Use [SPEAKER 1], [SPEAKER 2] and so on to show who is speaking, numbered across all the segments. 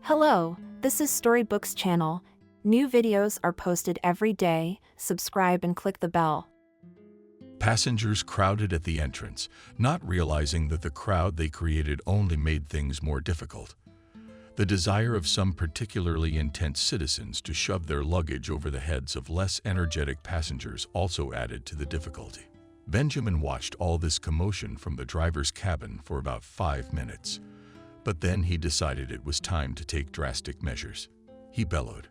[SPEAKER 1] Hello, this is Storybooks channel. New videos are posted every day. Subscribe and click the bell.
[SPEAKER 2] Passengers crowded at the entrance, not realizing that the crowd they created only made things more difficult. The desire of some particularly intense citizens to shove their luggage over the heads of less energetic passengers also added to the difficulty. Benjamin watched all this commotion from the driver's cabin for about 5 minutes. But then he decided it was time to take drastic measures. He bellowed.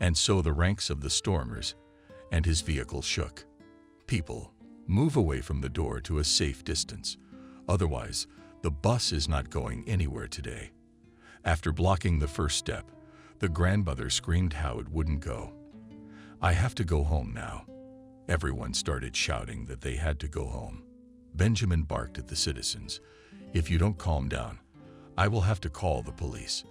[SPEAKER 2] And so the ranks of the stormers and his vehicle shook. People, move away from the door to a safe distance. Otherwise, the bus is not going anywhere today. After blocking the first step, the grandmother screamed how it wouldn't go. I have to go home now. Everyone started shouting that they had to go home. Benjamin barked at the citizens. If you don't calm down, I will have to call the police.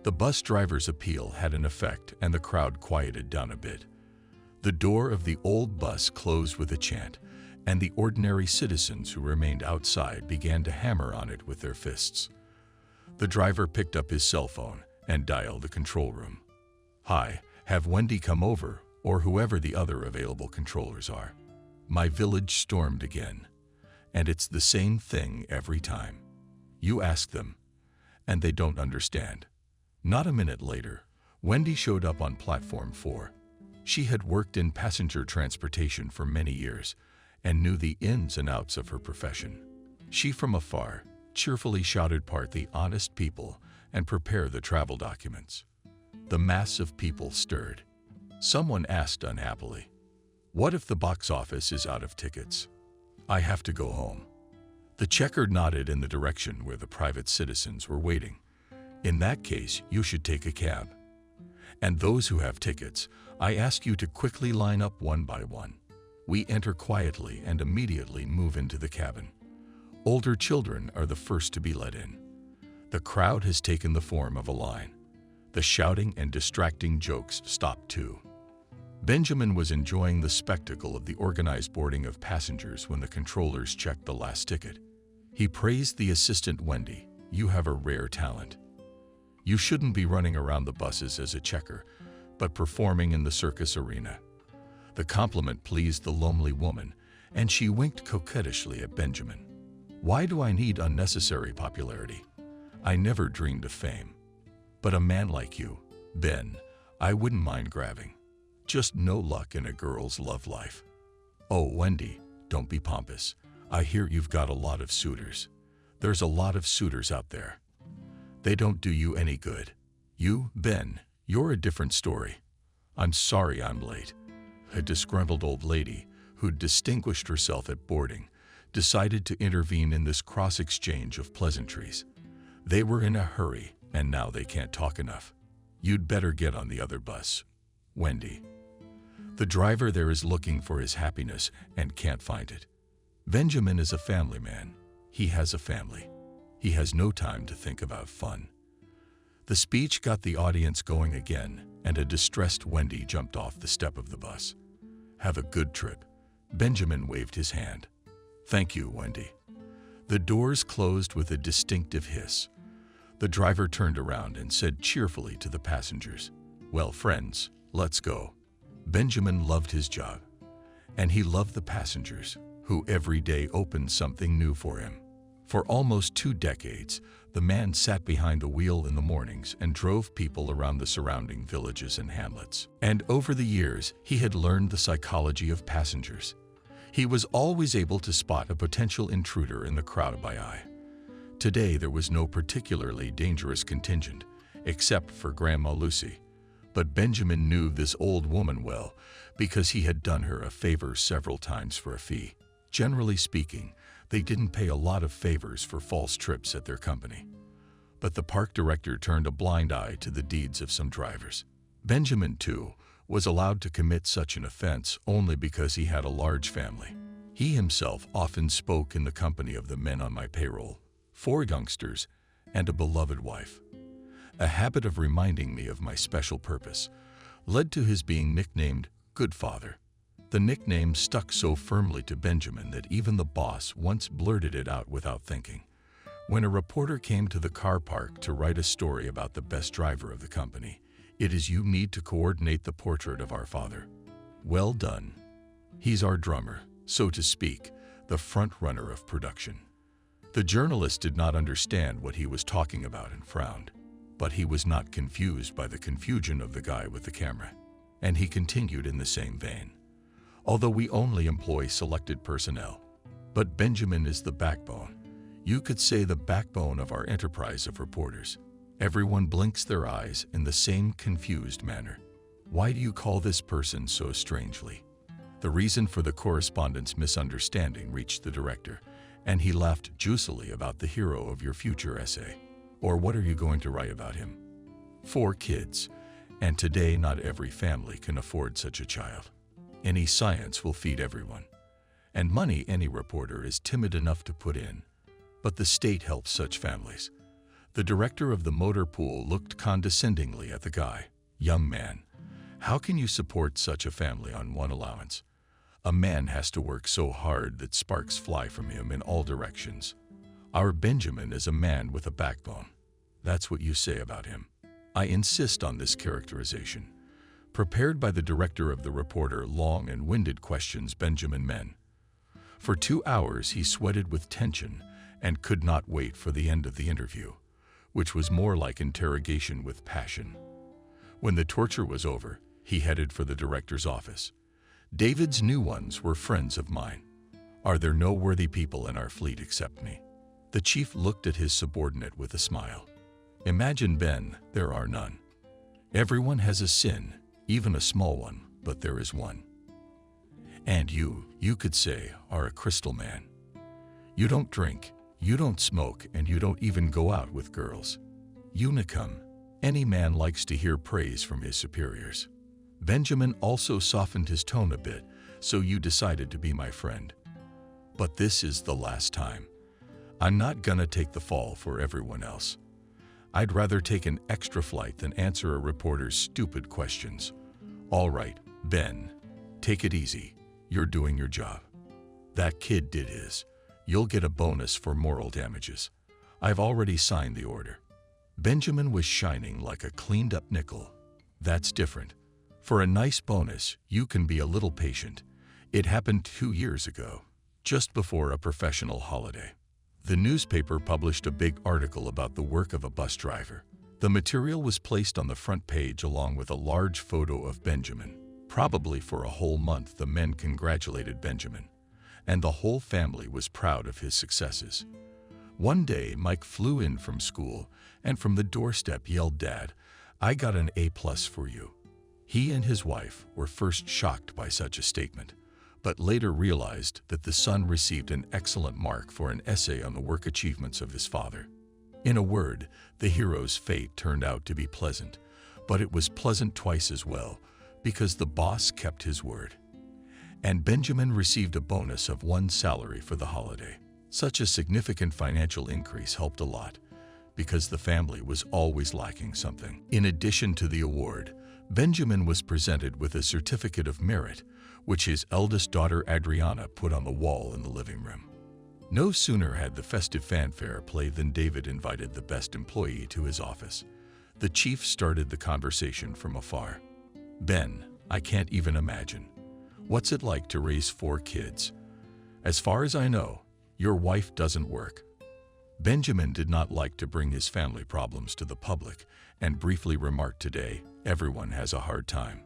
[SPEAKER 2] The bus driver's appeal had an effect and the crowd quieted down a bit. The door of the old bus closed with a chant, and the ordinary citizens who remained outside began to hammer on it with their fists. The driver picked up his cell phone and dialed the control room. Hi, have Wendy come over, or whoever the other available controllers are. My village stormed again, and it's the same thing every time. You ask them, and they don't understand. Not a minute later, Wendy showed up on platform 4. She had worked in passenger transportation for many years and knew the ins and outs of her profession. She from afar cheerfully shouted part the honest people and prepare the travel documents. The mass of people stirred. Someone asked unhappily, "What if the box office is out of tickets? I have to go home." The checker nodded in the direction where the private citizens were waiting. In that case, you should take a cab. And those who have tickets, I ask you to quickly line up one by one. We enter quietly and immediately move into the cabin. Older children are the first to be let in. The crowd has taken the form of a line. The shouting and distracting jokes stopped too. Benjamin was enjoying the spectacle of the organized boarding of passengers when the controllers checked the last ticket. He praised the assistant Wendy. You have a rare talent. You shouldn't be running around the buses as a checker, but performing in the circus arena. The compliment pleased the lonely woman, and she winked coquettishly at Benjamin. Why do I need unnecessary popularity? I never dreamed of fame. But a man like you, Ben, I wouldn't mind grabbing. Just no luck in a girl's love life. Oh, Wendy, don't be pompous. I hear you've got a lot of suitors. There's a lot of suitors out there. They don't do you any good. You, Ben, you're a different story. I'm sorry I'm late. A disgruntled old lady, who'd distinguished herself at boarding, decided to intervene in this cross-exchange of pleasantries. They were in a hurry, and now they can't talk enough. You'd better get on the other bus, Wendy. The driver there is looking for his happiness and can't find it. Benjamin is a family man. He has a family. He has no time to think about fun. The speech got the audience going again, and a distressed Wendy jumped off the step of the bus. Have a good trip. Benjamin waved his hand. Thank you, Wendy. The doors closed with a distinctive hiss. The driver turned around and said cheerfully to the passengers, "Well, friends, let's go." Benjamin loved his job, and he loved the passengers, who every day opened something new for him. For almost 2 decades, the man sat behind the wheel in the mornings and drove people around the surrounding villages and hamlets. And over the years, he had learned the psychology of passengers. He was always able to spot a potential intruder in the crowd by eye. Today, there was no particularly dangerous contingent, except for Grandma Lucy. But Benjamin knew this old woman well because he had done her a favor several times for a fee. Generally speaking, they didn't pay a lot of favors for false trips at their company. But the park director turned a blind eye to the deeds of some drivers. Benjamin, too, was allowed to commit such an offense only because he had a large family. He himself often spoke in the company of the men on my payroll, 4 youngsters, and a beloved wife. A habit of reminding me of my special purpose led to his being nicknamed Good Father. The nickname stuck so firmly to Benjamin that even the boss once blurted it out without thinking. When a reporter came to the car park to write a story about the best driver of the company, it is you need to coordinate the portrait of our father. Well done. He's our drummer, so to speak, the front runner of production. The journalist did not understand what he was talking about and frowned, but he was not confused by the confusion of the guy with the camera, and he continued in the same vein. Although we only employ selected personnel, but Benjamin is the backbone. You could say the backbone of our enterprise of reporters. Everyone blinks their eyes in the same confused manner. Why do you call this person so strangely? The reason for the correspondent's misunderstanding reached the director, and he laughed juicily about the hero of your future essay. Or what are you going to write about him? 4 kids, and today not every family can afford such a child. Any science will feed everyone, and money any reporter is timid enough to put in. But the state helps such families. The director of the motor pool looked condescendingly at the guy. Young man, how can you support such a family on one allowance? A man has to work so hard that sparks fly from him in all directions. Our Benjamin is a man with a backbone. That's what you say about him. I insist on this characterization. Prepared by the director of the reporter long and winded questions Benjamin men. For 2 hours he sweated with tension and could not wait for the end of the interview, which was more like interrogation with passion. When the torture was over, he headed for the director's office. David's new ones were friends of mine. Are there no worthy people in our fleet except me? The chief looked at his subordinate with a smile. Imagine, Ben, there are none. Everyone has a sin, even a small one, but there is one. And you could say, are a crystal man. You don't drink, you don't smoke, and you don't even go out with girls. Unicum. Any man likes to hear praise from his superiors. Benjamin also softened his tone a bit, so you decided to be my friend. But this is the last time. I'm not gonna take the fall for everyone else. I'd rather take an extra flight than answer a reporter's stupid questions. All right, Ben, take it easy. You're doing your job. That kid did his. You'll get a bonus for moral damages. I've already signed the order. Benjamin was shining like a cleaned-up nickel. That's different. For a nice bonus, you can be a little patient. It happened 2 years ago, just before a professional holiday. The newspaper published a big article about the work of a bus driver. The material was placed on the front page along with a large photo of Benjamin. Probably for a whole month, the men congratulated Benjamin, and the whole family was proud of his successes. One day, Mike flew in from school and from the doorstep yelled, "Dad, I got an A+ for you." He and his wife were first shocked by such a statement, but later realized that the son received an excellent mark for an essay on the work achievements of his father. In a word, the hero's fate turned out to be pleasant, but it was pleasant twice as well, because the boss kept his word. And Benjamin received a bonus of 1 salary for the holiday. Such a significant financial increase helped a lot, because the family was always lacking something. In addition to the award, Benjamin was presented with a certificate of merit, which his eldest daughter Adriana put on the wall in the living room. No sooner had the festive fanfare played than David invited the best employee to his office. The chief started the conversation from afar. "Ben, I can't even imagine. What's it like to raise 4 kids? As far as I know, your wife doesn't work." Benjamin did not like to bring his family problems to the public and briefly remarked, "Today, everyone has a hard time.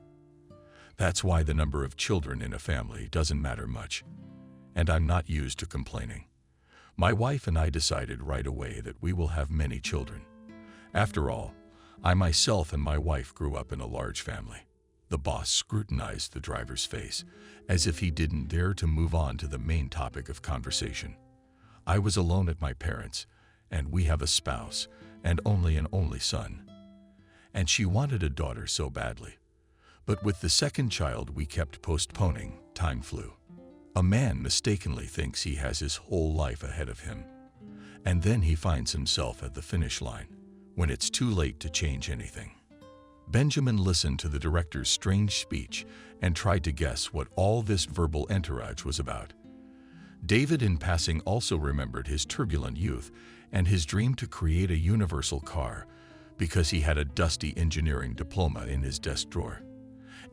[SPEAKER 2] That's why the number of children in a family doesn't matter much. And I'm not used to complaining. My wife and I decided right away that we will have many children. After all, I myself and my wife grew up in a large family." The boss scrutinized the driver's face, as if he didn't dare to move on to the main topic of conversation. "I was alone at my parents', and we have a spouse, and only an only son. And she wanted a daughter so badly. But with the second child we kept postponing, time flew. A man mistakenly thinks he has his whole life ahead of him. And then he finds himself at the finish line, when it's too late to change anything." Benjamin listened to the director's strange speech and tried to guess what all this verbal entourage was about. David, in passing, also remembered his turbulent youth and his dream to create a universal car because he had a dusty engineering diploma in his desk drawer.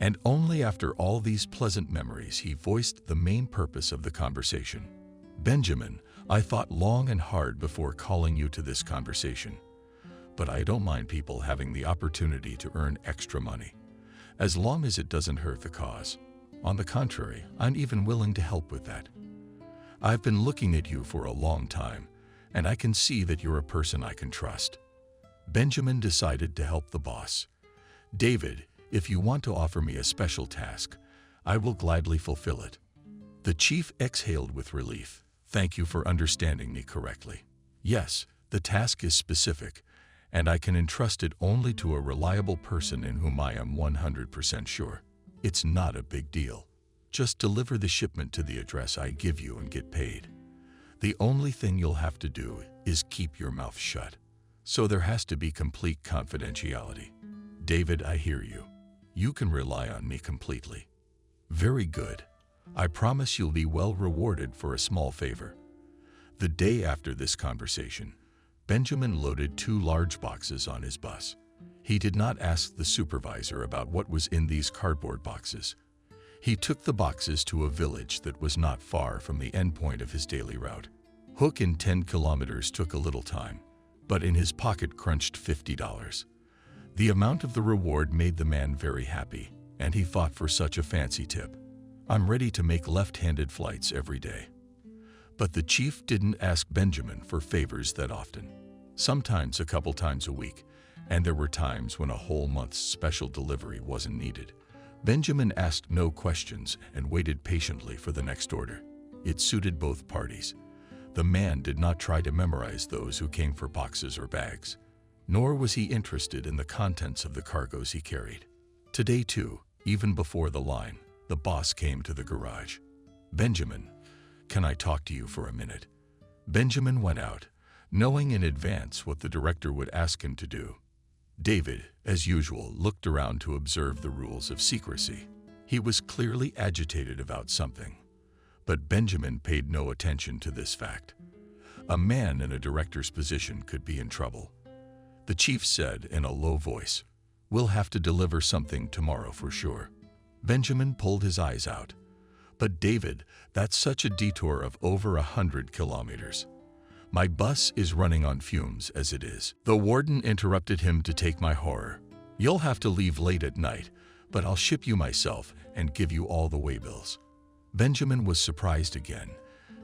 [SPEAKER 2] And only after all these pleasant memories he voiced the main purpose of the conversation. "Benjamin, I thought long and hard before calling you to this conversation. But I don't mind people having the opportunity to earn extra money, as long as it doesn't hurt the cause. On the contrary, I'm even willing to help with that. I've been looking at you for a long time, and I can see that you're a person I can trust." Benjamin decided to help the boss. "David, if you want to offer me a special task, I will gladly fulfill it." The chief exhaled with relief. "Thank you for understanding me correctly. Yes, the task is specific, and I can entrust it only to a reliable person in whom I am 100% sure. It's not a big deal. Just deliver the shipment to the address I give you and get paid. The only thing you'll have to do is keep your mouth shut. So there has to be complete confidentiality." "David, I hear you. You can rely on me completely." "Very good. I promise you'll be well rewarded for a small favor." The day after this conversation, Benjamin loaded 2 large boxes on his bus. He did not ask the supervisor about what was in these cardboard boxes. He took the boxes to a village that was not far from the endpoint of his daily route. Hook in 10 kilometers took a little time, but in his pocket crunched $50. The amount of the reward made the man very happy, and he fought for such a fancy tip. "I'm ready to make left-handed flights every day." But the chief didn't ask Benjamin for favors that often. Sometimes a couple times a week, and there were times when a whole month's special delivery wasn't needed. Benjamin asked no questions and waited patiently for the next order. It suited both parties. The man did not try to memorize those who came for boxes or bags, nor was he interested in the contents of the cargoes he carried. Today too, even before the line, the boss came to the garage. "Benjamin, can I talk to you for a minute?" Benjamin went out, knowing in advance what the director would ask him to do. David, as usual, looked around to observe the rules of secrecy. He was clearly agitated about something, but Benjamin paid no attention to this fact. A man in a director's position could be in trouble. The chief said in a low voice, "We'll have to deliver something tomorrow for sure." Benjamin pulled his eyes out. "But David, that's such a detour of over 100 kilometers. My bus is running on fumes as it is." The warden interrupted him to take my horror. "You'll have to leave late at night, but I'll ship you myself and give you all the waybills." Benjamin was surprised again,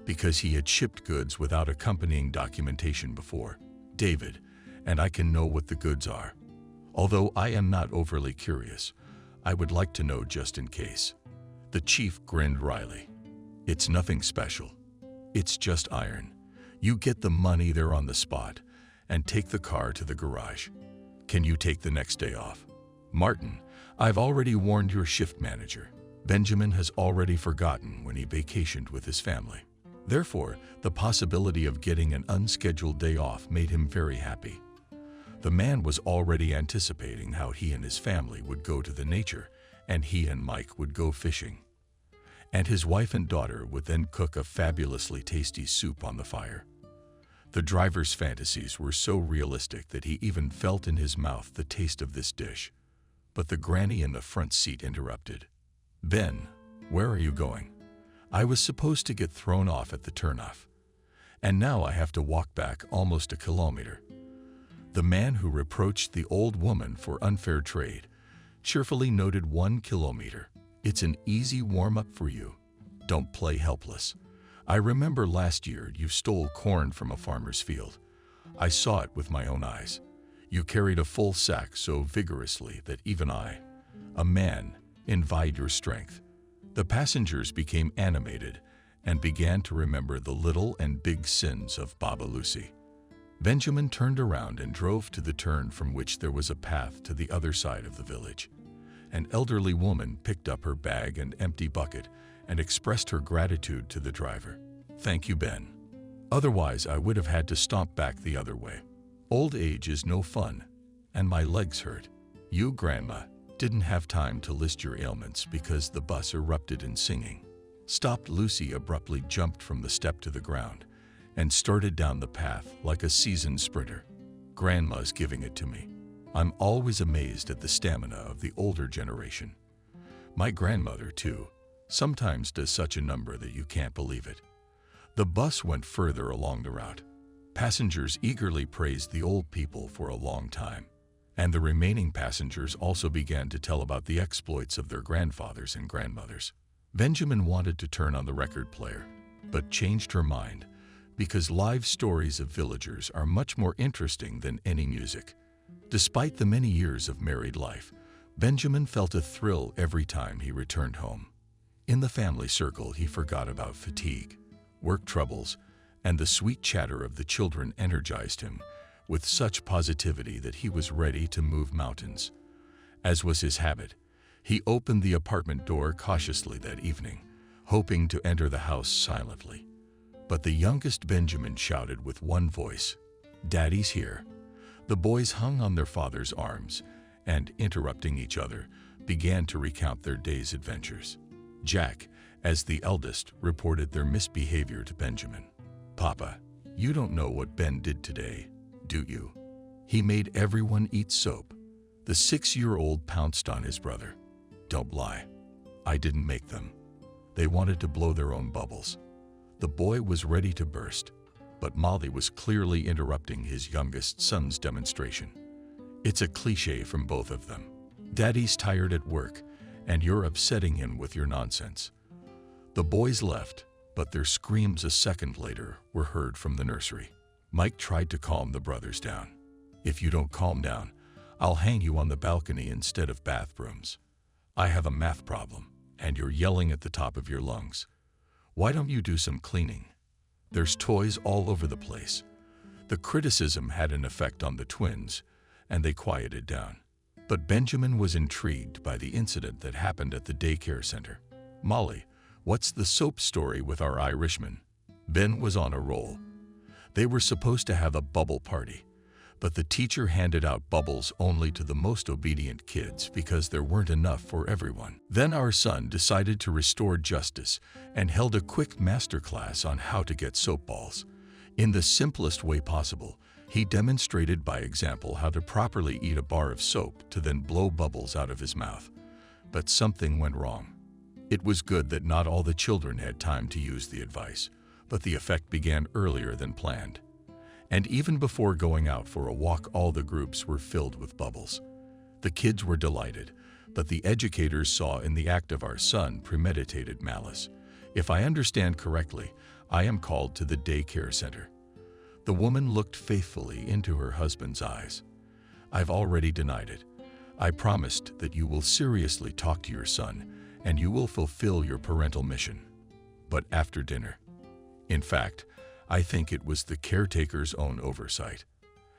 [SPEAKER 2] because he had shipped goods without accompanying documentation before. "David, and I can know what the goods are. Although I am not overly curious, I would like to know just in case." The chief grinned wryly. "It's nothing special. It's just iron. You get the money there on the spot and take the car to the garage. Can you take the next day off?" "Martin, I've already warned your shift manager. Benjamin has already forgotten when he vacationed with his family. Therefore, the possibility of getting an unscheduled day off made him very happy. The man was already anticipating how he and his family would go to the nature, and he and Mike would go fishing. And his wife and daughter would then cook a fabulously tasty soup on the fire. The driver's fantasies were so realistic that he even felt in his mouth the taste of this dish. But the granny in the front seat interrupted. "Ben, where are you going? I was supposed to get thrown off at the turnoff, and now I have to walk back almost a kilometer." The man who reproached the old woman for unfair trade cheerfully noted 1 kilometer. "It's an easy warm-up for you. Don't play helpless. I remember last year you stole corn from a farmer's field. I saw it with my own eyes. You carried a full sack so vigorously that even I, a man, envied your strength." The passengers became animated and began to remember the little and big sins of Baba Lucy. Benjamin turned around and drove to the turn from which there was a path to the other side of the village. An elderly woman picked up her bag and empty bucket and expressed her gratitude to the driver. "Thank you, Ben. Otherwise, I would have had to stomp back the other way. Old age is no fun, and my legs hurt." You, Grandma, didn't have time to list your ailments because the bus erupted in singing. Stopped. Lucy abruptly jumped from the step to the ground and started down the path like a seasoned sprinter. Grandma's giving it to me. I'm always amazed at the stamina of the older generation. My grandmother, too, sometimes does such a number that you can't believe it. The bus went further along the route. Passengers eagerly praised the old people for a long time, and the remaining passengers also began to tell about the exploits of their grandfathers and grandmothers. Benjamin wanted to turn on the record player, but changed her mind because live stories of villagers are much more interesting than any music. Despite the many years of married life, Benjamin felt a thrill every time he returned home. In the family circle, he forgot about fatigue, work troubles, and the sweet chatter of the children energized him with such positivity that he was ready to move mountains. As was his habit, he opened the apartment door cautiously that evening, hoping to enter the house silently. But the youngest Benjamin shouted with one voice, "Daddy's here." The boys hung on their father's arms and, interrupting each other, began to recount their day's adventures. Jack, as the eldest, reported their misbehavior to Benjamin. "Papa, you don't know what Ben did today, do you? He made everyone eat soap." The 6-year-old pounced on his brother. "Don't lie. I didn't make them. They wanted to blow their own bubbles." The boy was ready to burst, but Molly was clearly interrupting his youngest son's demonstration. "It's a cliché from both of them. Daddy's tired at work, and you're upsetting him with your nonsense." The boys left, but their screams a second later were heard from the nursery. Mike tried to calm the brothers down. "If you don't calm down, I'll hang you on the balcony instead of bathrooms. I have a math problem, and you're yelling at the top of your lungs. Why don't you do some cleaning? There's toys all over the place." The criticism had an effect on the twins, and they quieted down. But Benjamin was intrigued by the incident that happened at the daycare center. "Molly, what's the soap story with our Irishman?" Ben was on a roll. They were supposed to have a bubble party, but the teacher handed out bubbles only to the most obedient kids because there weren't enough for everyone. Then our son decided to restore justice and held a quick masterclass on how to get soap balls. In the simplest way possible, he demonstrated by example how to properly eat a bar of soap to then blow bubbles out of his mouth. But something went wrong. It was good that not all the children had time to use the advice, but the effect began earlier than planned. And even before going out for a walk, all the groups were filled with bubbles. The kids were delighted, but the educators saw in the act of our son premeditated malice. "If I understand correctly, I am called to the daycare center." The woman looked faithfully into her husband's eyes. "I've already denied it. I promised that you will seriously talk to your son, and you will fulfill your parental mission. But after dinner. In fact, I think it was the caretaker's own oversight.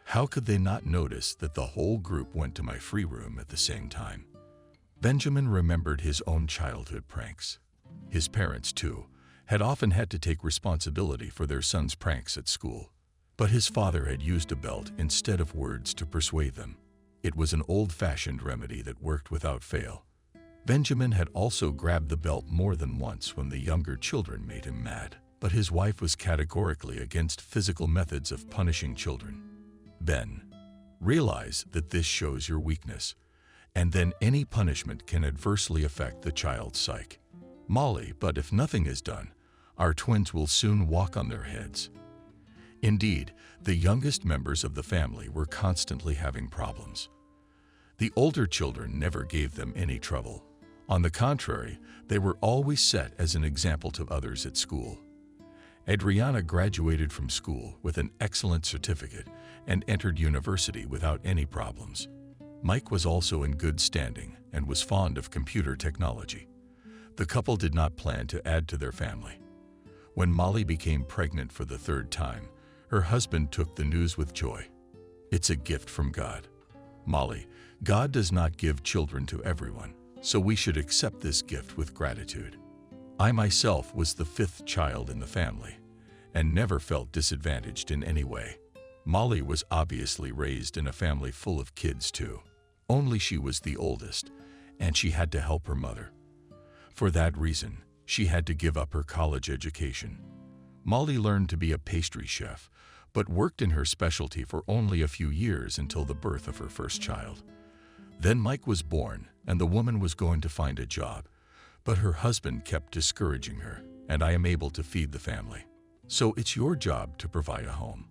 [SPEAKER 2] How could they not notice that the whole group went to my free room at the same time?" Benjamin remembered his own childhood pranks. His parents, too, had often had to take responsibility for their son's pranks at school. But his father had used a belt instead of words to persuade them. It was an old-fashioned remedy that worked without fail. Benjamin had also grabbed the belt more than once when the younger children made him mad. But his wife was categorically against physical methods of punishing children. "Ben, realize that this shows your weakness, and then any punishment can adversely affect the child's psyche. Molly, but if nothing is done, our twins will soon walk on their heads." Indeed, the youngest members of the family were constantly having problems. The older children never gave them any trouble. On the contrary, they were always set as an example to others at school. Adriana graduated from school with an excellent certificate and entered university without any problems. Mike was also in good standing and was fond of computer technology. The couple did not plan to add to their family. When Molly became pregnant for the 3rd time, her husband took the news with joy. "It's a gift from God. Molly, God does not give children to everyone, so we should accept this gift with gratitude. I myself was the 5th child in the family and never felt disadvantaged in any way. Molly was obviously raised in a family full of kids too. Only she was the oldest, and she had to help her mother. For that reason, she had to give up her college education. Molly learned to be a pastry chef, but worked in her specialty for only a few years until the birth of her first child. Then Mike was born, and the woman was going to find a job, but her husband kept discouraging her, and I am able to feed the family. So it's your job to provide a home.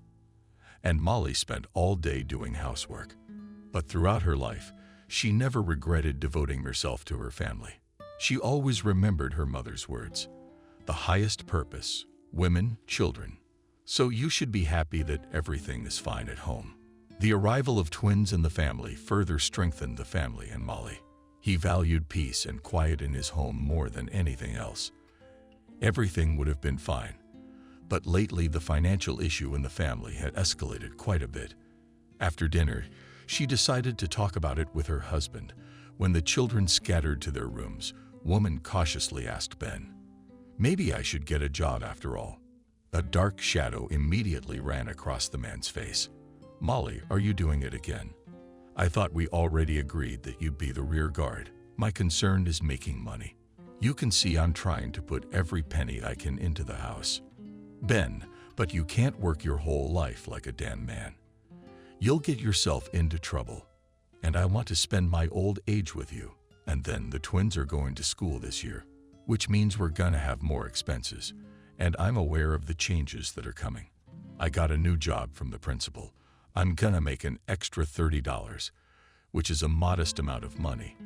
[SPEAKER 2] And Molly spent all day doing housework. But throughout her life, she never regretted devoting herself to her family. She always remembered her mother's words, the highest purpose, women, children. So you should be happy that everything is fine at home. The arrival of twins in the family further strengthened the family and Molly. He valued peace and quiet in his home more than anything else. Everything would have been fine, but lately the financial issue in the family had escalated quite a bit. After dinner, she decided to talk about it with her husband. When the children scattered to their rooms, woman cautiously asked Ben, "Maybe I should get a job after all." A dark shadow immediately ran across the man's face. "Molly, are you doing it again? I thought we already agreed that you'd be the rear guard. My concern is making money. You can see I'm trying to put every penny I can into the house." "Ben, but you can't work your whole life like a damn man. You'll get yourself into trouble. And I want to spend my old age with you. And then the twins are going to school this year, which means we're gonna have more expenses. And I'm aware of the changes that are coming. I got a new job from the principal. I'm gonna make an extra $30, which is a modest amount of money,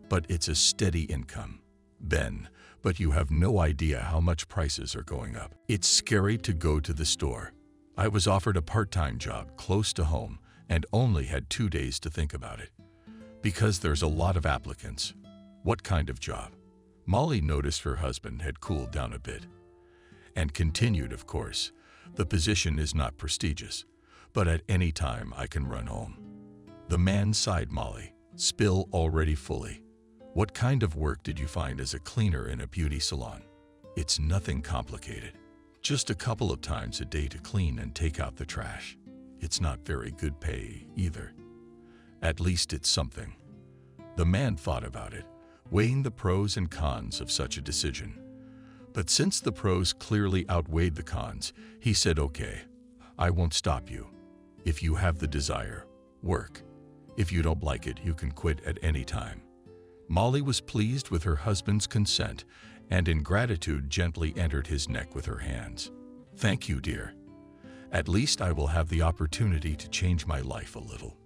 [SPEAKER 2] but it's a steady income. Ben, but you have no idea how much prices are going up. It's scary to go to the store. I was offered a part-time job close to home and only had 2 days to think about it. Because there's a lot of applicants. What kind of job?" Molly noticed her husband had cooled down a bit and continued, "Of course, the position is not prestigious, but at any time I can run home." The man sighed. "Molly, spill already fully. What kind of work did you find as a cleaner in a beauty salon?" "It's nothing complicated. Just a couple of times a day to clean and take out the trash. It's not very good pay either. At least it's something." The man thought about it, weighing the pros and cons of such a decision. But since the pros clearly outweighed the cons, he said, "Okay, I won't stop you. If you have the desire, work. If you don't like it, you can quit at any time." Molly was pleased with her husband's consent and in gratitude gently entered his neck with her hands. "Thank you, dear. At least I will have the opportunity to change my life a little.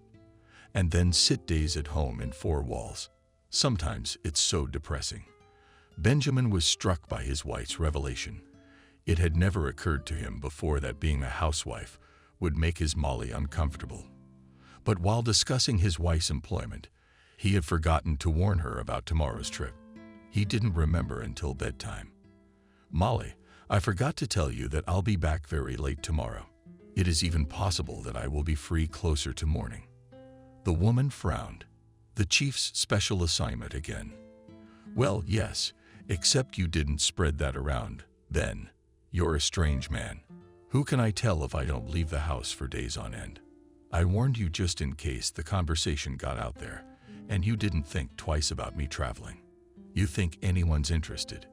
[SPEAKER 2] And then sit days at home in four walls. Sometimes it's so depressing." Benjamin was struck by his wife's revelation. It had never occurred to him before that being a housewife would make his Molly uncomfortable. But while discussing his wife's employment, he had forgotten to warn her about tomorrow's trip. He didn't remember until bedtime. "Molly, I forgot to tell you that I'll be back very late tomorrow. It is even possible that I will be free closer to morning." The woman frowned. "The chief's special assignment again?" "Well, yes, except you didn't spread that around, Ben. You're a strange man. Who can I tell if I don't leave the house for days on end? I warned you just in case the conversation got out there, and you didn't think twice about me traveling. You think anyone's interested?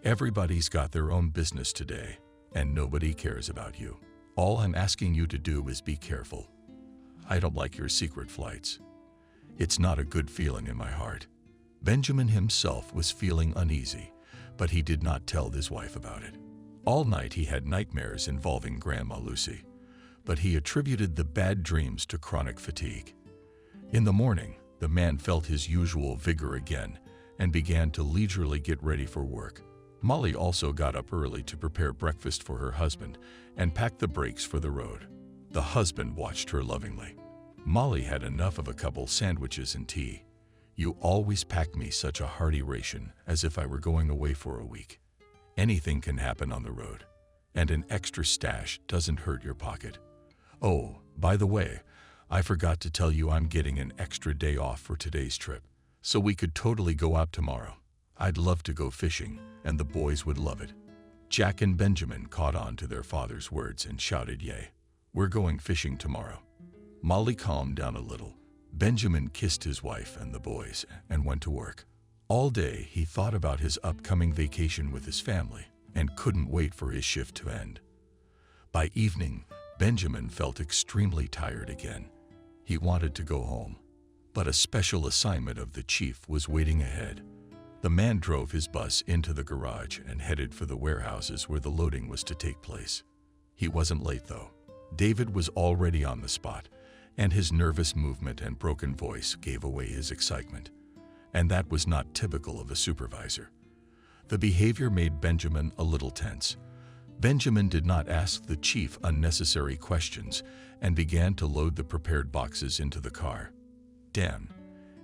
[SPEAKER 2] Everybody's got their own business today, and nobody cares about you. All I'm asking you to do is be careful. I don't like your secret flights. It's not a good feeling in my heart." Benjamin himself was feeling uneasy, but he did not tell his wife about it. All night he had nightmares involving Grandma Lucy, but he attributed the bad dreams to chronic fatigue. In the morning, the man felt his usual vigor again and began to leisurely get ready for work. Molly also got up early to prepare breakfast for her husband and pack the brakes for the road. The husband watched her lovingly. Molly had enough of a couple sandwiches and tea. "You always pack me such a hearty ration, as if I were going away for a week. Anything can happen on the road, and an extra stash doesn't hurt your pocket. Oh, by the way, I forgot to tell you I'm getting an extra day off for today's trip, so we could totally go out tomorrow. I'd love to go fishing, and the boys would love it." Jack and Benjamin caught on to their father's words and shouted, "Yay, we're going fishing tomorrow." Molly calmed down a little. Benjamin kissed his wife and the boys and went to work. All day he thought about his upcoming vacation with his family. and couldn't wait for his shift to end. By evening, Benjamin felt extremely tired again. He wanted to go home, but a special assignment of the chief was waiting ahead. The man drove his bus into the garage and headed for the warehouses where the loading was to take place. He wasn't late, though. David was already on the spot, and his nervous movement and broken voice gave away his excitement. And that was not typical of a supervisor. The behavior made Benjamin a little tense. Benjamin did not ask the chief unnecessary questions and began to load the prepared boxes into the car. "Damn,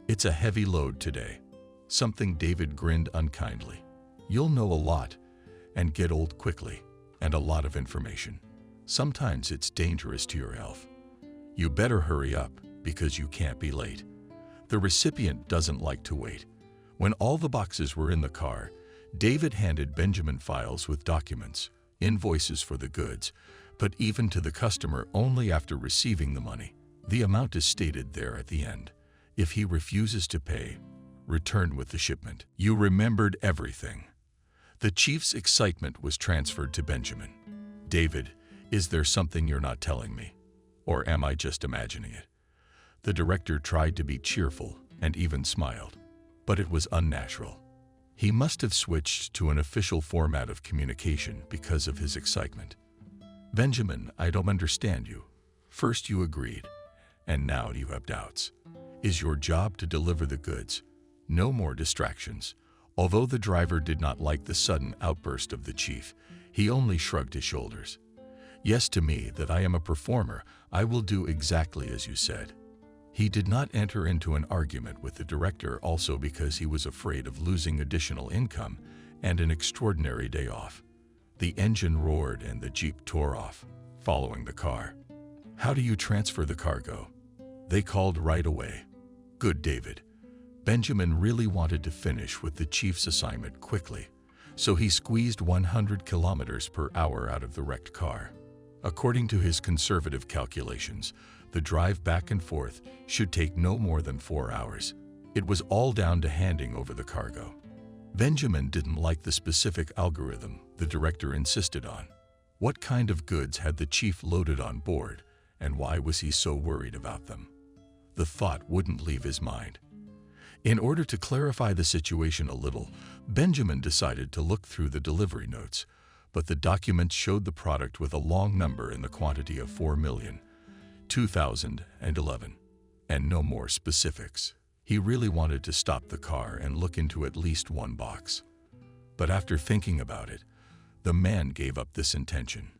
[SPEAKER 2] it's a heavy load today." Something David grinned unkindly. "You'll know a lot and get old quickly, and a lot of information. Sometimes it's dangerous to your health. You better hurry up because you can't be late." The recipient doesn't like to wait. When all the boxes were in the car, David handed Benjamin files with documents, invoices for the goods, but even to the customer only after receiving the money. The amount is stated there at the end. If he refuses to pay, return with the shipment. You remembered everything. The chief's excitement was transferred to Benjamin. "David, is there something you're not telling me? Or am I just imagining it?" The director tried to be cheerful and even smiled, but it was unnatural. He must have switched to an official format of communication because of his excitement. "Benjamin, I don't understand you. First you agreed, and now you have doubts. Is your job to deliver the goods? No more distractions." Although the driver did not like the sudden outburst of the chief, he only shrugged his shoulders. "Yes, to me, that I am a performer, I will do exactly as you said." He did not enter into an argument with the director also because he was afraid of losing additional income and an extraordinary day off. The engine roared and the Jeep tore off, following the car. "How do you transfer the cargo?" They called right away. "Good, David." Benjamin really wanted to finish with the chief's assignment quickly, so he squeezed 100 kilometers per hour out of the wrecked car. According to his conservative calculations, the drive back and forth should take no more than 4 hours. It was all down to handing over the cargo. Benjamin didn't like the specific algorithm the director insisted on. What kind of goods had the chief loaded on board, and why was he so worried about them? The thought wouldn't leave his mind. In order to clarify the situation a little, Benjamin decided to look through the delivery notes, but the documents showed the product with a long number in the quantity of 4,002,011, and no more specifics. He really wanted to stop the car and look into at least one box. But after thinking about it, the man gave up this intention.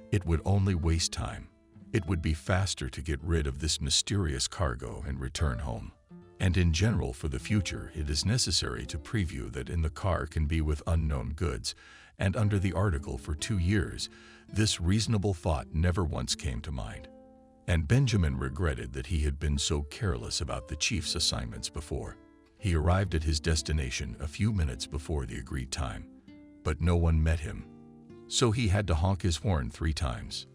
[SPEAKER 2] It would only waste time. It would be faster to get rid of this mysterious cargo and return home. And in general, for the future, it is necessary to preview that in the car can be with unknown goods, and under the article for 2 years, this reasonable thought never once came to mind. And Benjamin regretted that he had been so careless about the chief's assignments before. He arrived at his destination a few minutes before the agreed time, but no one met him. So he had to honk his horn 3 times.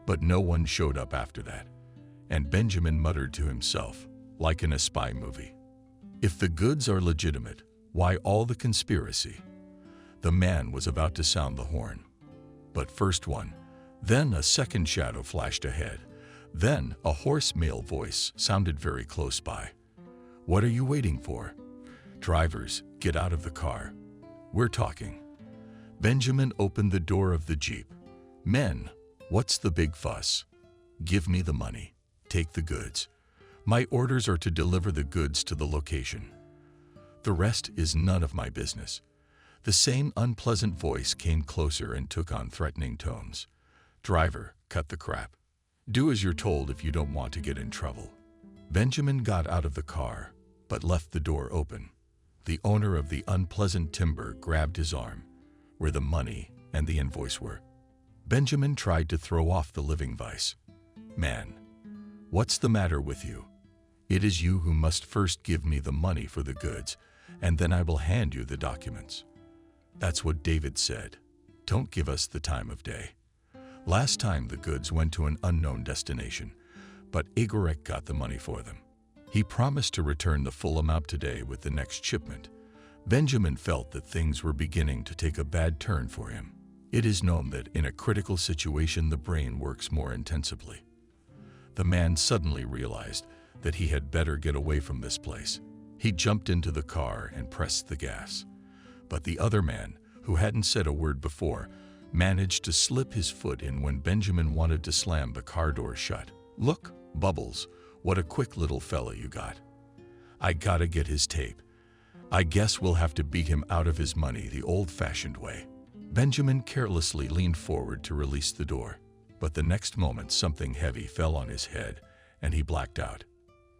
[SPEAKER 2] But no one showed up after that, and Benjamin muttered to himself, like in a spy movie, "If the goods are legitimate, why all the conspiracy?" The man was about to sound the horn. But first one, then a second shadow flashed ahead. Then a hoarse male voice sounded very close by. "What are you waiting for? Drivers, get out of the car. We're talking." Benjamin opened the door of the Jeep. "Men, what's the big fuss? Give me the money. Take the goods. My orders are to deliver the goods to the location. The rest is none of my business." The same unpleasant voice came closer and took on threatening tones. "Driver, cut the crap. Do as you're told if you don't want to get in trouble." Benjamin got out of the car, but left the door open. The owner of the unpleasant timber grabbed his arm, where the money and the invoice were. Benjamin tried to throw off the living vice. "Man, what's the matter with you? It is you who must first give me the money for the goods, and then I will hand you the documents." That's what David said. "Don't give us the time of day." Last time the goods went to an unknown destination, but Igorek got the money for them. He promised to return the full amount today with the next shipment, Benjamin felt that things were beginning to take a bad turn for him. It is known that in a critical situation the brain works more intensively. The man suddenly realized that he had better get away from this place. He jumped into the car and pressed the gas. But the other man, who hadn't said a word before, managed to slip his foot in when Benjamin wanted to slam the car door shut. "Look, Bubbles, what a quick little fella you got. I gotta get his tape. I guess we'll have to beat him out of his money the old-fashioned way." Benjamin carelessly leaned forward to release the door, but the next moment something heavy fell on his head and he blacked out.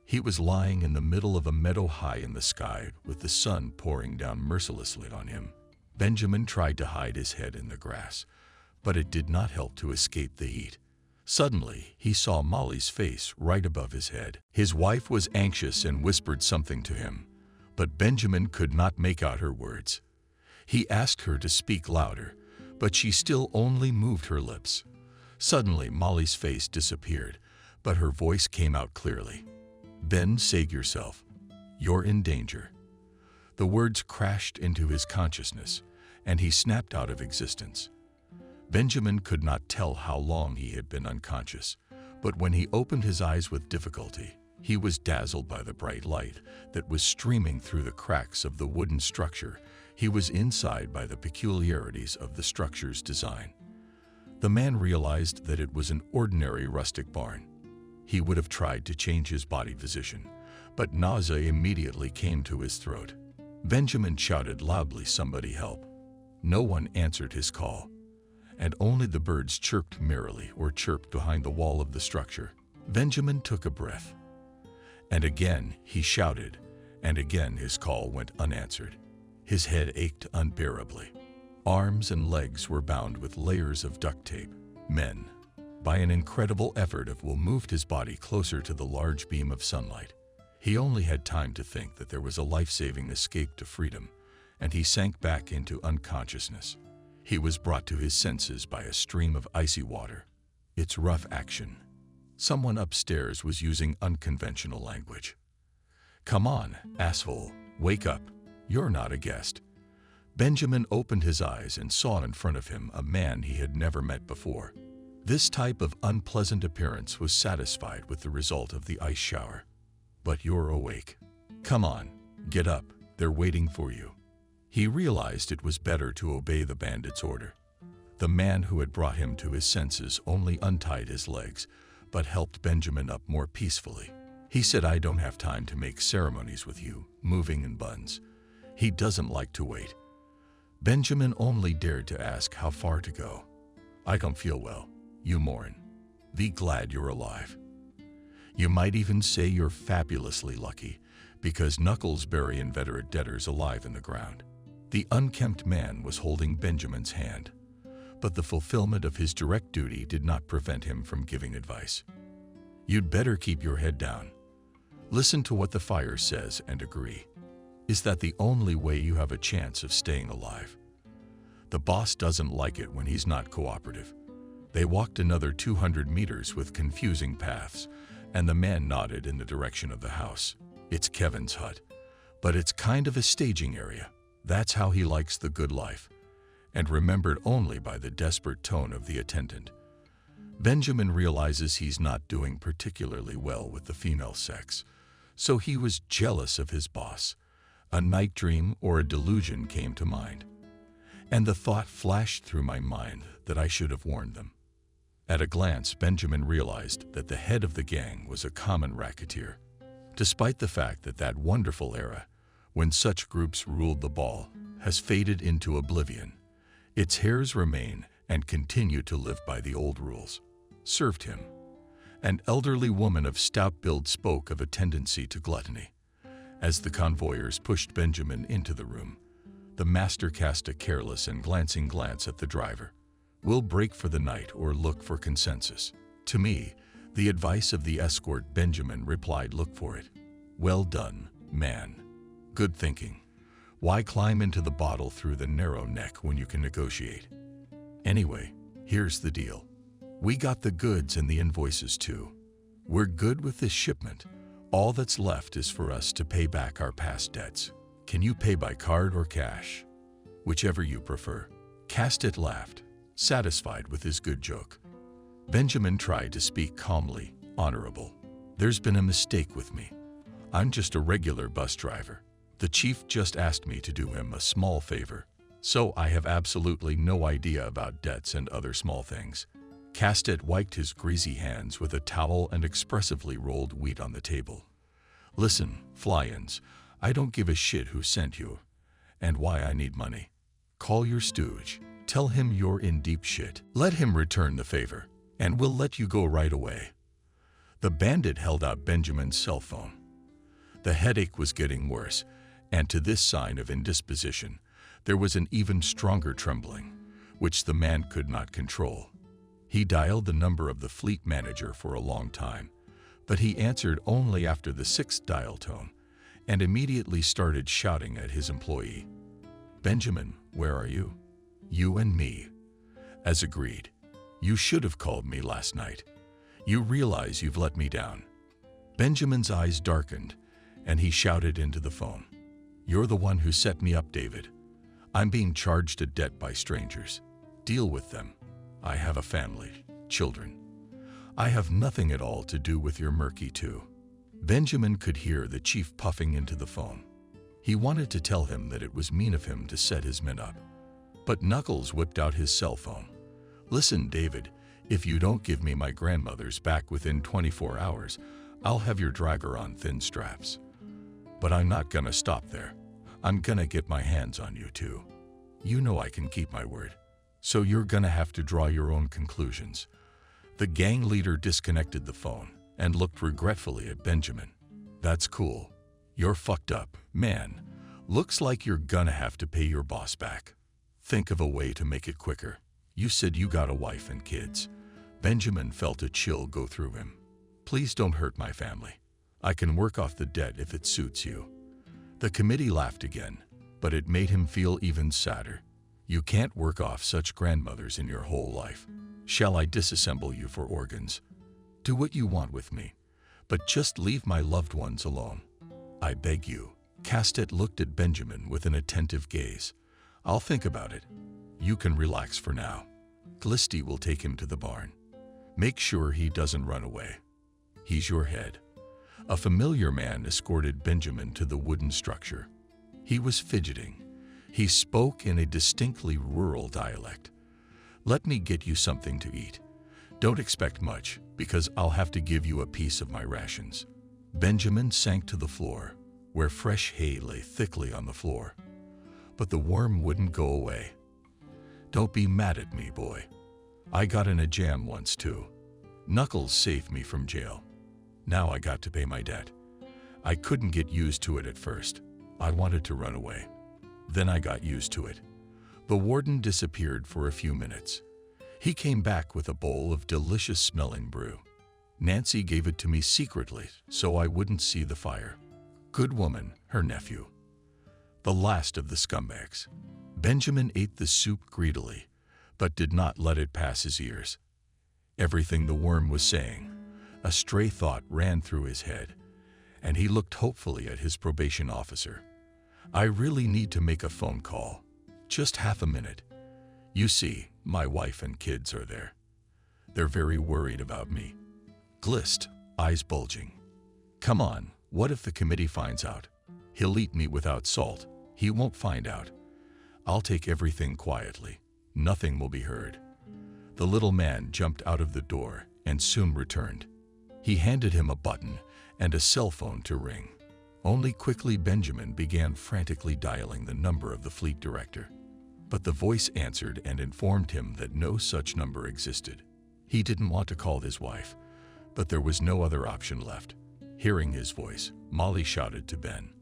[SPEAKER 2] He was lying in the middle of a meadow high in the sky with the sun pouring down mercilessly on him. Benjamin tried to hide his head in the grass, but it did not help to escape the heat. Suddenly, he saw Molly's face right above his head. His wife was anxious and whispered something to him, but Benjamin could not make out her words. He asked her to speak louder, but she still only moved her lips. Suddenly, Molly's face disappeared, but her voice came out clearly. "Ben, save yourself. You're in danger." The words crashed into his consciousness, and he snapped out of existence. Benjamin could not tell how long he had been unconscious, but when he opened his eyes with difficulty, he was dazzled by the bright light that was streaming through the cracks of the wooden structure. He was inside by the peculiarities of the structure's design. The man realized that it was an ordinary rustic barn. He would have tried to change his body position, but nausea immediately came to his throat. Benjamin shouted loudly, "Somebody help." No one answered his call, and only the birds chirped merrily or chirped behind the wall of the structure. Benjamin took a breath, and again he shouted, and again his call went unanswered. His head ached unbearably. Arms and legs were bound with layers of duct tape. Men, by an incredible effort, moved his body closer to the large beam of sunlight. He only had time to think that there was a life-saving escape to freedom, and he sank back into unconsciousness. He was brought to his senses by a stream of icy water. It's rough action. Someone upstairs was using unconventional language. "Come on, asshole, wake up. You're not a guest." Benjamin opened his eyes and saw in front of him a man he had never met before. This type of unpleasant appearance was satisfied with the result of the ice shower. "But you're awake. Come on, get up, they're waiting for you." He realized it was better to obey the bandit's order. The man who had brought him to his senses only untied his legs, but helped Benjamin up more peacefully. He said, "I don't have time to make ceremonies with you, moving in buns." He doesn't like to wait. Benjamin only dared to ask how far to go. "I don't feel well. You mourn. Be glad you're alive. You might even say you're fabulously lucky, because knuckles bury inveterate debtors alive in the ground." The unkempt man was holding Benjamin's hand, but the fulfillment of his direct duty did not prevent him from giving advice. "You'd better keep your head down. Listen to what the fire says and agree. Is that the only way you have a chance of staying alive? The boss doesn't like it when he's not cooperative." They walked another 200 meters with confusing paths, and the man nodded in the direction of the house. "It's Kevin's hut, but it's kind of a staging area. That's how he likes the good life," and remembered only by the desperate tone of the attendant. Benjamin realizes he's not doing particularly well with the female sex, so he was jealous of his boss. A night dream or a delusion came to mind, and the thought flashed through my mind that I should have warned them. At a glance, Benjamin realized that the head of the gang was a common racketeer. Despite the fact that that wonderful era, when such groups ruled the ball, has faded into oblivion, its hairs remain and continue to live by the old rules. Served him. An elderly woman of stout build spoke of a tendency to gluttony. As the convoyers pushed Benjamin into the room, the master cast a careless and glancing glance at the driver. "We'll break for the night or look for consensus." To me, the advice of the escort, Benjamin replied, "Look for it." "Well done, man. Good thinking. Why climb into the bottle through the narrow neck when you can negotiate? Anyway, here's the deal. We got the goods and the invoices too. We're good with this shipment. All that's left is for us to pay back our past debts. Can you pay by card or cash? Whichever you prefer. Castet laughed, satisfied with his good joke. Benjamin tried to speak calmly, honorable. There's been a mistake with me. I'm just a regular bus driver. The chief just asked me to do him a small favor, so I have absolutely no idea about debts and other small things. Castet wiped his greasy hands with a towel and expressively rolled wheat on the table. Listen, fly-ins, I don't give a shit who sent you and why I need money. Call your stooge. Tell him you're in deep shit. Let him return the favor, and we'll let you go right away. The bandit held out Benjamin's cell phone. The headache was getting worse, and to this sign of indisposition, there was an even stronger trembling, which the man could not control. He dialed the number of the fleet manager for a long time, but he answered only after the sixth dial tone, and immediately started shouting at his employee. Benjamin, where are you? You and me. As agreed. You should have called me last night. You realize you've let me down. Benjamin's eyes darkened, and he shouted into the phone. You're the one who set me up, David. I'm being charged a debt by strangers. Deal with them. I have a family, children. I have nothing at all to do with your murky too. Benjamin could hear the chief puffing into the phone. He wanted to tell him that it was mean of him to set his men up. But Knuckles whipped out his cell phone. Listen, David, if you don't give me my grandmother's back within 24 hours, I'll have your driver on thin straps. But I'm not gonna stop there. I'm gonna get my hands on you too. You know I can keep my word. So you're gonna have to draw your own conclusions. The gang leader disconnected the phone and looked regretfully at Benjamin. That's cool. You're fucked up, man. Looks like you're gonna have to pay your boss back. Think of a way to make it quicker. You said you got a wife and kids. Benjamin felt a chill go through him. Please don't hurt my family. I can work off the debt if it suits you. The committee laughed again, but it made him feel even sadder. You can't work off such grandmothers in your whole life. Shall I disassemble you for organs? Do what you want with me, but just leave my loved ones alone. I beg you. Castet looked at Benjamin with an attentive gaze. I'll think about it. You can relax for now. Glisty will take him to the barn. Make sure he doesn't run away. He's your head. A familiar man escorted Benjamin to the wooden structure. He was fidgeting. He spoke in a distinctly rural dialect. Let me get you something to eat. Don't expect much, because I'll have to give you a piece of my rations. Benjamin sank to the floor, where fresh hay lay thickly on the floor. But the worm wouldn't go away. Don't be mad at me, boy. I got in a jam once too. Knuckles saved me from jail. Now I got to pay my debt. I couldn't get used to it at first. I wanted to run away. Then I got used to it. The warden disappeared for a few minutes. He came back with a bowl of delicious-smelling brew. Nancy gave it to me secretly so I wouldn't see the fire. Good woman, her nephew. The last of the scumbags. Benjamin ate the soup greedily, but did not let it pass his ears. Everything the worm was saying, a stray thought ran through his head, and he looked hopefully at his probation officer. I really need to make a phone call. Just half a minute. You see, my wife and kids are there. They're very worried about me. Glist, eyes bulging. Come on, what if the committee finds out? He'll eat me without salt. He won't find out. I'll take everything quietly. Nothing will be heard. The little man jumped out of the door and soon returned. He handed him a button and a cell phone to ring. Only quickly Benjamin began frantically dialing the number of the fleet director. But the voice answered and informed him that no such number existed. He didn't want to call his wife, but there was no other option left. Hearing his voice, Molly shouted to Ben,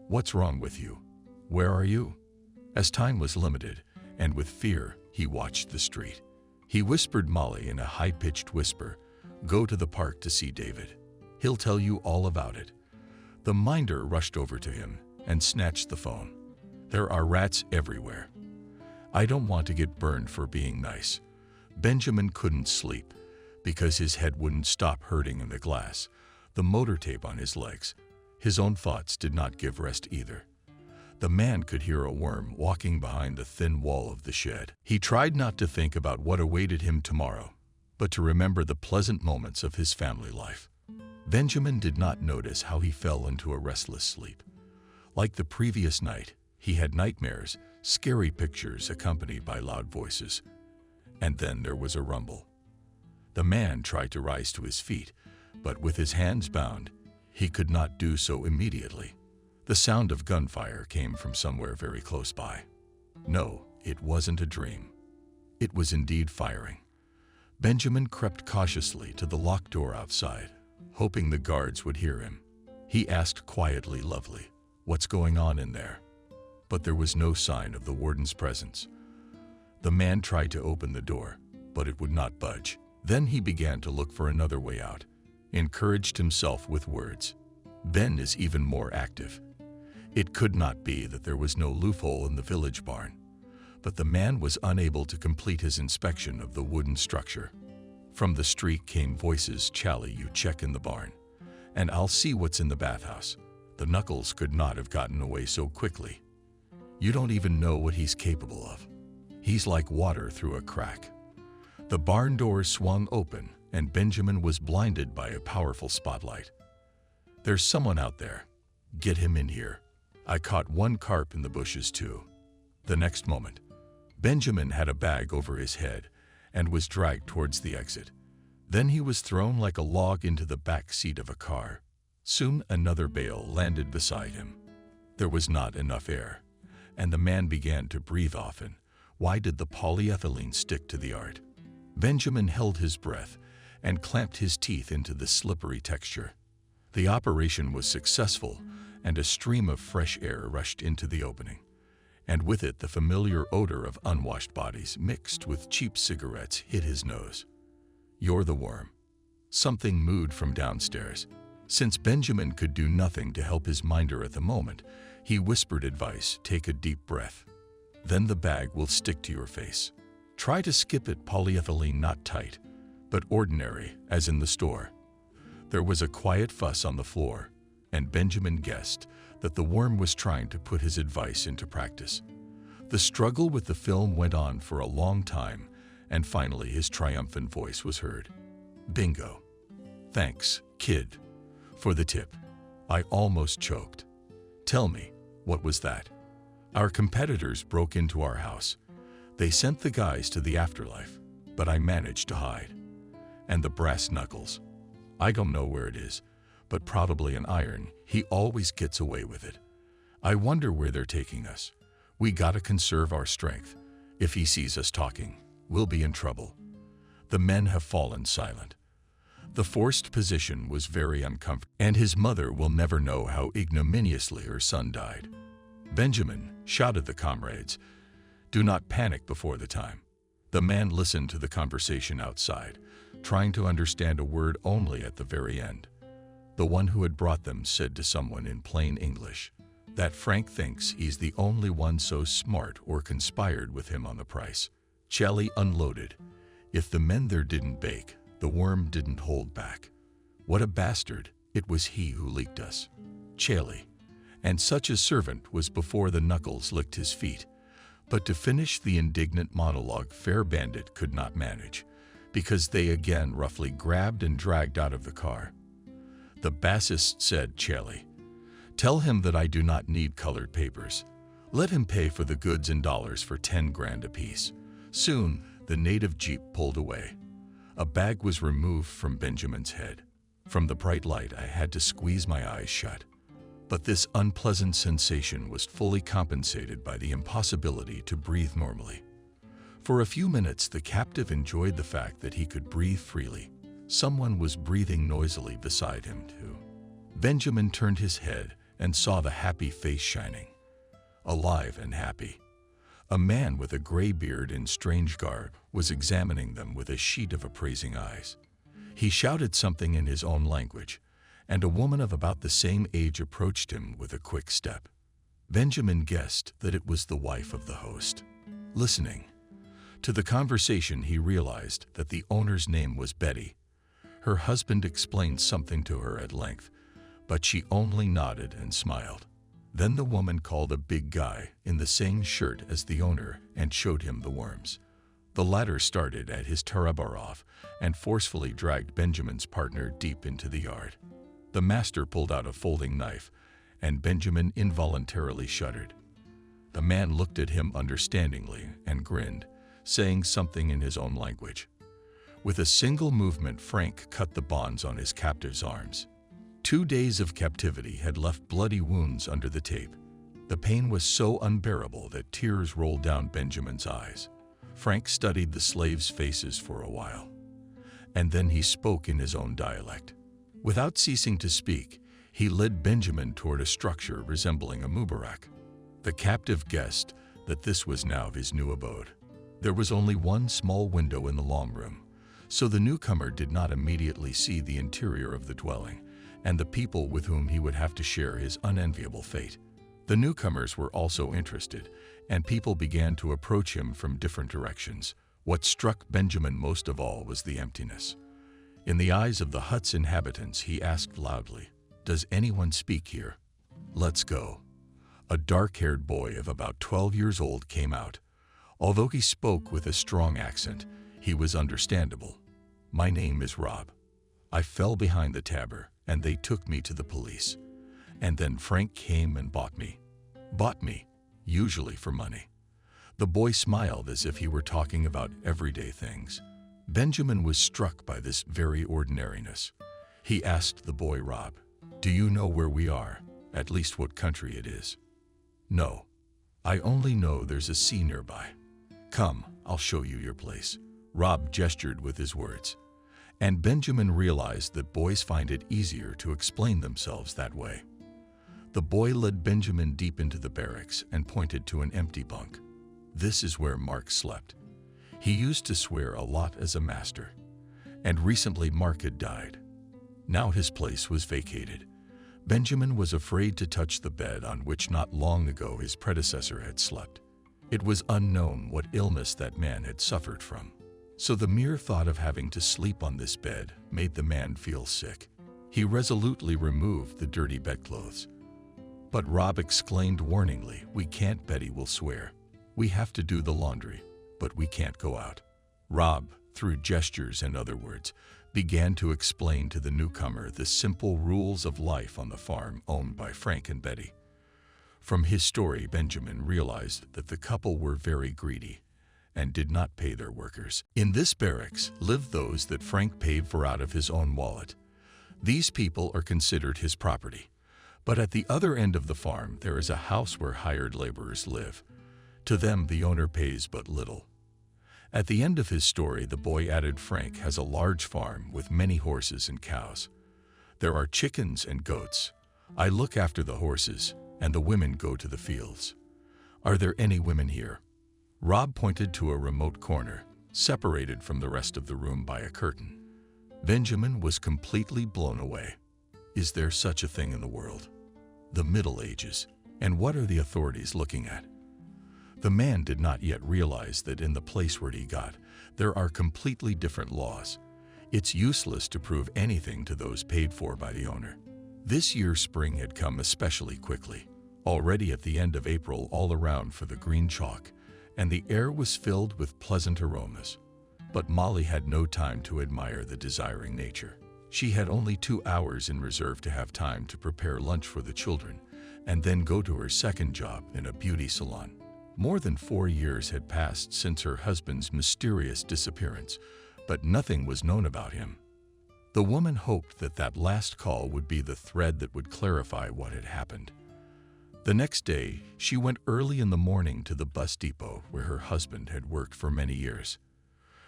[SPEAKER 2] "What's wrong with you? Where are you?" As time was limited, and with fear, he watched the street. He whispered Molly in a high-pitched whisper, "Go to the park to see David. He'll tell you all about it." The minder rushed over to him and snatched the phone. There are rats everywhere. I don't want to get burned for being nice. Benjamin couldn't sleep because his head wouldn't stop hurting in the glass, the motor tape on his legs. His own thoughts did not give rest either. The man could hear a worm walking behind the thin wall of the shed. He tried not to think about what awaited him tomorrow, but to remember the pleasant moments of his family life. Benjamin did not notice how he fell into a restless sleep. Like the previous night, he had nightmares, scary pictures accompanied by loud voices. And then there was a rumble. The man tried to rise to his feet, but with his hands bound, he could not do so immediately. The sound of gunfire came from somewhere very close by. No, it wasn't a dream. It was indeed firing. Benjamin crept cautiously to the locked door outside, hoping the guards would hear him. He asked quietly, "Lovely, what's going on in there?" But there was no sign of the warden's presence. The man tried to open the door, but it would not budge. Then he began to look for another way out, encouraged himself with words. Ben is even more active. It could not be that there was no loophole in the village barn. But the man was unable to complete his inspection of the wooden structure. From the street came voices, "Charlie, you check in the barn, and I'll see what's in the bathhouse." The Knuckles could not have gotten away so quickly. You don't even know what he's capable of. He's like water through a crack. The barn door swung open, and Benjamin was blinded by a powerful spotlight. "There's someone out there. Get him in here. I caught one carp in the bushes too." The next moment, Benjamin had a bag over his head and was dragged towards the exit. Then he was thrown like a log into the back seat of a car. Soon another bale landed beside him. There was not enough air, and the man began to breathe often. Why did the polyethylene stick to the art? Benjamin held his breath and clamped his teeth into the slippery texture. The operation was successful, and a stream of fresh air rushed into the opening. And with it the familiar odor of unwashed bodies mixed with cheap cigarettes hit his nose. "You're the worm." Something mooed from downstairs. Since Benjamin could do nothing to help his minder at the moment, he whispered advice: "Take a deep breath. Then the bag will stick to your face. Try to skip it, polyethylene not tight, but ordinary, as in the store." There was a quiet fuss on the floor, and Benjamin guessed that the worm was trying to put his advice into practice. The struggle with the film went on for a long time, and finally his triumphant voice was heard. "Bingo. Thanks, kid, for the tip. I almost choked. Tell me, what was that?" "Our competitors broke into our house. They sent the guys to the afterlife, but I managed to hide. And the brass knuckles. I don't know where it is, but probably an iron. He always gets away with it. I wonder where they're taking us. We gotta conserve our strength. If he sees us talking, we'll be in trouble." The men have fallen silent. The forced position was very uncomfortable, and his mother will never know how ignominiously her son died. "Benjamin," shouted the comrades, "do not panic before the time." The man listened to the conversation outside, trying to understand a word only at the very end. The one who had brought them said to someone in plain English that Frank thinks he's the only one so smart or conspired with him on the price. Charlie unloaded. If the men there didn't bake, the worm didn't hold back. What a bastard! It was he who leaked us. Charlie. And such a servant was before the Knuckles licked his feet. But to finish the indignant monologue, Fair Bandit could not manage, because they again roughly grabbed and dragged out of the car. The bassist said, "Charlie, tell him that I do not need colored papers. Let him pay for the goods in dollars for 10 grand apiece." Soon, the native jeep pulled away. A bag was removed from Benjamin's head. From the bright light, I had to squeeze my eyes shut. But this unpleasant sensation was fully compensated by the impossibility to breathe normally. For a few minutes, the captive enjoyed the fact that he could breathe freely. Someone was breathing noisily beside him, too. Benjamin turned his head and saw the happy face shining. Alive and happy. A man with a gray beard and strange garb was examining them with a sheet of appraising eyes. He shouted something in his own language, and a woman of about the same age approached him with a quick step. Benjamin guessed that it was the wife of the host. Listening to the conversation, he realized that the owner's name was Betty. Her husband explained something to her at length, but she only nodded and smiled. Then the woman called a big guy in the same shirt as the owner and showed him the worms. The latter started at his Tarabarov and forcefully dragged Benjamin's partner deep into the yard. The master pulled out a folding knife, and Benjamin involuntarily shuddered. The man looked at him understandingly and grinned, saying something in his own language. With a single movement, Frank cut the bonds on his captive's arms. 2 days of captivity had left bloody wounds under the tape. The pain was so unbearable that tears rolled down Benjamin's eyes. Frank studied the slaves' faces for a while, and then he spoke in his own dialect. Without ceasing to speak, he led Benjamin toward a structure resembling a mubarak. The captive guessed that this was now his new abode. There was only one small window in the long room, so the newcomer did not immediately see the interior of the dwelling and the people with whom he would have to share his unenviable fate. The newcomers were also interested, and people began to approach him from different directions. What struck Benjamin most of all was the emptiness. In the eyes of the hut's inhabitants, he asked loudly, "Does anyone speak here? Let's go." A dark-haired boy of about 12 years old came out. Although he spoke with a strong accent, he was understandable. "My name is Rob. I fell behind the tabor, and they took me to the police. And then Frank came and bought me. Bought me, usually for money." The boy smiled as if he were talking about everyday things. Benjamin was struck by this very ordinariness. He asked the boy Rob, "Do you know where we are, at least what country it is?" "No. I only know there's a sea nearby." "Come, I'll show you your place." Rob gestured with his words. And Benjamin realized that boys find it easier to explain themselves that way. The boy led Benjamin deep into the barracks and pointed to an empty bunk. This is where Mark slept. He used to swear a lot as a master, and recently Mark had died. Now his place was vacated. Benjamin was afraid to touch the bed on which not long ago his predecessor had slept. It was unknown what illness that man had suffered from, so the mere thought of having to sleep on this bed made the man feel sick. He resolutely removed the dirty bedclothes. But Rob exclaimed warningly, "We can't, Betty will swear. We have to do the laundry, but we can't go out." Rob, through gestures and other words, began to explain to the newcomer the simple rules of life on the farm owned by Frank and Betty. From his story, Benjamin realized that the couple were very greedy and did not pay their workers. In this barracks lived those that Frank paid for out of his own wallet. These people are considered his property. But at the other end of the farm, there is a house where hired laborers live. To them, the owner pays but little. At the end of his story, the boy added Frank has a large farm with many horses and cows. There are chickens and goats. I look after the horses, and the women go to the fields. Are there any women here? Rob pointed to a remote corner, separated from the rest of the room by a curtain. Benjamin was completely blown away. Is there such a thing in the world? The Middle Ages. And what are the authorities looking at? The man did not yet realize that in the place where he got, there are completely different laws. It's useless to prove anything to those paid for by the owner. This year spring had come especially quickly. Already at the end of April, all around for the green chalk, and the air was filled with pleasant aromas. But Molly had no time to admire the desiring nature. She had only 2 hours in reserve to have time to prepare lunch for the children, and then go to her second job in a beauty salon. More than 4 years had passed since her husband's mysterious disappearance, but nothing was known about him. The woman hoped that that last call would be the thread that would clarify what had happened. The next day, she went early in the morning to the bus depot where her husband had worked for many years.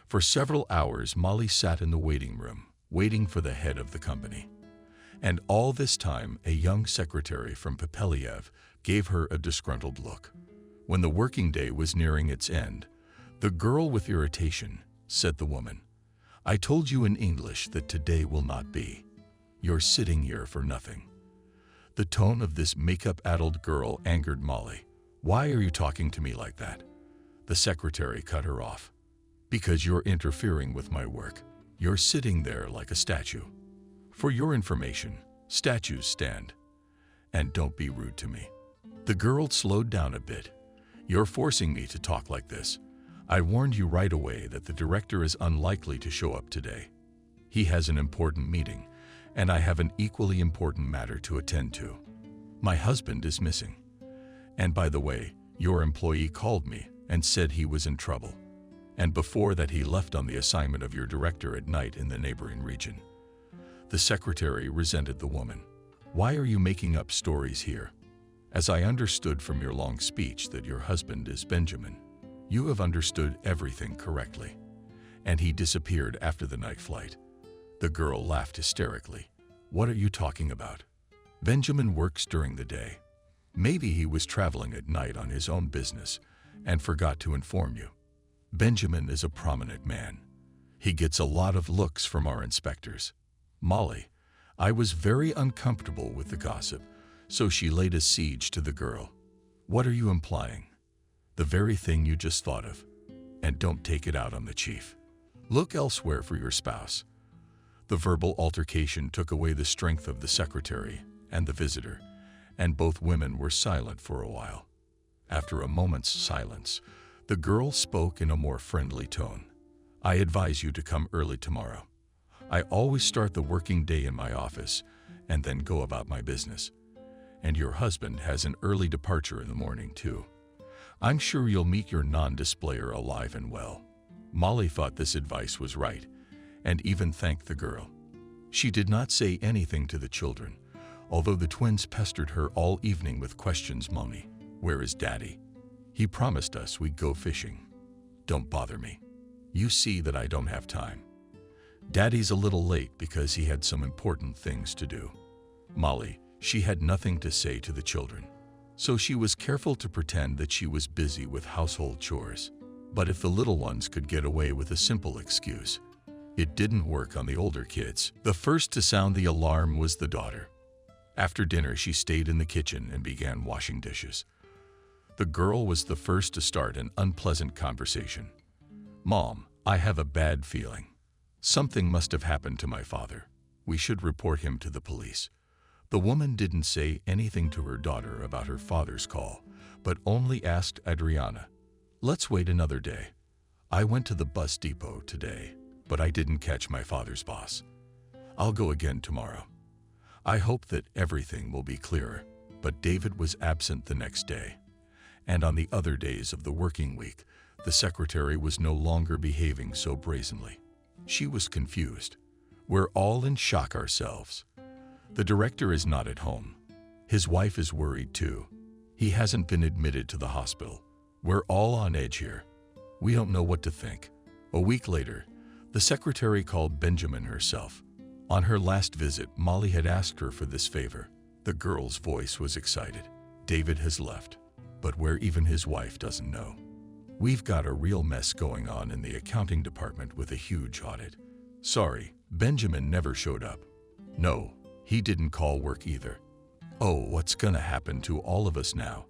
[SPEAKER 2] For several hours, Molly sat in the waiting room, waiting for the head of the company. And all this time, a young secretary from Papeliev gave her a disgruntled look. When the working day was nearing its end, "The girl with irritation," said the woman. "I told you in English that today will not be. You're sitting here for nothing." The tone of this makeup-addled girl angered Molly. "Why are you talking to me like that?" The secretary cut her off. "Because you're interfering with my work. You're sitting there like a statue. For your information, statues stand. And don't be rude to me." The girl slowed down a bit. You're forcing me to talk like this. I warned you right away that the director is unlikely to show up today. He has an important meeting, and I have an equally important matter to attend to. My husband is missing. And by the way, your employee called me and said he was in trouble. And before that he left on the assignment of your director at night in the neighboring region. The secretary resented the woman. Why are you making up stories here? As I understood from your long speech that your husband is Benjamin, you have understood everything correctly. And he disappeared after the night flight. The girl laughed hysterically. What are you talking about? Benjamin works during the day. Maybe he was traveling at night on his own business and forgot to inform you. Benjamin is a prominent man. He gets a lot of looks from our inspectors. Molly, I was very uncomfortable with the gossip, so she laid a siege to the girl. What are you implying? The very thing you just thought of. And don't take it out on the chief. Look elsewhere for your spouse. The verbal altercation took away the strength of the secretary and the visitor, and both women were silent for a while. After a moment's silence, the girl spoke in a more friendly tone. I advise you to come early tomorrow. I always start the working day in my office and then go about my business. And your husband has an early departure in the morning, too. I'm sure you'll meet your non-displayer alive and well. Molly thought this advice was right, and even thanked the girl. She did not say anything to the children, although the twins pestered her all evening with questions. Mommy, where is Daddy? He promised us we'd go fishing. Don't bother me. You see that I don't have time. Daddy's a little late because he had some important things to do. Molly, she had nothing to say to the children, so she was careful to pretend that she was busy with household chores. But if the little ones could get away with a simple excuse, it didn't work on the older kids. The first to sound the alarm was the daughter. After dinner, she stayed in the kitchen and began washing dishes. The girl was the first to start an unpleasant conversation. Mom, I have a bad feeling. Something must have happened to my father. We should report him to the police. The woman didn't say anything to her daughter about her father's call, but only asked Adriana, let's wait another day. I went to the bus depot today, but I didn't catch my father's boss. I'll go again tomorrow. I hope that everything will be clearer, but David was absent the next day. And on the other days of the working week, the secretary was no longer behaving so brazenly. She was confused. We're all in shock ourselves. The director is not at home. His wife is worried too. He hasn't been admitted to the hospital. We're all on edge here. We don't know what to think. A week later, the secretary called Benjamin herself. On her last visit, Molly had asked her for this favor. The girl's voice was excited. David has left, but where even his wife doesn't know. We've got a real mess going on in the accounting department with a huge audit. Sorry, Benjamin never showed up. No, he didn't call work either. Oh, what's gonna happen to all of us now?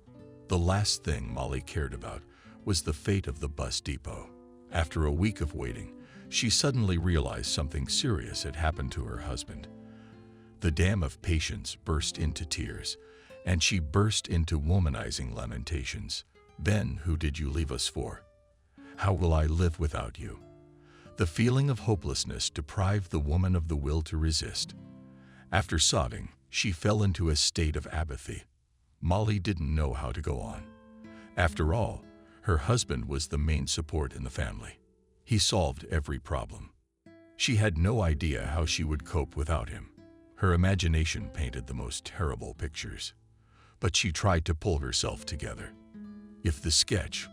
[SPEAKER 2] The last thing Molly cared about was the fate of the bus depot. After a week of waiting, she suddenly realized something serious had happened to her husband. The dam of patience burst into tears, and she burst into womanizing lamentations. Ben, who did you leave us for? How will I live without you? The feeling of hopelessness deprived the woman of the will to resist. After sobbing, she fell into a state of apathy. Molly didn't know how to go on. After all, her husband was the main support in the family. He solved every problem. She had no idea how she would cope without him. Her imagination painted the most terrible pictures. But she tried to pull herself together. If the sketch,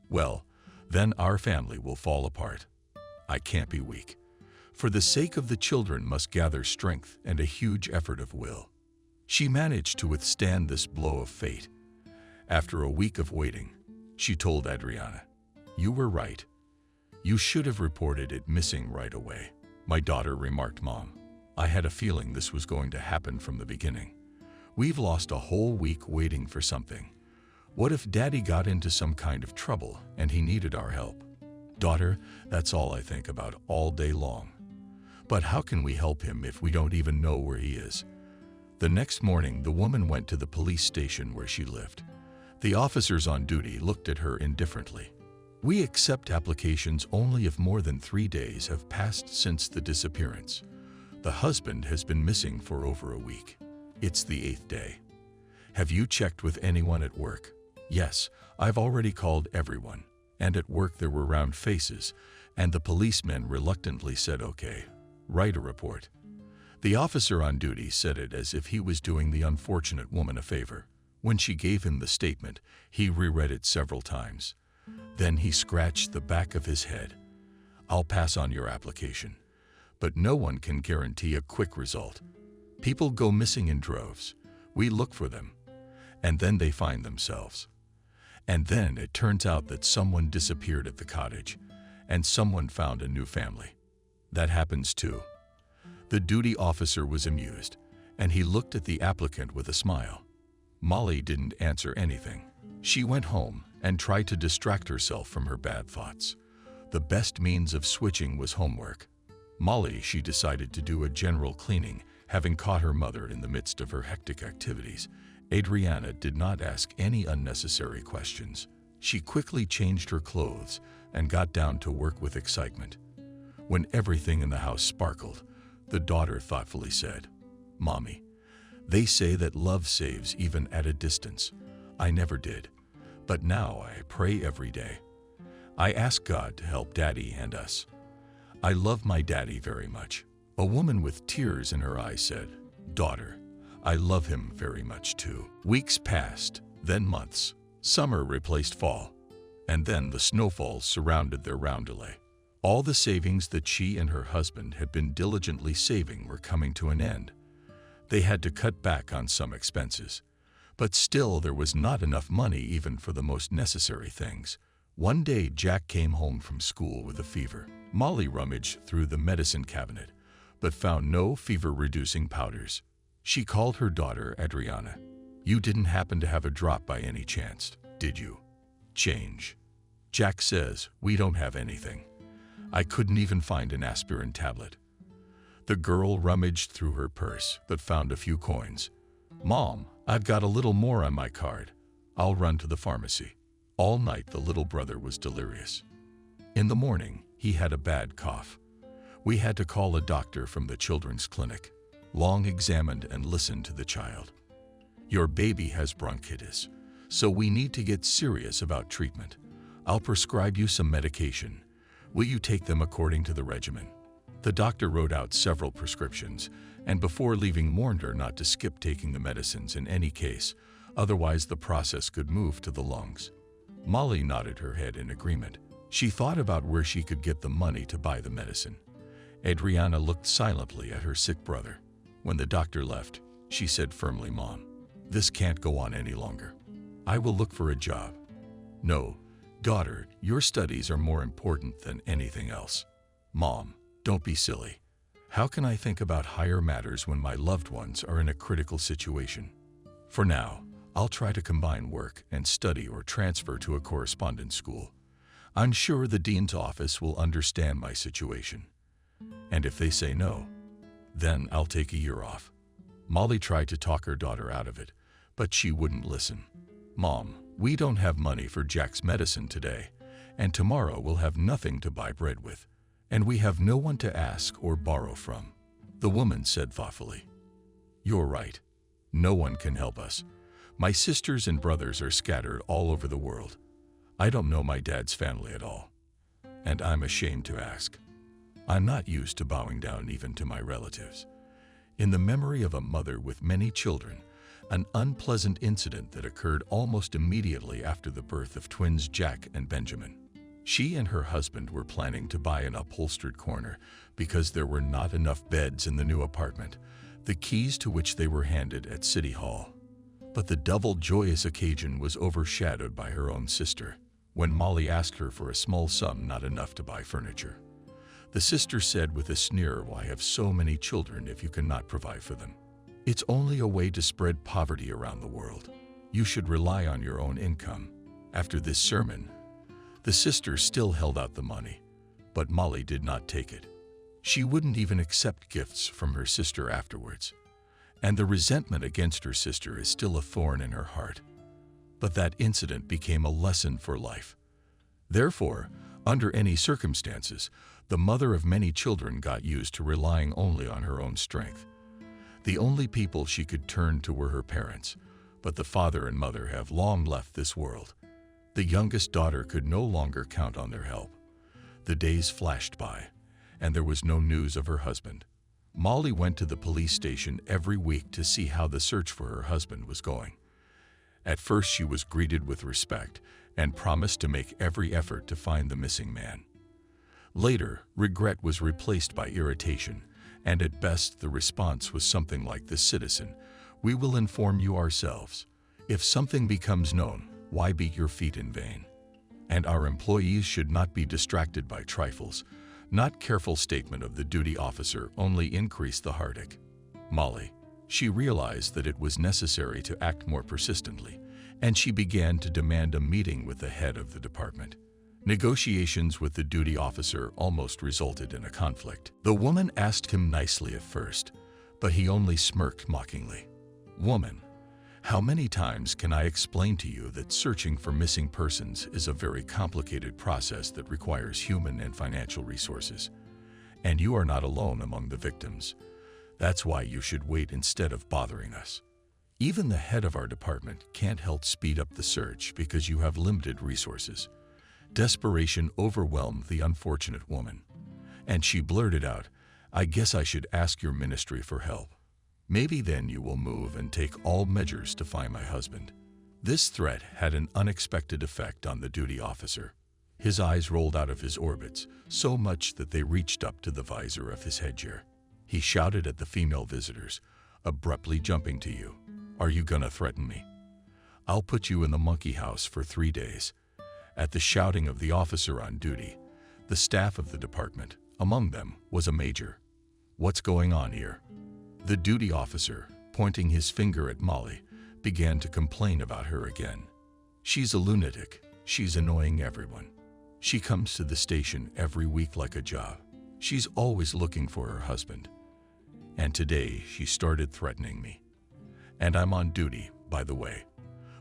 [SPEAKER 2] well, then our family will fall apart. I can't be weak. For the sake of the children must gather strength and a huge effort of will. She managed to withstand this blow of fate. After a week of waiting, she told Adriana, "You were right. You should have reported it missing right away." My daughter remarked, "Mom, I had a feeling this was going to happen from the beginning. We've lost a whole week waiting for something. What if Daddy got into some kind of trouble and he needed our help? Daughter, that's all I think about all day long. But how can we help him if we don't even know where he is?" The next morning, the woman went to the police station where she lived. The officers on duty looked at her indifferently. "We accept applications only if more than 3 days have passed since the disappearance. The husband has been missing for over a week. It's the 8th day. Have you checked with anyone at work?" "Yes, I've already called everyone." And at work there were round faces, and the policemen reluctantly said, "Okay, write a report." The officer on duty said it as if he was doing the unfortunate woman a favor. When she gave him the statement, he reread it several times. Then he scratched the back of his head. "I'll pass on your application, but no one can guarantee a quick result. People go missing in droves. We look for them, and then they find themselves. And then it turns out that someone disappeared at the cottage, and someone found a new family. That happens too." The duty officer was amused, and he looked at the applicant with a smile. Molly didn't answer anything. She went home and tried to distract herself from her bad thoughts. The best means of switching was homework. She decided to do a general cleaning, having caught her mother in the midst of her hectic activities. Adriana did not ask any unnecessary questions. She quickly changed her clothes and got down to work with excitement. When everything in the house sparkled, the daughter thoughtfully said, "Mommy, they say that love saves even at a distance. I never did, but now I pray every day. I ask God to help Daddy and us. I love my daddy very much." A woman with tears in her eyes said, "Daughter, I love him very much too." Weeks passed, then months. Summer replaced fall, and then the snowfalls surrounded their roundelay. All the savings that she and her husband had been diligently saving were coming to an end. They had to cut back on some expenses, but still there was not enough money even for the most necessary things. One day Jack came home from school with a fever. Molly rummaged through the medicine cabinet, but found no fever-reducing powders. She called her daughter Adriana. "You didn't happen to have a drop by any chance, did you?" "Change. Jack says we don't have anything. I couldn't even find an aspirin tablet." The girl rummaged through her purse, but found a few coins. "Mom, I've got a little more on my card. I'll run to the pharmacy." All night the little brother was delirious. In the morning, he had a bad cough. We had to call a doctor from the children's clinic. Long examined and listened to the child. "Your baby has bronchitis, so we need to get serious about treatment. I'll prescribe you some medication. Will you take them according to the regimen?" The doctor wrote out several prescriptions, and before leaving warned her not to skip taking the medicines in any case, otherwise the process could move to the lungs. Molly nodded her head in agreement. She thought about where she could get the money to buy the medicine. Adriana looked silently at her sick brother. When the doctor left, she said firmly, "Mom, this can't go on any longer. I will look for a job." "No, daughter, your studies are more important than anything else." "Mom, don't be silly. How can I think about higher matters when my loved ones are in a critical situation? For now, I'll try to combine work and study or transfer to a correspondence school. I'm sure the dean's office will understand my situation. And if they say no, then I'll take a year off." Molly tried to talk her daughter out of it, but she wouldn't listen. "Mom, we don't have money for Jack's medicine today, and tomorrow we'll have nothing to buy bread with, and we have no one to ask or borrow from." The woman said thoughtfully, "You're right. No one can help us. My sisters and brothers are scattered all over the world. I don't know my dad's family at all, and I'm ashamed to ask. I'm not used to bowing down even to my relatives." In the memory of a mother with many children, an unpleasant incident that occurred almost immediately after the birth of twins Jack and Benjamin. She and her husband were planning to buy an upholstered corner because there were not enough beds in the new apartment, the keys to which they were handed at City Hall. But the double joyous occasion was overshadowed by her own sister, when Molly asked her for a small sum not enough to buy furniture. The sister said with a sneer, "Why have so many children if you cannot provide for them? It's only a way to spread poverty around the world. You should rely on your own income." After this sermon, the sister still held out the money, but Molly did not take it. She wouldn't even accept gifts from her sister afterwards, and the resentment against her sister is still a thorn in her heart. But that incident became a lesson for life. Therefore, under any circumstances, the mother of many children got used to relying only on her own strength. The only people she could turn to were her parents, but the father and mother have long left this world. The youngest daughter could no longer count on their help. The days flashed by, and there was no news of her husband. Molly went to the police station every week to see how the search for her husband was going. At first she was greeted with respect and promised to make every effort to find the missing man. Later, regret was replaced by irritation, and at best the response was something like this: "Citizen, we will inform you ourselves. If something becomes known, why beat your feet in vain? And our employees should not be distracted by trifles." Not careful statement of the duty officer only increased the heartache. Molly, she realized that it was necessary to act more persistently, and she began to demand a meeting with the head of the department. Negotiations with the duty officer almost resulted in a conflict. The woman asked him nicely at first, but he only smirked mockingly. "Woman, how many times can I explain to you that searching for missing persons is a very complicated process that requires human and financial resources? And you are not alone among the victims. That's why you should wait instead of bothering us. Even the head of our department can't help speed up the search because you have limited resources." Desperation overwhelmed the unfortunate woman, and she blurted out, "I guess I should ask your ministry for help. Maybe then you will move and take all measures to find my husband." This threat had an unexpected effect on the duty officer. His eyes rolled out of his orbits, so much that they reached up to the visor of his headgear. He shouted at the female visitors, abruptly jumping to you. "Are you gonna threaten me? I'll put you in the monkey house for 3 days." At the shouting of the officer on duty, the staff of the department, among them, was a major. "What's going on here?" The duty officer, pointing his finger at Molly, began to complain about her again. "She's a lunatic. She's annoying everyone. She comes to the station every week like a job. She's always looking for her husband. And today she started threatening me. And I'm on duty, by the way."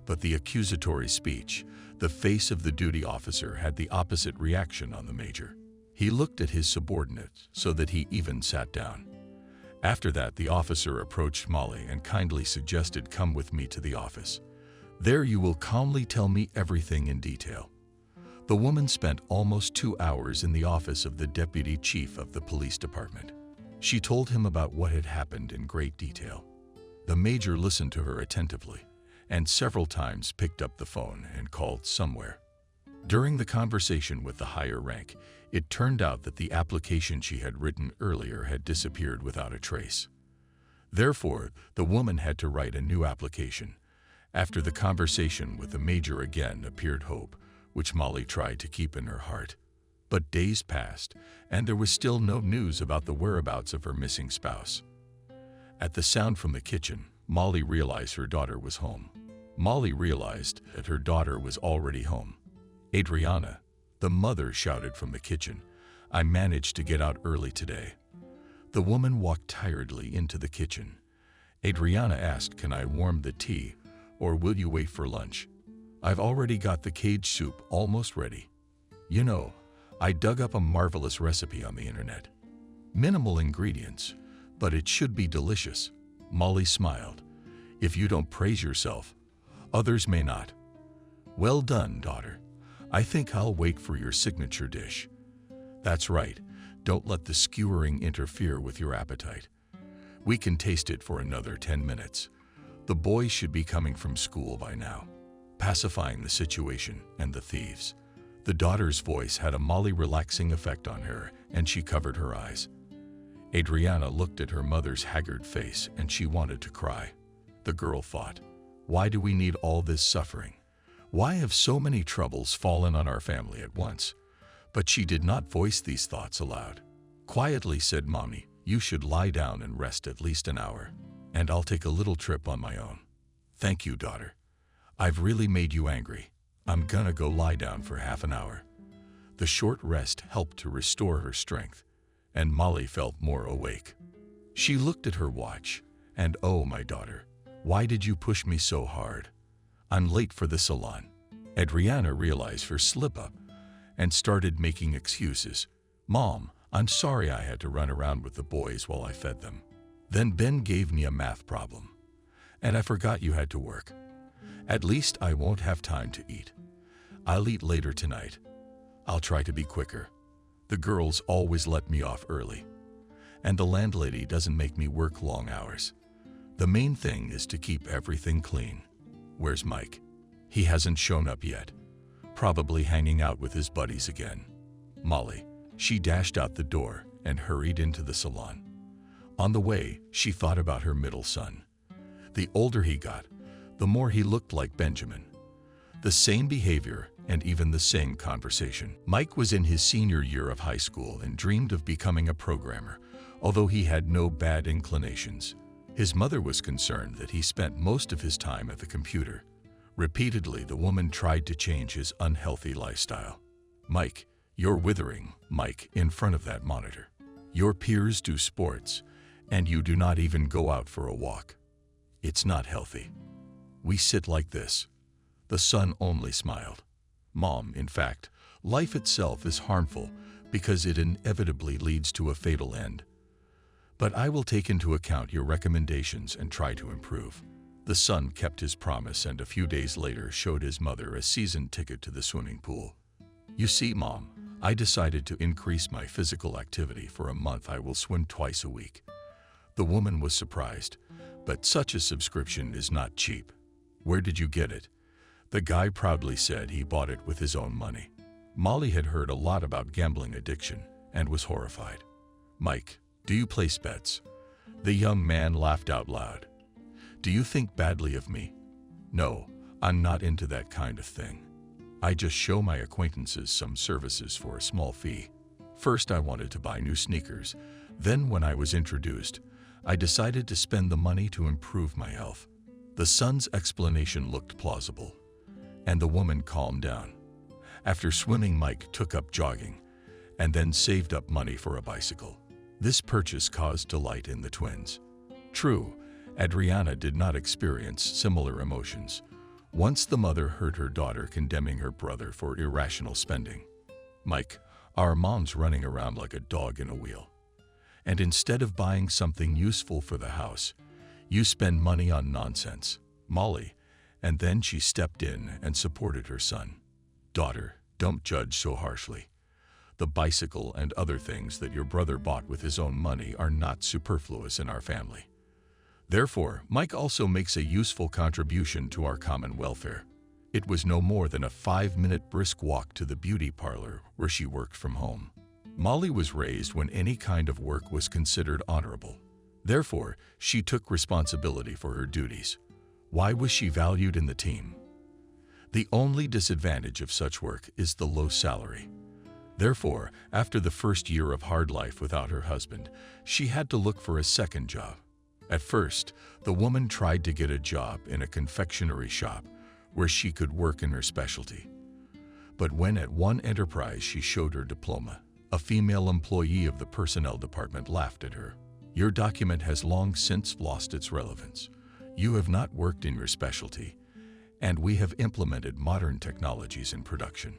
[SPEAKER 2] But the accusatory speech, the face of the duty officer had the opposite reaction on the major. He looked at his subordinate so that he even sat down. After that, the officer approached Molly and kindly suggested, "Come with me to the office. There you will calmly tell me everything in detail." The woman spent almost 2 hours in the office of the deputy chief of the police department. She told him about what had happened in great detail. The major listened to her attentively, and several times picked up the phone and called somewhere. During the conversation with the higher rank, it turned out that the application she had written earlier had disappeared without a trace. Therefore, the woman had to write a new application. After the conversation with the major again appeared hope, which Molly tried to keep in her heart. But days passed, and there was still no news about the whereabouts of her missing spouse. At the sound from the kitchen, Molly realized her daughter was home. Molly realized that her daughter was already home. "Adriana," the mother shouted from the kitchen, "I managed to get out early today." The woman walked tiredly into the kitchen. Adriana asked, "Can I warm the tea, or will you wait for lunch? I've already got the cage soup almost ready. You know, I dug up a marvelous recipe on the internet. Minimal ingredients, but it should be delicious." Molly smiled. "If you don't praise yourself, others may not." "Well done, daughter. I think I'll wait for your signature dish." "That's right. Don't let the skewering interfere with your appetite. We can taste it for another 10 minutes. The boys should be coming from school by now." Pacifying the situation and the thieves. The daughter's voice had a Molly relaxing effect on her, and she covered her eyes. Adriana looked at her mother's haggard face, and she wanted to cry. The girl thought, "Why do we need all this suffering? Why have so many troubles fallen on our family at once?" But she did not voice these thoughts aloud. Quietly said, "Mommy, you should lie down and rest at least an hour, and I'll take a little trip on my own." "Thank you, daughter. I've really made you angry. I'm gonna go lie down for half an hour." The short rest helped to restore her strength, and Molly felt more awake. She looked at her watch, and "Oh, my daughter, why did you push me so hard? I'm late for the salon. Adriana realized her slip-up and started making excuses. Mom, I'm sorry I had to run around with the boys while I fed them. Then Ben gave me a math problem, and I forgot you had to work. At least I won't have time to eat. I'll eat later tonight. I'll try to be quicker. The girls always let me off early, and the landlady doesn't make me work long hours. The main thing is to keep everything clean. Where's Mike? He hasn't shown up yet. Probably hanging out with his buddies again. Molly. She dashed out the door and hurried into the salon. On the way, she thought about her middle son. The older he got, the more he looked like Benjamin. The same behavior and even the same conversation. Mike was in his senior year of high school and dreamed of becoming a programmer, although he had no bad inclinations. His mother was concerned that he spent most of his time at the computer. Repeatedly, the woman tried to change his unhealthy lifestyle. Mike, you're withering, Mike, in front of that monitor. Your peers do sports, and you do not even go out for a walk. It's not healthy. We sit like this. The son only smiled. Mom, in fact, life itself is harmful because it inevitably leads to a fatal end. But I will take into account your recommendations and try to improve. The son kept his promise and a few days later showed his mother a season ticket to the swimming pool. You see, Mom, I decided to increase my physical activity. For a month I will swim twice a week. The woman was surprised, but such a subscription is not cheap. Where did you get it? The guy proudly said he bought it with his own money. Molly had heard a lot about gambling addiction and was horrified. Mike, do you place bets? The young man laughed out loud. Do you think badly of me? No, I'm not into that kind of thing. I just show my acquaintances some services for a small fee. First I wanted to buy new sneakers. Then when I was introduced, I decided to spend the money to improve my health. The son's explanation looked plausible, and the woman calmed down. After swimming, Mike took up jogging and then saved up money for a bicycle. This purchase caused delight in the twins. True, Adriana did not experience similar emotions. Once the mother heard her daughter condemning her brother for irrational spending. Mike, our mom's running around like a dog in a wheel. And instead of buying something useful for the house, you spend money on nonsense. Molly, and then she stepped in and supported her son. Daughter, don't judge so harshly. The bicycle and other things that your brother bought with his own money are not superfluous in our family. Therefore, Mike also makes a useful contribution to our common welfare. It was no more than a 5-minute brisk walk to the beauty parlor where she worked from home. Molly was raised when any kind of work was considered honorable. Therefore, she took responsibility for her duties. Why was she valued in the team? The only disadvantage of such work is the low salary. Therefore, after the first year of hard life without her husband, she had to look for a second job. At first, the woman tried to get a job in a confectionery shop where she could work in her specialty. But when at one enterprise she showed her diploma, a female employee of the personnel department laughed at her. Your document has long since lost its relevance. You have not worked in your specialty, and we have implemented modern technologies in production.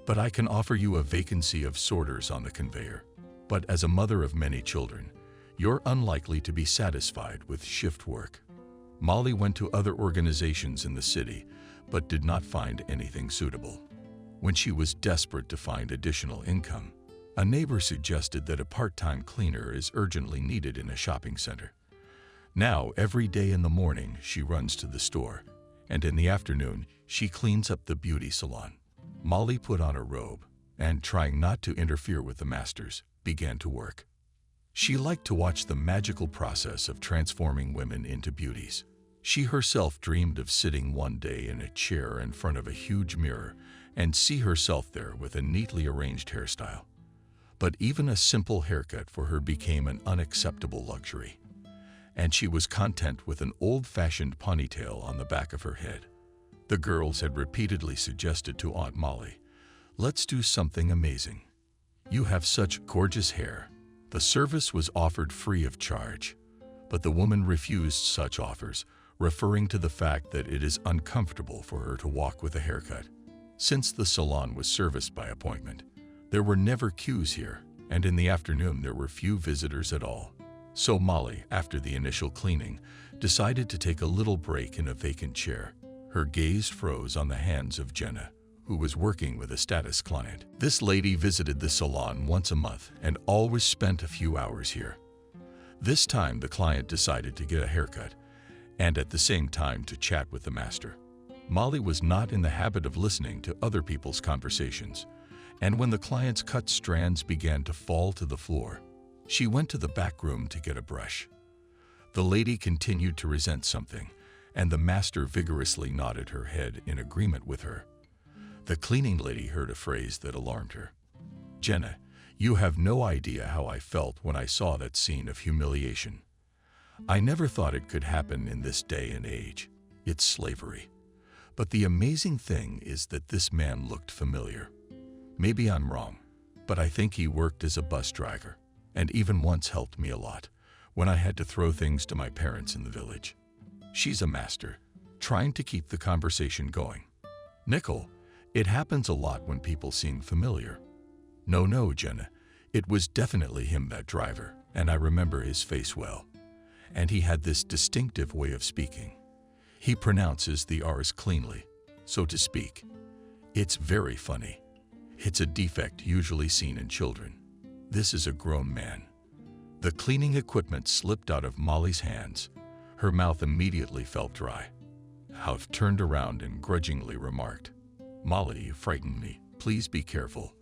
[SPEAKER 2] But I can offer you a vacancy of sorters on the conveyor. But as a mother of many children, you're unlikely to be satisfied with shift work. Molly went to other organizations in the city, but did not find anything suitable. When she was desperate to find additional income, a neighbor suggested that a part-time cleaner is urgently needed in a shopping center. Now, every day in the morning, she runs to the store, and in the afternoon, she cleans up the beauty salon. Molly put on a robe and, trying not to interfere with the masters, began to work. She liked to watch the magical process of transforming women into beauties. She herself dreamed of sitting one day in a chair in front of a huge mirror and see herself there with a neatly arranged hairstyle. But even a simple haircut for her became an unacceptable luxury, and she was content with an old-fashioned ponytail on the back of her head. The girls had repeatedly suggested to Aunt Molly, "Let's do something amazing. You have such gorgeous hair." The service was offered free of charge, but the woman refused such offers, referring to the fact that it is uncomfortable for her to walk with a haircut. Since the salon was serviced by appointment, there were never queues here, and in the afternoon there were few visitors at all. So Molly, after the initial cleaning, decided to take a little break in a vacant chair. Her gaze froze on the hands of Jenna, who was working with a status client. This lady visited the salon once a month and always spent a few hours here. This time the client decided to get a haircut and at the same time to chat with the master. Molly was not in the habit of listening to other people's conversations, and when the client's cut strands began to fall to the floor, she went to the back room to get a brush. The lady continued to resent something, and the master vigorously nodded her head in agreement with her. The cleaning lady heard a phrase that alarmed her. "Jenna, you have no idea how I felt when I saw that scene of humiliation. I never thought it could happen in this day and age. It's slavery. But the amazing thing is that this man looked familiar. Maybe I'm wrong, but I think he worked as a bus driver and even once helped me a lot when I had to throw things to my parents in the village." She's a master, trying to keep the conversation going. "Nickel, it happens a lot when people seem familiar." No, Jenna, it was definitely him, that driver, and I remember his face well. And he had this distinctive way of speaking. He pronounces the R's cleanly, so to speak. It's very funny. It's a defect usually seen in children. This is a grown man." The cleaning equipment slipped out of Molly's hands. Her mouth immediately felt dry. Hauff turned around and grudgingly remarked, "Molly, you frightened me. Please be careful,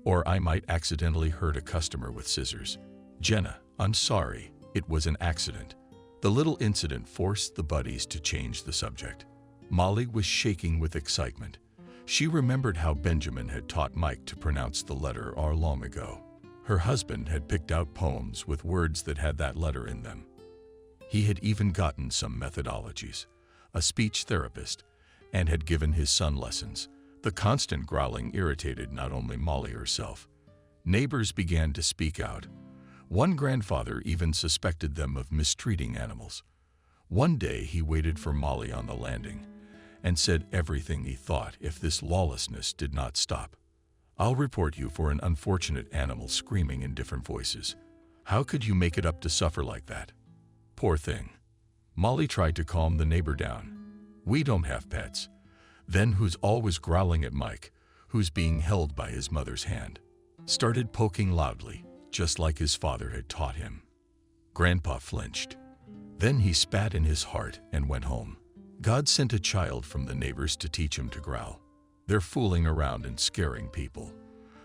[SPEAKER 2] or I might accidentally hurt a customer with scissors." "Jenna, I'm sorry. It was an accident." The little incident forced the buddies to change the subject. Molly was shaking with excitement. She remembered how Benjamin had taught Mike to pronounce the letter R long ago. Her husband had picked out poems with words that had that letter in them. He had even gotten some methodologies, a speech therapist, and had given his son lessons. The constant growling irritated not only Molly herself. Neighbors began to speak out. One grandfather even suspected them of mistreating animals. One day he waited for Molly on the landing and said everything he thought if this lawlessness did not stop. "I'll report you for an unfortunate animal," screaming in different voices. "How could you make it up to suffer like that? Poor thing." Molly tried to calm the neighbor down. "We don't have pets." Then who's always growling at Mike, who's being held by his mother's hand, started poking loudly, just like his father had taught him. Grandpa flinched. Then he spat in his heart and went home. God sent a child from the neighbors to teach him to growl. They're fooling around and scaring people.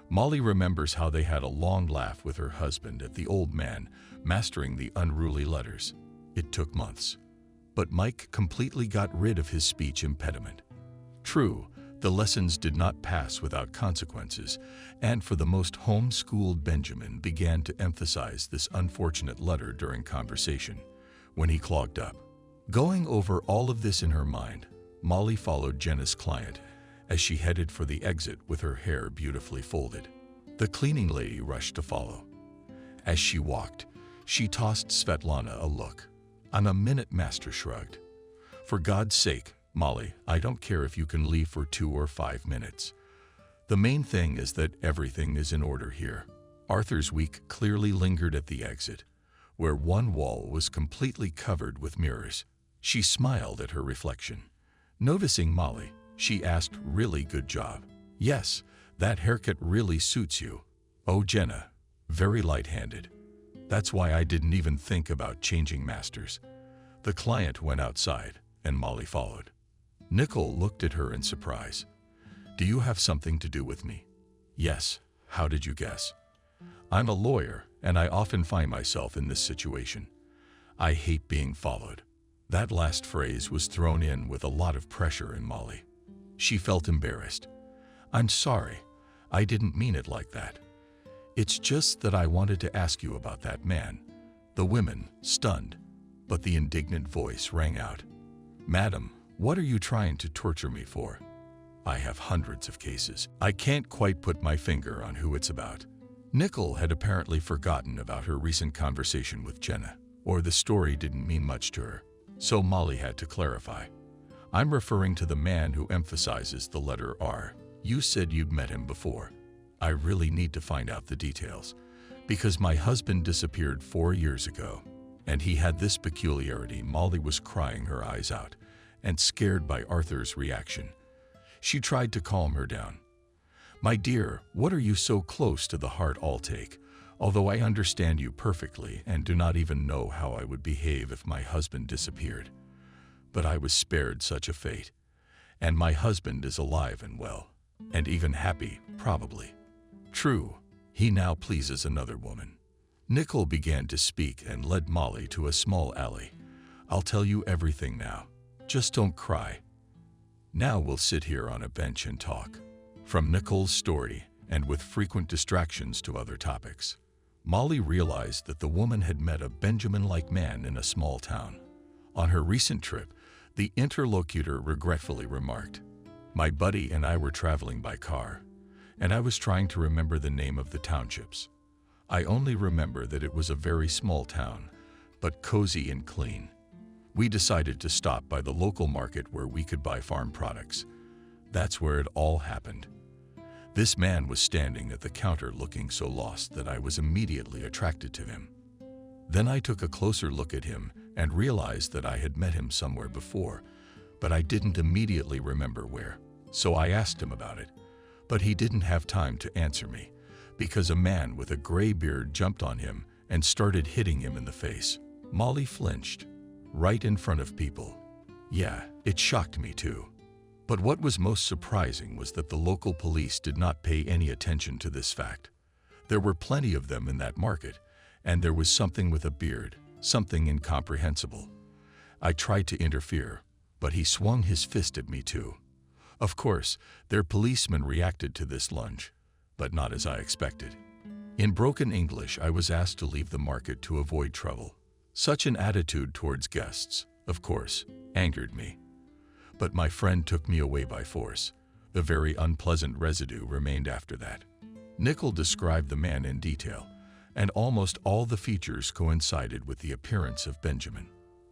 [SPEAKER 2] Molly remembers how they had a long laugh with her husband at the old man mastering the unruly letters. It took months. But Mike completely got rid of his speech impediment. True, the lessons did not pass without consequences, and for the most homeschooled Benjamin began to emphasize this unfortunate letter during conversation, when he clogged up. Going over all of this in her mind, Molly followed Jenna's client as she headed for the exit with her hair beautifully folded. The cleaning lady rushed to follow. As she walked, she tossed Svetlana a look. "On a minute," Master shrugged. "For God's sake, Molly, I don't care if you can leave for 2 or 5 minutes. The main thing is that everything is in order here." Arthur's week clearly lingered at the exit, where one wall was completely covered with mirrors. She smiled at her reflection. Noticing Molly, she asked, "Really good job." "Yes, that haircut really suits you." "Oh, Jenna, very light-handed. That's why I didn't even think about changing masters." The client went outside, and Molly followed. Nickel looked at her in surprise. "Do you have something to do with me?" "Yes. How did you guess?" "I'm a lawyer, and I often find myself in this situation. I hate being followed." That last phrase was thrown in with a lot of pressure in Molly. She felt embarrassed. "I'm sorry. I didn't mean it like that. It's just that I wanted to ask you about that man." The women, stunned, but the indignant voice rang out. "Madam, what are you trying to torture me for? I have hundreds of cases. I can't quite put my finger on who it's about." Nickel had apparently forgotten about her recent conversation with Jenna, or the story didn't mean much to her. So Molly had to clarify. I'm referring to the man who emphasizes the letter R. You said you'd met him before. I really need to find out the details, because my husband disappeared 4 years ago, and he had this peculiarity. Molly was crying her eyes out and scared by Arthur's reaction. She tried to calm her down. My dear, what are you so close to the heart I'll take? Although I understand you perfectly and do not even know how I would behave if my husband disappeared. But I was spared such a fate, and my husband is alive and well, and even happy, probably. True, he now pleases another woman. Nickel began to speak and led Molly to a small alley. I'll tell you everything now. Just don't cry. Now we'll sit here on a bench and talk. From Nickel's story, and with frequent distractions to other topics, Molly realized that the woman had met a Benjamin-like man in a small town. On her recent trip, the interlocutor regretfully remarked, "My buddy and I were traveling by car, and I was trying to remember the name of the townships. I only remember that it was a very small town, but cozy and clean. We decided to stop by the local market where we could buy farm products. That's where it all happened. This man was standing at the counter looking so lost that I was immediately attracted to him. Then I took a closer look at him and realized that I had met him somewhere before, but I didn't immediately remember where. So I asked him about it, but he didn't have time to answer me because a man with a gray beard jumped on him and started hitting him in the face." Molly flinched, right in front of people. Yeah, it shocked me too. But what was most surprising was that the local police did not pay any attention to this fact. There were plenty of them in that market, and there was something with a beard, something incomprehensible. I tried to interfere, but he swung his fist at me too. Of course, their policeman reacted to this lunge, but not as I expected. In broken English, I was asked to leave the market to avoid trouble. Such an attitude towards guests, of course, angered me. But my friend took me away by force. The very unpleasant residue remained after that. Nickel described the man in detail, and almost all the features coincided with the appearance of Benjamin.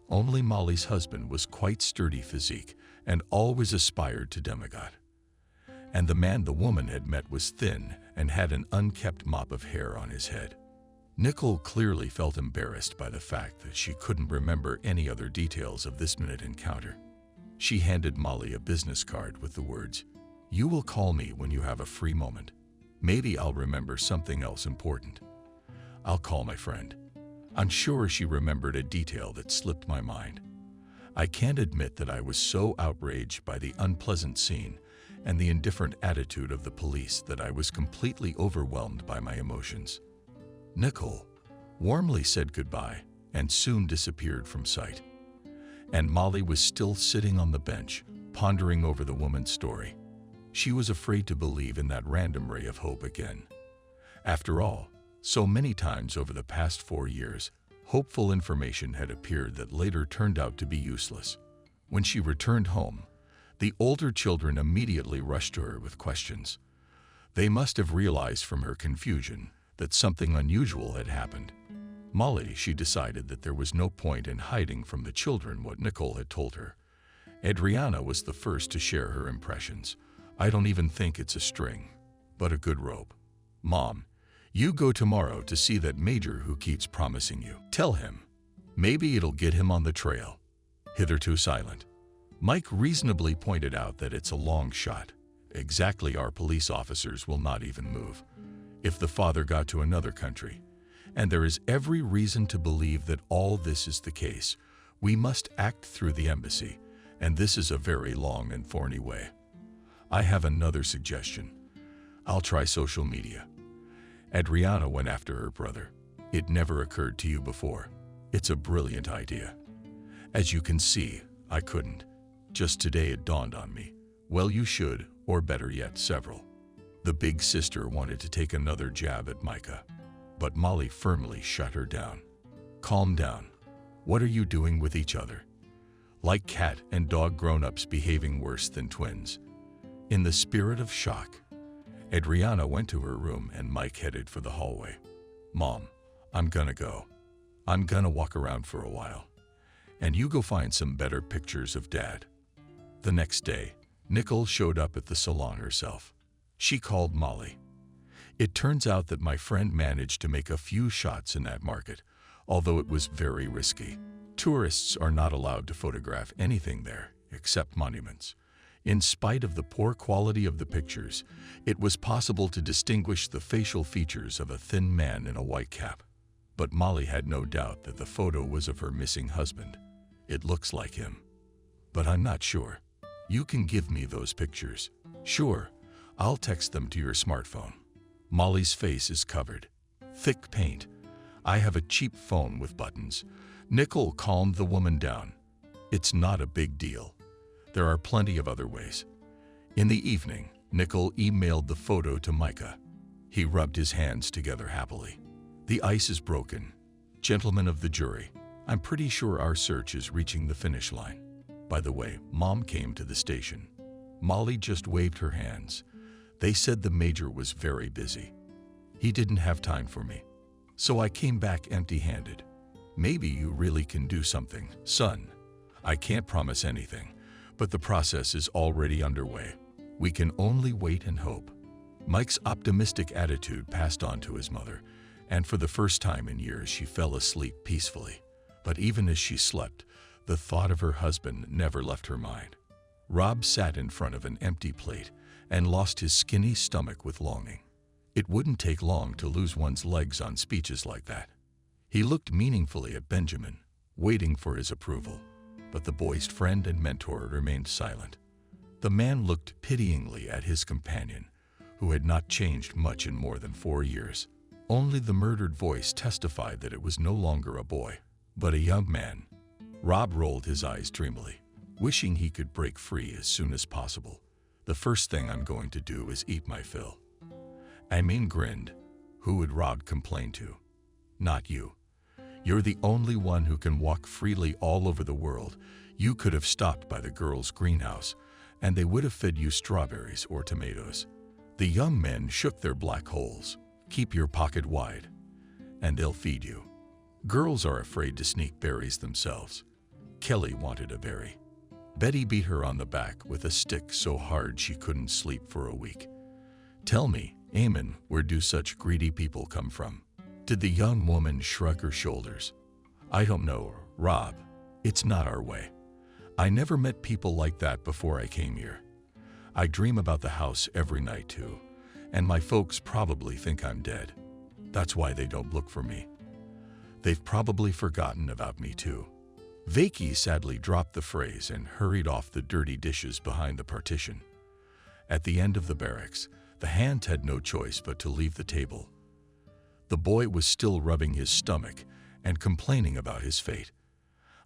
[SPEAKER 2] Only Molly's husband was quite sturdy physique and always aspired to demigod. And the man the woman had met was thin and had an unkempt mop of hair on his head. Nickel clearly felt embarrassed by the fact that she couldn't remember any other details of this minute encounter. She handed Molly a business card with the words, "You will call me when you have a free moment. Maybe I'll remember something else important. I'll call my friend." I'm sure she remembered a detail that slipped my mind. I can't admit that I was so outraged by the unpleasant scene and the indifferent attitude of the police that I was completely overwhelmed by my emotions. Nickel warmly said goodbye and soon disappeared from sight. And Molly was still sitting on the bench, pondering over the woman's story. She was afraid to believe in that random ray of hope again. After all, so many times over the past 4 years, hopeful information had appeared that later turned out to be useless. When she returned home, the older children immediately rushed to her with questions. They must have realized from her confusion that something unusual had happened. Molly, she decided that there was no point in hiding from the children what Nicole had told her. Adriana was the first to share her impressions. "I don't even think it's a string, but a good rope. Mom, you go tomorrow to see that major who keeps promising you. Tell him. Maybe it'll get him on the trail." Hitherto silent, Mike reasonably pointed out that it's a long shot. Exactly, our police officers will not even move. If the father got to another country, and there is every reason to believe that all this is the case, we must act through the embassy, and this is a very long and thorny way. I have another suggestion. I'll try social media. Adriana went after her brother. It never occurred to you before. It's a brilliant idea. As you can see, I couldn't. Just today it dawned on me. Well, you should, or better yet, several. The big sister wanted to take another jab at Micah, but Molly firmly shut her down. Calm down. What are you doing with each other? Like cat and dog grown-ups behaving worse than twins. In the spirit of shock, Adriana went to her room and Mike headed for the hallway. Mom, I'm gonna go. I'm gonna walk around for a while. and you go find some better pictures of Dad." The next day, Nicole showed up at the salon herself. She called Molly. It turns out that my friend managed to make a few shots in that market, although it was very risky. Tourists are not allowed to photograph anything there, except monuments. In spite of the poor quality of the pictures, it was possible to distinguish the facial features of a thin man in a white cap. But Molly had no doubt that the photo was of her missing husband. "It looks like him, but I'm not sure. You can give me those pictures." "Sure, I'll text them to your smartphone." Molly's face is covered. Thick paint. "I have a cheap phone with buttons." Nicole calmed the woman down. "It's not a big deal. There are plenty of other ways." In the evening, Nicole emailed the photo to Micah. He rubbed his hands together happily. "The ice is broken. Gentlemen of the jury, I'm pretty sure our search is reaching the finish line. By the way, Mom came to the station." Molly just waved her hands. "They said the major was very busy. He didn't have time for me. So I came back empty-handed. Maybe you really can do something, son. I can't promise anything, but the process is already underway. We can only wait and hope." Mike's optimistic attitude passed on to his mother, and for the first time in years she fell asleep peacefully. But even as she slept, the thought of her husband never left her mind. Rob sat in front of an empty plate and lost his skinny stomach with longing. It wouldn't take long to lose one's legs on speeches like that. He looked meaningfully at Benjamin, waiting for his approval, but the boy's friend and mentor remained silent. The man looked pityingly at his companion, who had not changed much in more than 4 years. Only the murdered voice testified that it was no longer a boy, but a young man. Rob rolled his eyes dreamily, wishing he could break free as soon as possible. "The first thing I'm going to do is eat my fill." Amin grinned. Who would Rob complain to? Not you. You're the only one who can walk freely all over the world. You could have stopped by the girls' greenhouse, and they would have fed you strawberries or tomatoes. The young men shook their black holes. "Keep your pocket wide, and they'll feed you." Girls are afraid to sneak berries themselves. Kelly wanted a berry. Betty beat her on the back with a stick so hard she couldn't sleep for a week. "Tell me, Amen, where do such greedy people come from?" Did the young woman shrug her shoulders? "I don't know, Rob. It's not our way. I never met people like that before I came here. I dream about the house every night too, and my folks probably think I'm dead. That's why they don't look for me. They've probably forgotten about me too." Vicky sadly dropped the phrase and hurried off the dirty dishes behind the partition. At the end of the barracks, the hand had no choice but to leave the table. The boy was still rubbing his stomach and complaining about his fate.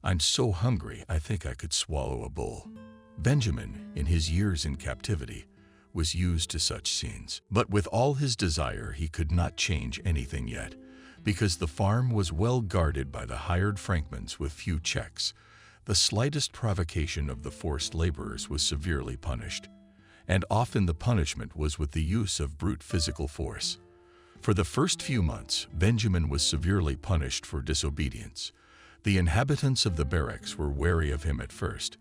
[SPEAKER 2] "I'm so hungry, I think I could swallow a bull." Benjamin, in his years in captivity, was used to such scenes. But with all his desire, he could not change anything yet, because the farm was well guarded by the hired Frankmans with few checks. The slightest provocation of the forced laborers was severely punished, and often the punishment was with the use of brute physical force. For the first few months, Benjamin was severely punished for disobedience. The inhabitants of the barracks were wary of him at first,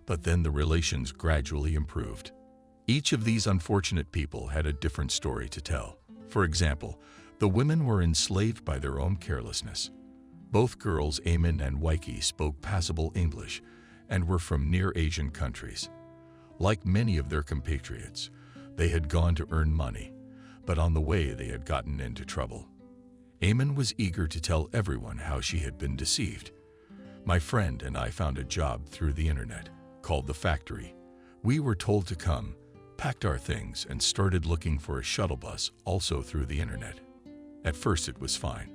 [SPEAKER 2] but then the relations gradually improved. Each of these unfortunate people had a different story to tell. For example, the women were enslaved by their own carelessness. Both girls, Amin and Waiki, spoke passable English and were from near Asian countries. Like many of their compatriots, they had gone to earn money, but on the way they had gotten into trouble. Amin was eager to tell everyone how she had been deceived. "My friend and I found a job through the internet, called The Factory. We were told to come, packed our things, and started looking for a shuttle bus also through the internet. At first it was fine.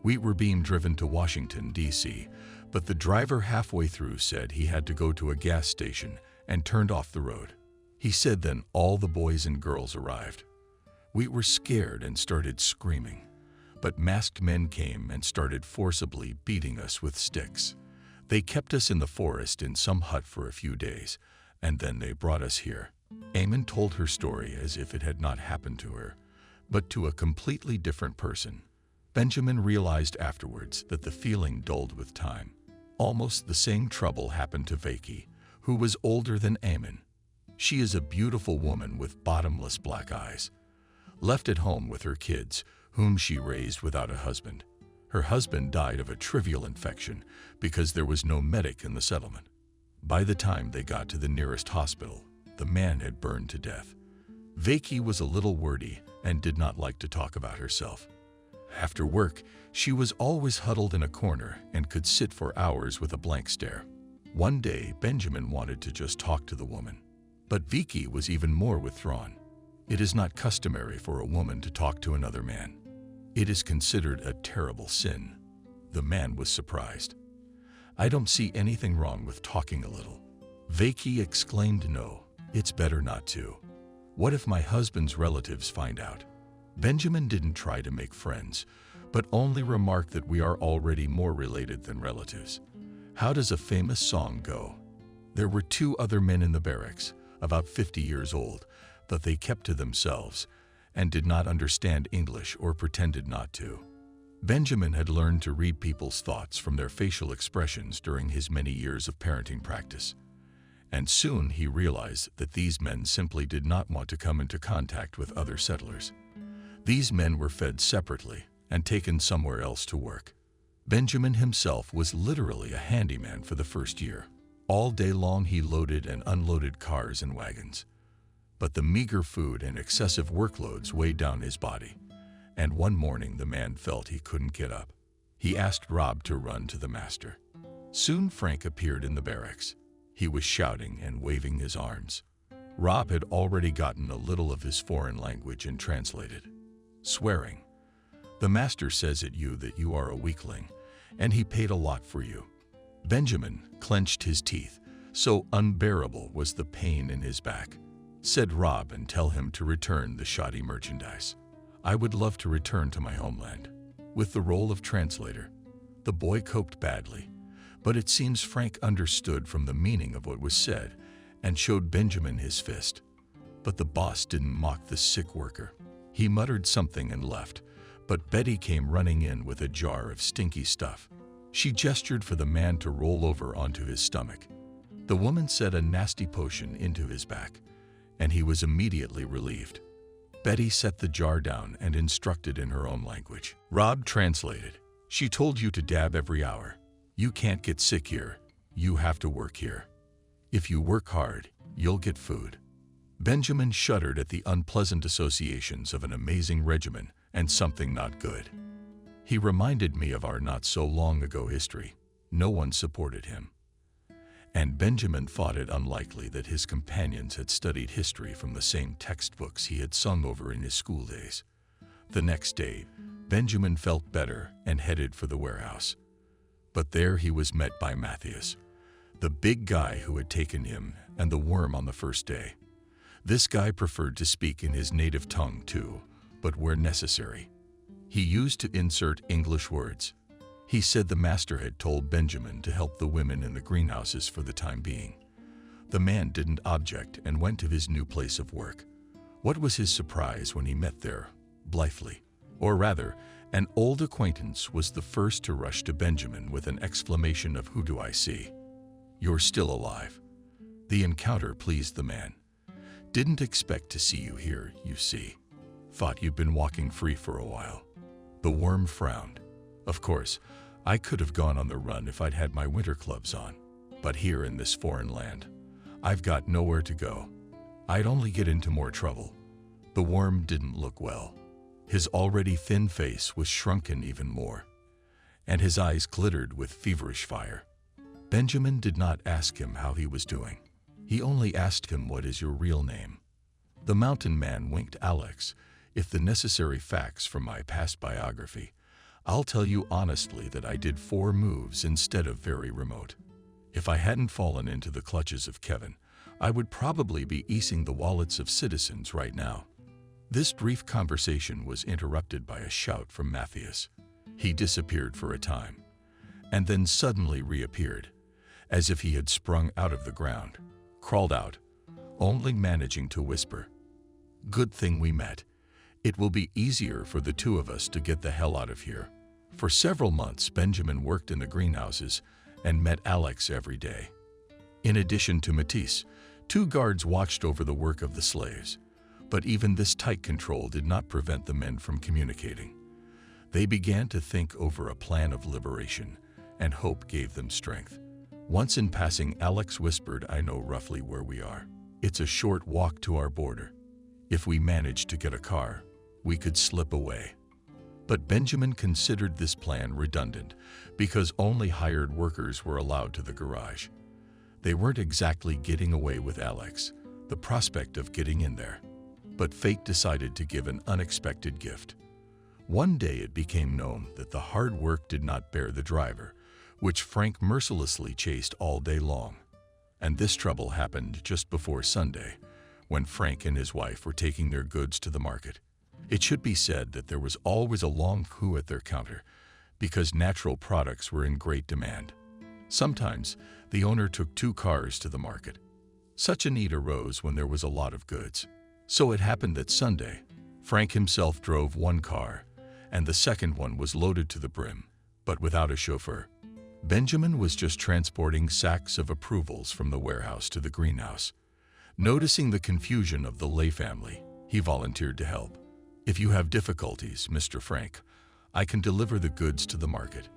[SPEAKER 2] We were being driven to Washington, D.C., but the driver halfway through said he had to go to a gas station and turned off the road. He said then all the boys and girls arrived. We were scared and started screaming, but masked men came and started forcibly beating us with sticks. They kept us in the forest in some hut for a few days, and then they brought us here." Amin told her story as if it had not happened to her, but to a completely different person. Benjamin realized afterwards that the feeling dulled with time. Almost the same trouble happened to Vaki, who was older than Ammon. She is a beautiful woman with bottomless black eyes, left at home with her kids, whom she raised without a husband. Her husband died of a trivial infection because there was no medic in the settlement. By the time they got to the nearest hospital, the man had burned to death. Vaki was a little wordy and did not like to talk about herself. After work, she was always huddled in a corner and could sit for hours with a blank stare. One day, Benjamin wanted to just talk to the woman, but Vaki was even more withdrawn. It is not customary for a woman to talk to another man. It is considered a terrible sin. The man was surprised. "I don't see anything wrong with talking a little." Vaki exclaimed, "No, it's better not to. What if my husband's relatives find out?" Benjamin didn't try to make friends, but only remarked that we are already more related than relatives. How does a famous song go? There were 2 other men in the barracks, about 50 years old, but they kept to themselves and did not understand English or pretended not to. Benjamin had learned to read people's thoughts from their facial expressions during his many years of parenting practice. And soon he realized that these men simply did not want to come into contact with other settlers. These men were fed separately and taken somewhere else to work. Benjamin himself was literally a handyman for the first year. All day long he loaded and unloaded cars and wagons. But the meager food and excessive workloads weighed down his body, and one morning the man felt he couldn't get up. He asked Rob to run to the master. Soon Frank appeared in the barracks. He was shouting and waving his arms. Rob had already gotten a little of his foreign language and translated. Swearing. "The master says at you that you are a weakling, and he paid a lot for you." Benjamin clenched his teeth, so unbearable was the pain in his back. Said Rob, "and tell him to return the shoddy merchandise." "I would love to return to my homeland." With the role of translator, the boy coped badly, but it seems Frank understood from the meaning of what was said and showed Benjamin his fist. But the boss didn't mock the sick worker. He muttered something and left, but Betty came running in with a jar of stinky stuff. She gestured for the man to roll over onto his stomach. The woman set a nasty potion into his back, and he was immediately relieved. Betty set the jar down and instructed in her own language. Rob translated. "She told you to dab every hour. You can't get sick here. You have to work here. If you work hard, you'll get food." Benjamin shuddered at the unpleasant associations of an amazing regimen and something not good. He reminded me of our not-so-long-ago history. No one supported him. And Benjamin thought it unlikely that his companions had studied history from the same textbooks he had sung over in his school days. The next day, Benjamin felt better and headed for the warehouse. But there he was met by Matthias, the big guy who had taken him and the worm on the first day. This guy preferred to speak in his native tongue too, but where necessary. He used to insert English words. He said the master had told Benjamin to help the women in the greenhouses for the time being. The man didn't object and went to his new place of work. What was his surprise when he met there, blithely, or rather, an old acquaintance was the first to rush to Benjamin with an exclamation of "Who do I see?" "You're still alive." The encounter pleased the man. "Didn't expect to see you here, you see. Thought you'd been walking free for a while." The worm frowned. "Of course, I could have gone on the run if I'd had my winter clubs on. But here in this foreign land, I've got nowhere to go. I'd only get into more trouble." The worm didn't look well. His already thin face was shrunken even more, and his eyes glittered with feverish fire. Benjamin did not ask him how he was doing. He only asked him, "What is your real name?" The mountain man winked. "Alex, if the necessary facts from my past biography, I'll tell you honestly that I did 4 moves instead of very remote. If I hadn't fallen into the clutches of Kevin, I would probably be easing the wallets of citizens right now." This brief conversation was interrupted by a shout from Matthias. He disappeared for a time, and then suddenly reappeared, as if he had sprung out of the ground, crawled out, only managing to whisper, "Good thing we met. It will be easier for the 2 of us to get the hell out of here." For several months, Benjamin worked in the greenhouses and met Alex every day. In addition to Matisse, 2 guards watched over the work of the slaves. But even this tight control did not prevent the men from communicating. They began to think over a plan of liberation, and hope gave them strength. Once in passing, Alex whispered, "I know roughly where we are. It's a short walk to our border. If we managed to get a car, we could slip away." But Benjamin considered this plan redundant because only hired workers were allowed to the garage. They weren't exactly getting away with Alex, the prospect of getting in there. But fate decided to give an unexpected gift. One day it became known that the hard work did not bear the driver, which Frank mercilessly chased all day long. And this trouble happened just before Sunday, when Frank and his wife were taking their goods to the market. It should be said that there was always a long queue at their counter, because natural products were in great demand. Sometimes, the owner took 2 cars to the market. Such a need arose when there was a lot of goods. So it happened that Sunday, Frank himself drove 1 car, and the second one was loaded to the brim, but without a chauffeur. Benjamin was just transporting sacks of approvals from the warehouse to the greenhouse. Noticing the confusion of the Lay family, he volunteered to help. "If you have difficulties, Mr. Frank, I can deliver the goods to the market."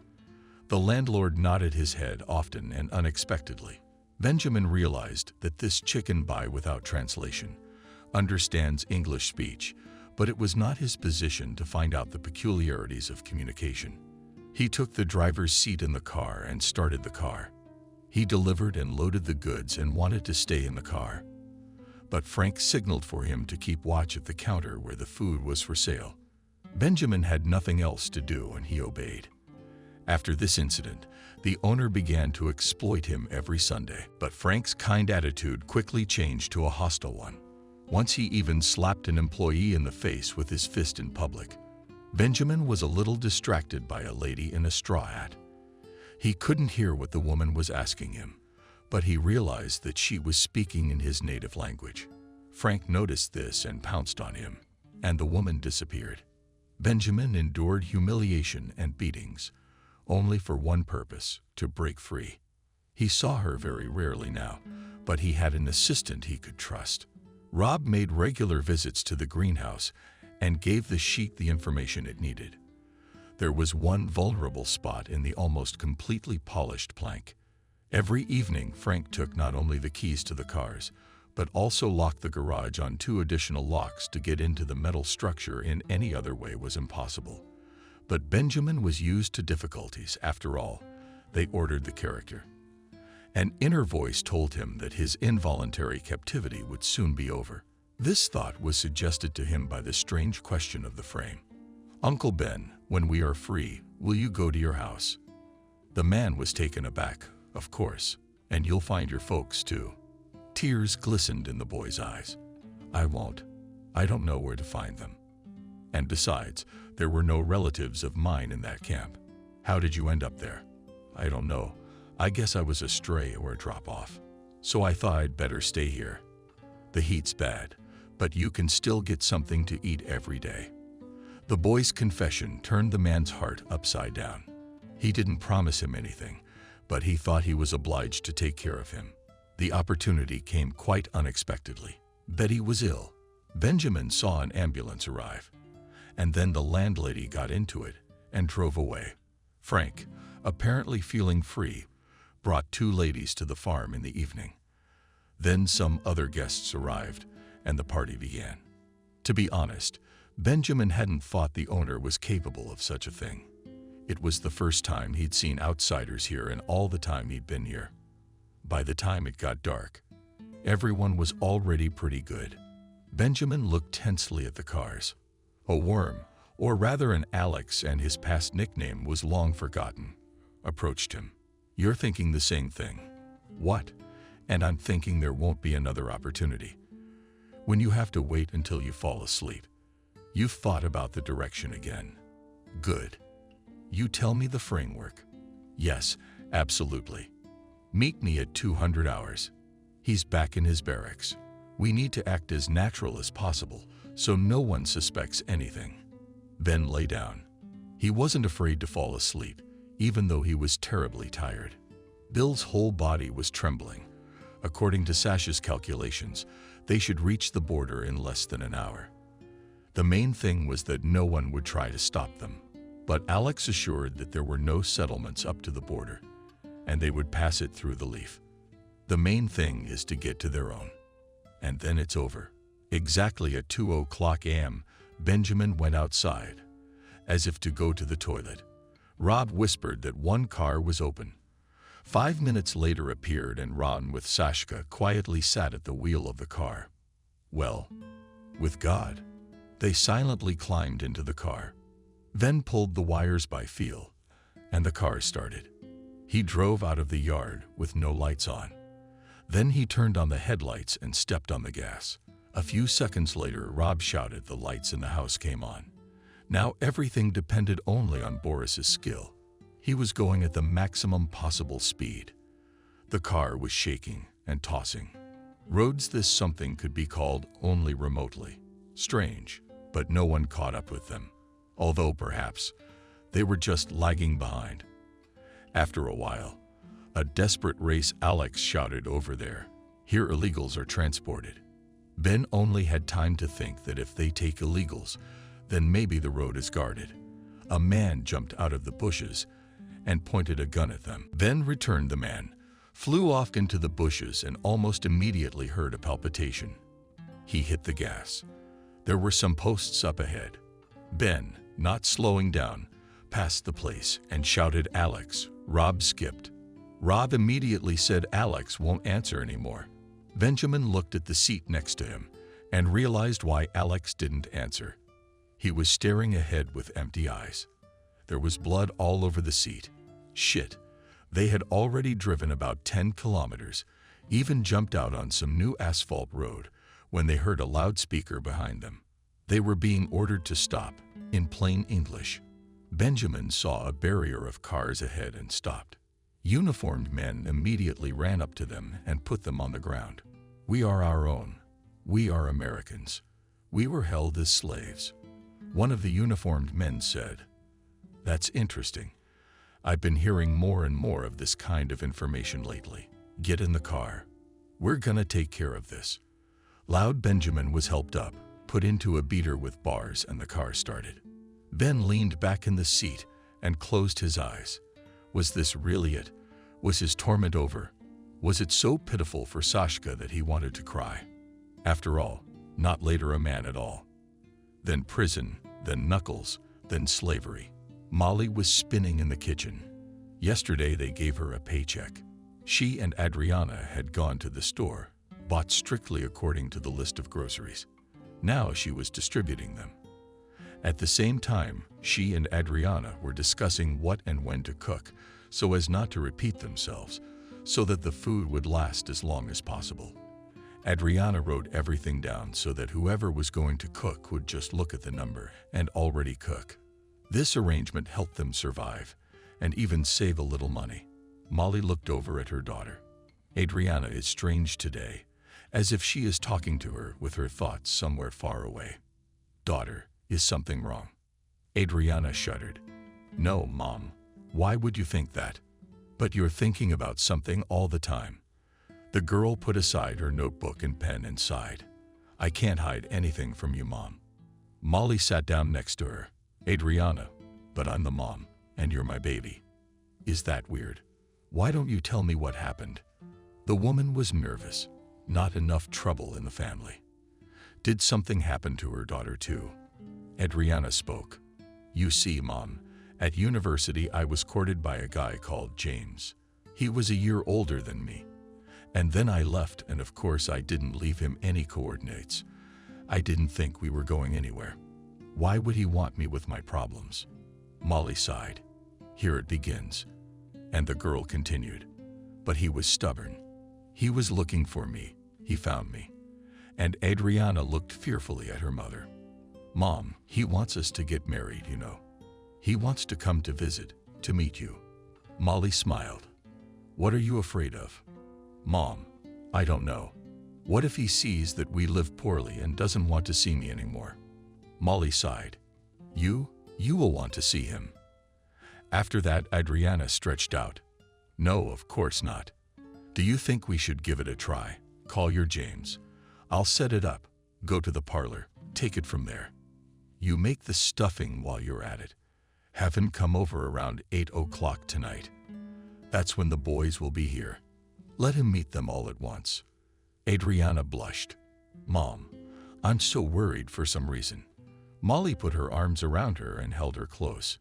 [SPEAKER 2] The landlord nodded his head often and unexpectedly. Benjamin realized that this chicken buy without translation understands English speech, but it was not his position to find out the peculiarities of communication. He took the driver's seat in the car and started the car. He delivered and loaded the goods and wanted to stay in the car. But Frank signaled for him to keep watch at the counter where the food was for sale. Benjamin had nothing else to do and he obeyed. After this incident, the owner began to exploit him every Sunday, but Frank's kind attitude quickly changed to a hostile one. Once he even slapped an employee in the face with his fist in public. Benjamin was a little distracted by a lady in a straw hat. He couldn't hear what the woman was asking him, but he realized that she was speaking in his native language. Frank noticed this and pounced on him, and the woman disappeared. Benjamin endured humiliation and beatings, only for one purpose, to break free. He saw her very rarely now, but he had an assistant he could trust. Rob made regular visits to the greenhouse and gave the sheet the information it needed. There was one vulnerable spot in the almost completely polished plank. Every evening, Frank took not only the keys to the cars, but also locked the garage on 2 additional locks to get into the metal structure in any other way was impossible. But Benjamin was used to difficulties. After all, they ordered the character. An inner voice told him that his involuntary captivity would soon be over. This thought was suggested to him by the strange question of the frame. "Uncle Ben, when we are free, will you go to your house?" The man was taken aback. "Of course, and you'll find your folks too." Tears glistened in the boy's eyes. "I won't. I don't know where to find them. And besides, there were no relatives of mine in that camp." "How did you end up there?" "I don't know. I guess I was a stray or a drop-off. So I thought I'd better stay here. The heat's bad, but you can still get something to eat every day." The boy's confession turned the man's heart upside down. He didn't promise him anything, but he thought he was obliged to take care of him. The opportunity came quite unexpectedly. Betty was ill. Benjamin saw an ambulance arrive, and then the landlady got into it and drove away. Frank, apparently feeling free, brought 2 ladies to the farm in the evening. Then some other guests arrived, and the party began. To be honest, Benjamin hadn't thought the owner was capable of such a thing. It was the first time he'd seen outsiders here in all the time he'd been here. By the time it got dark, everyone was already pretty good. Benjamin looked tensely at the cars. A worm, or rather an Alex, and his past nickname was long forgotten, approached him. "You're thinking the same thing." "What?" "And I'm thinking there won't be another opportunity. When you have to wait until you fall asleep. You've thought about the direction again." "Good. You tell me the framework." "Yes, absolutely. Meet me at 200 hours. He's back in his barracks. We need to act as natural as possible so no one suspects anything." Ben lay down. He wasn't afraid to fall asleep, even though he was terribly tired. Bill's whole body was trembling. According to Sasha's calculations, they should reach the border in less than an hour. The main thing was that no one would try to stop them. But Alex assured that there were no settlements up to the border, and they would pass it through the leaf. The main thing is to get to their own. And then it's over. Exactly at 2:00 a.m., Benjamin went outside, as if to go to the toilet. Rob whispered that one car was open. 5 minutes later appeared, and Ron with Sashka quietly sat at the wheel of the car. Well, with God, they silently climbed into the car, then pulled the wires by feel, and the car started. He drove out of the yard with no lights on. Then he turned on the headlights and stepped on the gas. A few seconds later, Rob shouted, the lights in the house came on. Now everything depended only on Boris's skill. He was going at the maximum possible speed. The car was shaking and tossing. Roads this something could be called only remotely. Strange, but no one caught up with them. Although perhaps they were just lagging behind. After a while, a desperate race, Alex shouted over there. Here illegals are transported. Ben only had time to think that if they take illegals, then maybe the road is guarded. A man jumped out of the bushes and pointed a gun at them. Then returned the man, flew off into the bushes, and almost immediately heard a palpitation. He hit the gas. There were some posts up ahead. Ben, not slowing down, passed the place and shouted, Alex. Rob skipped. Rob immediately said Alex won't answer anymore. Benjamin looked at the seat next to him and realized why Alex didn't answer. He was staring ahead with empty eyes. There was blood all over the seat. Shit. They had already driven about 10 kilometers, even jumped out on some new asphalt road when they heard a loudspeaker behind them. They were being ordered to stop, in plain English. Benjamin saw a barrier of cars ahead and stopped. Uniformed men immediately ran up to them and put them on the ground. We are our own. We are Americans. We were held as slaves. One of the uniformed men said, That's interesting. I've been hearing more and more of this kind of information lately. Get in the car. We're gonna take care of this. Loud Benjamin was helped up, put into a beater with bars, and the car started. Ben leaned back in the seat and closed his eyes. Was this really it? Was his torment over? Was it so pitiful for Sashka that he wanted to cry? After all, not later a man at all. Then prison, then knuckles, then slavery. Molly was spinning in the kitchen. Yesterday they gave her a paycheck. She and Adriana had gone to the store, bought strictly according to the list of groceries. Now she was distributing them. At the same time, she and Adriana were discussing what and when to cook so as not to repeat themselves, so that the food would last as long as possible. Adriana wrote everything down so that whoever was going to cook would just look at the number and already cook. This arrangement helped them survive and even save a little money. Molly looked over at her daughter. Adriana is strange today, as if she is talking to her with her thoughts somewhere far away. Daughter, is something wrong? Adriana shuddered. No, Mom. Why would you think that? But you're thinking about something all the time. The girl put aside her notebook and pen and sighed. I can't hide anything from you, Mom. Molly sat down next to her. Adriana, but I'm the mom, and you're my baby. Is that weird? Why don't you tell me what happened? The woman was nervous. Not enough trouble in the family. Did something happen to her daughter too? Adriana spoke. You see, Mom, at university I was courted by a guy called James. He was a year older than me. And then I left, and of course I didn't leave him any coordinates. I didn't think we were going anywhere. Why would he want me with my problems? Molly sighed. Here it begins. And the girl continued. But he was stubborn. He was looking for me. He found me. And Adriana looked fearfully at her mother. Mom, he wants us to get married, you know. He wants to come to visit, to meet you. Molly smiled. What are you afraid of? Mom, I don't know. What if he sees that we live poorly and doesn't want to see me anymore? Molly sighed. You will want to see him. After that, Adriana stretched out. No, of course not. Do you think we should give it a try? Call your James. I'll set it up. Go to the parlor. Take it from there. You make the stuffing while you're at it. Have him come over around 8 o'clock tonight. That's when the boys will be here. Let him meet them all at once." Adriana blushed. "Mom, I'm so worried for some reason." Molly put her arms around her and held her close.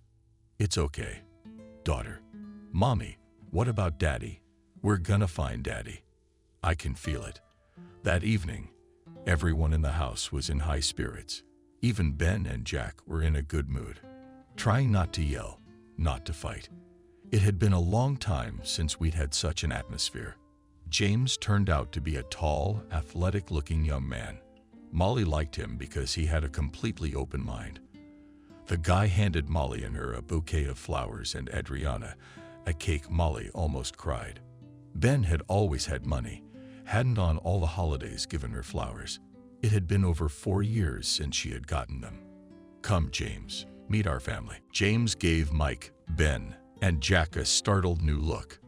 [SPEAKER 2] "It's okay, daughter." "Mommy, what about Daddy? We're gonna find Daddy. I can feel it." That evening, everyone in the house was in high spirits. Even Ben and Jack were in a good mood, trying not to yell, not to fight. It had been a long time since we'd had such an atmosphere. James turned out to be a tall, athletic-looking young man. Molly liked him because he had a completely open mind. The guy handed Molly and her a bouquet of flowers and Adriana a cake. Molly almost cried. Ben had always had money, hadn't on all the holidays given her flowers. It had been over 4 years since she had gotten them. "Come, James, meet our family." James gave Mike, Ben, and Jack a startled new look.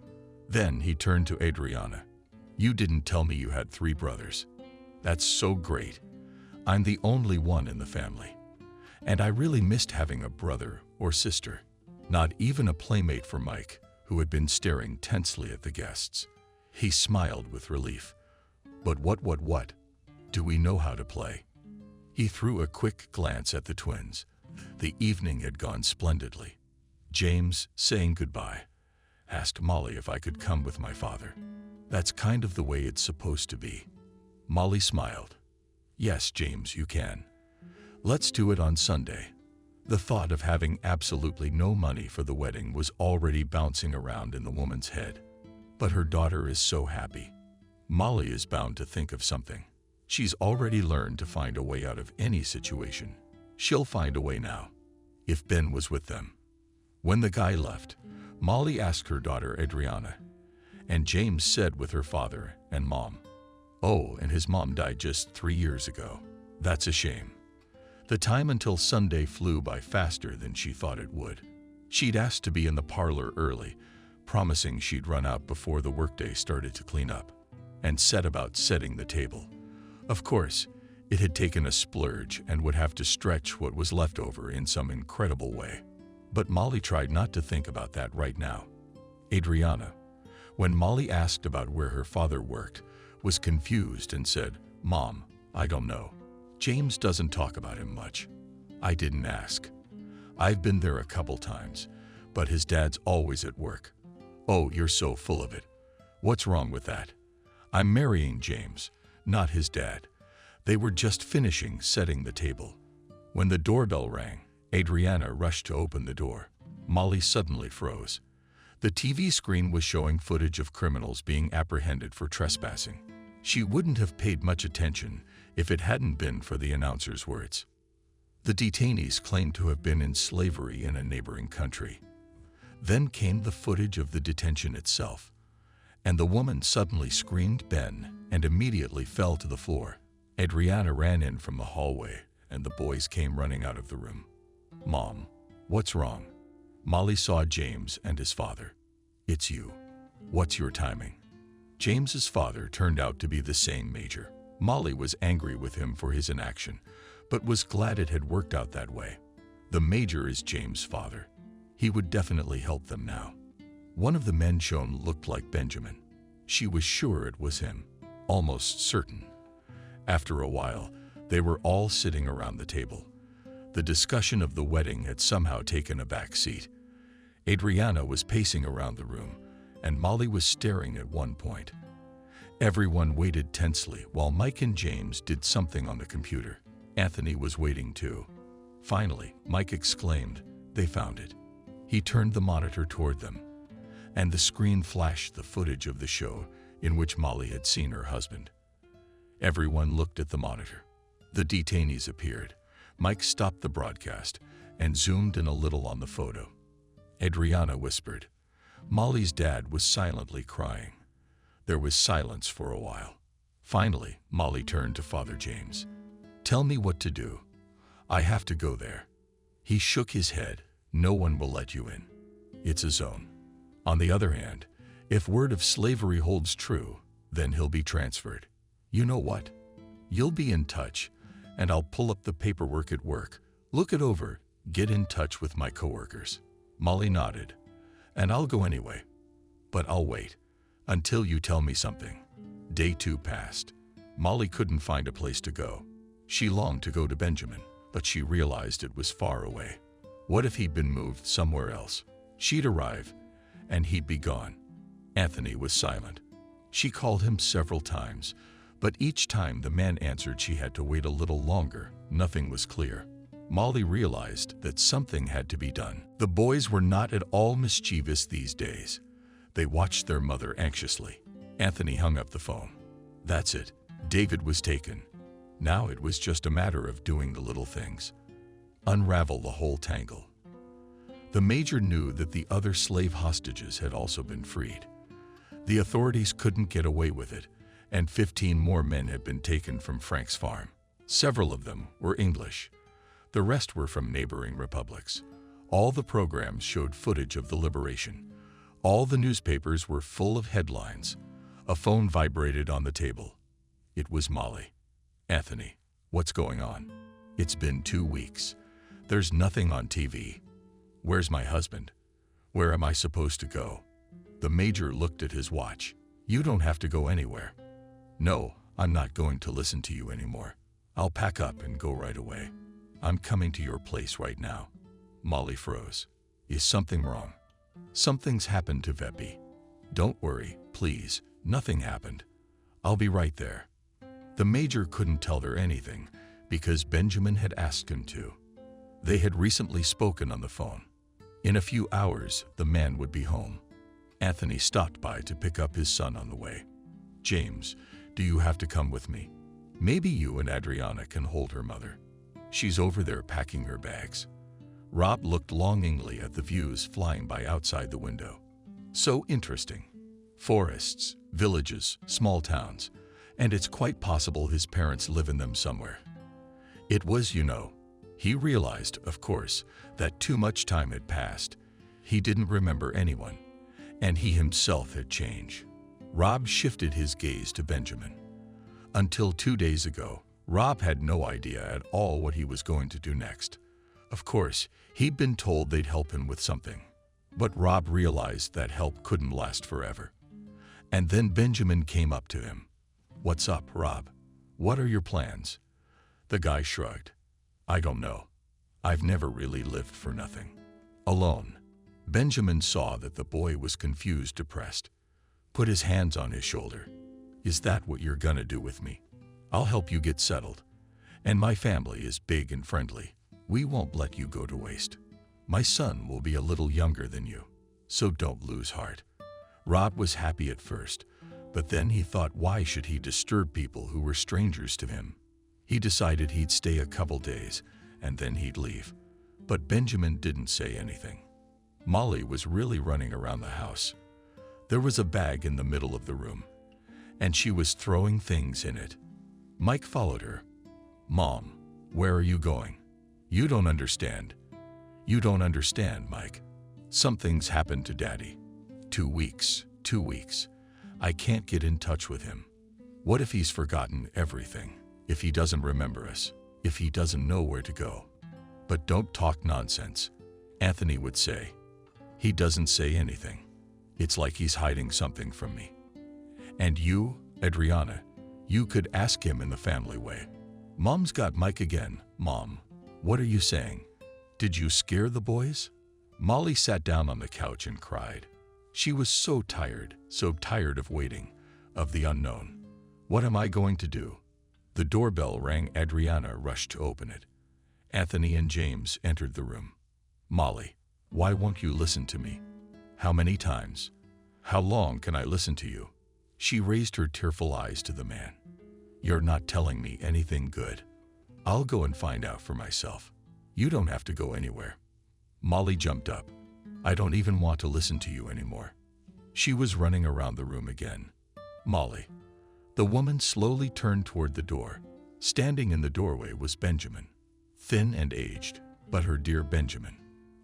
[SPEAKER 2] Then he turned to Adriana. "You didn't tell me you had 3 brothers. That's so great. I'm the only one in the family. And I really missed having a brother or sister." Not even a playmate for Mike, who had been staring tensely at the guests. He smiled with relief. "But what? Do we know how to play?" He threw a quick glance at the twins. The evening had gone splendidly. James, saying goodbye, asked Molly if I could come with my father. "That's kind of the way it's supposed to be." Molly smiled. "Yes, James, you can. Let's do it on Sunday." The thought of having absolutely no money for the wedding was already bouncing around in the woman's head. But her daughter is so happy. Molly is bound to think of something. She's already learned to find a way out of any situation. She'll find a way now. If Ben was with them. When the guy left, Molly asked her daughter Adriana, and James said with her father and mom. "Oh, and his mom died just 3 years ago. That's a shame." The time until Sunday flew by faster than she thought it would. She'd asked to be in the parlor early, promising she'd run out before the workday started to clean up, and set about setting the table. Of course, it had taken a splurge and would have to stretch what was left over in some incredible way. But Molly tried not to think about that right now. Adriana, when Molly asked about where her father worked, was confused and said, "Mom, I don't know. James doesn't talk about him much. I didn't ask. I've been there a couple times, but his dad's always at work." "Oh, you're so full of it. What's wrong with that? I'm marrying James, not his dad." They were just finishing setting the table. When the doorbell rang, Adriana rushed to open the door. Molly suddenly froze. The TV screen was showing footage of criminals being apprehended for trespassing. She wouldn't have paid much attention if it hadn't been for the announcer's words. The detainees claimed to have been in slavery in a neighboring country. Then came the footage of the detention itself, and the woman suddenly screamed "Ben" and immediately fell to the floor. Adriana ran in from the hallway, and the boys came running out of the room. "Mom, what's wrong?" Molly saw James and his father. "It's you. What's your timing?" James's father turned out to be the same major. Molly was angry with him for his inaction, but was glad it had worked out that way. The major is James' father. He would definitely help them now. One of the men shown looked like Benjamin. She was sure it was him, almost certain. After a while, they were all sitting around the table. The discussion of the wedding had somehow taken a back seat. Adriana was pacing around the room, and Molly was staring at one point. Everyone waited tensely while Mike and James did something on the computer. Anthony was waiting too. Finally, Mike exclaimed, "They found it." He turned the monitor toward them, and the screen flashed the footage of the show in which Molly had seen her husband. Everyone looked at the monitor. The detainees appeared. Mike stopped the broadcast and zoomed in a little on the photo. Adriana whispered. Molly's dad was silently crying. There was silence for a while. Finally, Molly turned to Father James. "Tell me what to do. I have to go there." He shook his head. "No one will let you in. It's a zone." On the other hand, If word of slavery holds true, then he'll be transferred. You know what? You'll be in touch, and I'll pull up the paperwork at work, look it over, get in touch with my coworkers. Molly nodded. And I'll go anyway. But I'll wait until you tell me something. Day 2 passed. Molly couldn't find a place to go. She longed to go to Benjamin, but she realized it was far away. What if he'd been moved somewhere else? She'd arrive, and he'd be gone. Anthony was silent. She called him several times, but each time the man answered she had to wait a little longer. Nothing was clear. Molly realized that something had to be done. The boys were not at all mischievous these days. They watched their mother anxiously. Anthony hung up the phone. That's it. David was taken. Now it was just a matter of doing the little things. Unravel the whole tangle. The major knew that the other slave hostages had also been freed. The authorities couldn't get away with it, and 15 more men had been taken from Frank's farm. Several of them were English. The rest were from neighboring republics. All the programs showed footage of the liberation. All the newspapers were full of headlines. A phone vibrated on the table. It was Molly. Anthony, what's going on? It's been 2 weeks. There's nothing on TV. Where's my husband? Where am I supposed to go? The major looked at his watch. You don't have to go anywhere. No, I'm not going to listen to you anymore. I'll pack up and go right away. I'm coming to your place right now. Molly froze. Is something wrong? Something's happened to Veppy. Don't worry, please. Nothing happened. I'll be right there. The major couldn't tell her anything because Benjamin had asked him to. They had recently spoken on the phone. In a few hours, the man would be home. Anthony stopped by to pick up his son on the way. James, do you have to come with me? Maybe you and Adriana can hold her mother. She's over there packing her bags. Rob looked longingly at the views flying by outside the window. So interesting. Forests, villages, small towns, and it's quite possible his parents live in them somewhere. It was, he realized, of course, that too much time had passed. He didn't remember anyone, and he himself had changed. Rob shifted his gaze to Benjamin. Until 2 days ago, Rob had no idea at all what he was going to do next. Of course, he'd been told they'd help him with something. But Rob realized that help couldn't last forever. And then Benjamin came up to him. What's up, Rob? What are your plans? The guy shrugged. I don't know. I've never really lived for nothing. Alone. Benjamin saw that the boy was confused, depressed. Put his hands on his shoulder. Is that what you're gonna do with me? I'll help you get settled. And my family is big and friendly. We won't let you go to waste. My son will be a little younger than you, so don't lose heart. Rob was happy at first, but then he thought, why should he disturb people who were strangers to him? He decided he'd stay a couple days, and then he'd leave. But Benjamin didn't say anything. Molly was really running around the house. There was a bag in the middle of the room, and she was throwing things in it. Mike followed her. Mom, where are you going? You don't understand. You don't understand, Mike. Something's happened to Daddy. 2 weeks. I can't get in touch with him. What if he's forgotten everything? If he doesn't remember us? If he doesn't know where to go? But don't talk nonsense, Anthony would say. He doesn't say anything. It's like he's hiding something from me. And you, Adriana, you could ask him in the family way. Mom's got Mike again. Mom, what are you saying? Did you scare the boys? Molly sat down on the couch and cried. She was so tired of waiting, of the unknown. What am I going to do? The doorbell rang. Adriana rushed to open it. Anthony and James entered the room. Molly, why won't you listen to me? How many times? How long can I listen to you? She raised her tearful eyes to the man. You're not telling me anything good. I'll go and find out for myself. You don't have to go anywhere. Molly jumped up. I don't even want to listen to you anymore. She was running around the room again. Molly. The woman slowly turned toward the door. Standing in the doorway was Benjamin. Thin and aged, but her dear Benjamin.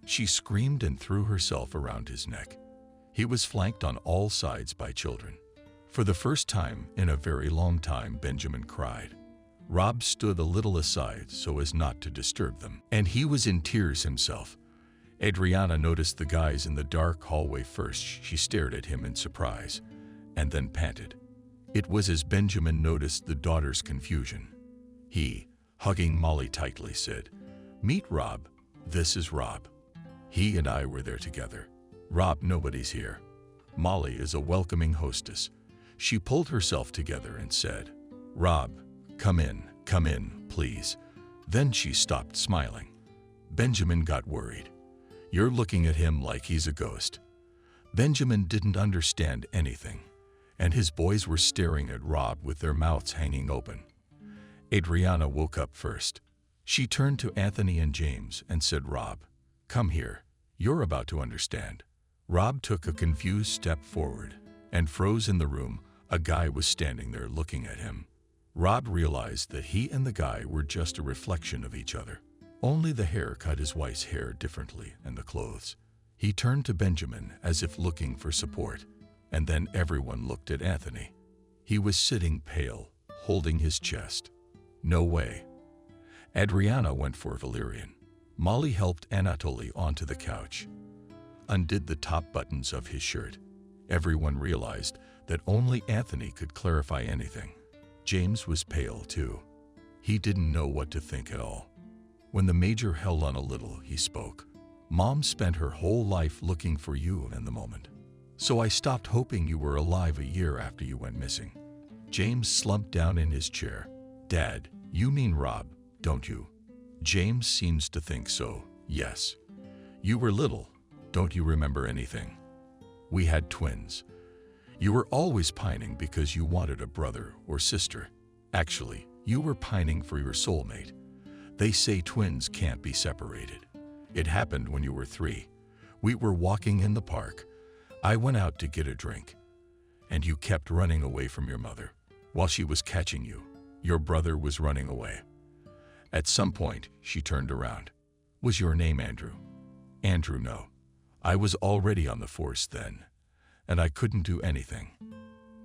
[SPEAKER 2] She screamed and threw herself around his neck. He was flanked on all sides by children. For the first time in a very long time, Benjamin cried. Rob stood a little aside so as not to disturb them, and he was in tears himself. Adriana noticed the guys in the dark hallway first. She stared at him in surprise, and then panted. It was as Benjamin noticed the daughter's confusion. He, hugging Molly tightly, said, "Meet Rob. This is Rob. He and I were there together. Rob, nobody's here. Molly is a welcoming hostess." She pulled herself together and said, "Rob, come in, please." Then she stopped smiling. Benjamin got worried. "You're looking at him like he's a ghost." Benjamin didn't understand anything, and his boys were staring at Rob with their mouths hanging open. Adriana woke up first. She turned to Anthony and James and said, "Rob, come here. You're about to understand." Rob took a confused step forward and froze in the room. A guy was standing there looking at him. Rob realized that he and the guy were just a reflection of each other. Only the hair cut his wife's hair differently and the clothes. He turned to Benjamin as if looking for support, and then everyone looked at Anthony. He was sitting pale, holding his chest. "No way." Adriana went for Valerian. Molly helped Anatoly onto the couch, undid the top buttons of his shirt. Everyone realized that only Anthony could clarify anything. James was pale too. He didn't know what to think at all. When the major held on a little, he spoke. "Mom spent her whole life looking for you in the moment. So I stopped hoping you were alive a year after you went missing." James slumped down in his chair. "Dad, you mean Rob, don't you?" "James seems to think so, yes. You were little. Don't you remember anything? We had twins. You were always pining because you wanted a brother or sister. Actually, you were pining for your soulmate. They say twins can't be separated. It happened when you were 3. We were walking in the park. I went out to get a drink, and you kept running away from your mother. While she was catching you, your brother was running away. At some point, she turned around. Was your name Andrew?" "Andrew, no. I was already on the force then, and I couldn't do anything."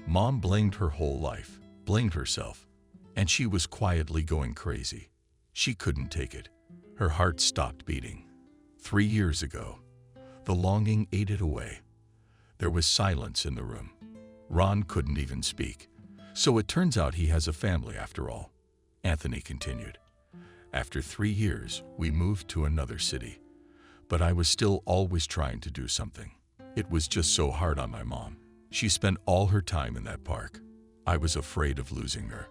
[SPEAKER 2] Mom blamed her whole life, blamed herself, and she was quietly going crazy. She couldn't take it. Her heart stopped beating. 3 years ago, the longing ate it away. There was silence in the room. Ron couldn't even speak. "So it turns out he has a family after all," Anthony continued. "After 3 years, we moved to another city. But I was still always trying to do something. It was just so hard on my mom. She spent all her time in that park. I was afraid of losing her."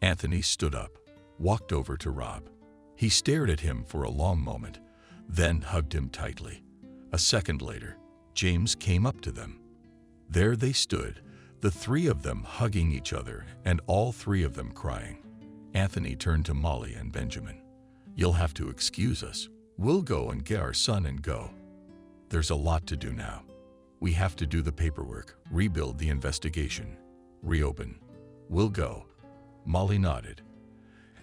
[SPEAKER 2] Anthony stood up, walked over to Rob. He stared at him for a long moment, then hugged him tightly. A second later, James came up to them. There they stood, the 3 of them hugging each other and all 3 of them crying. Anthony turned to Molly and Benjamin. "You'll have to excuse us. We'll go and get our son and go. There's a lot to do now. We have to do the paperwork, rebuild the investigation, reopen. We'll go." Molly nodded,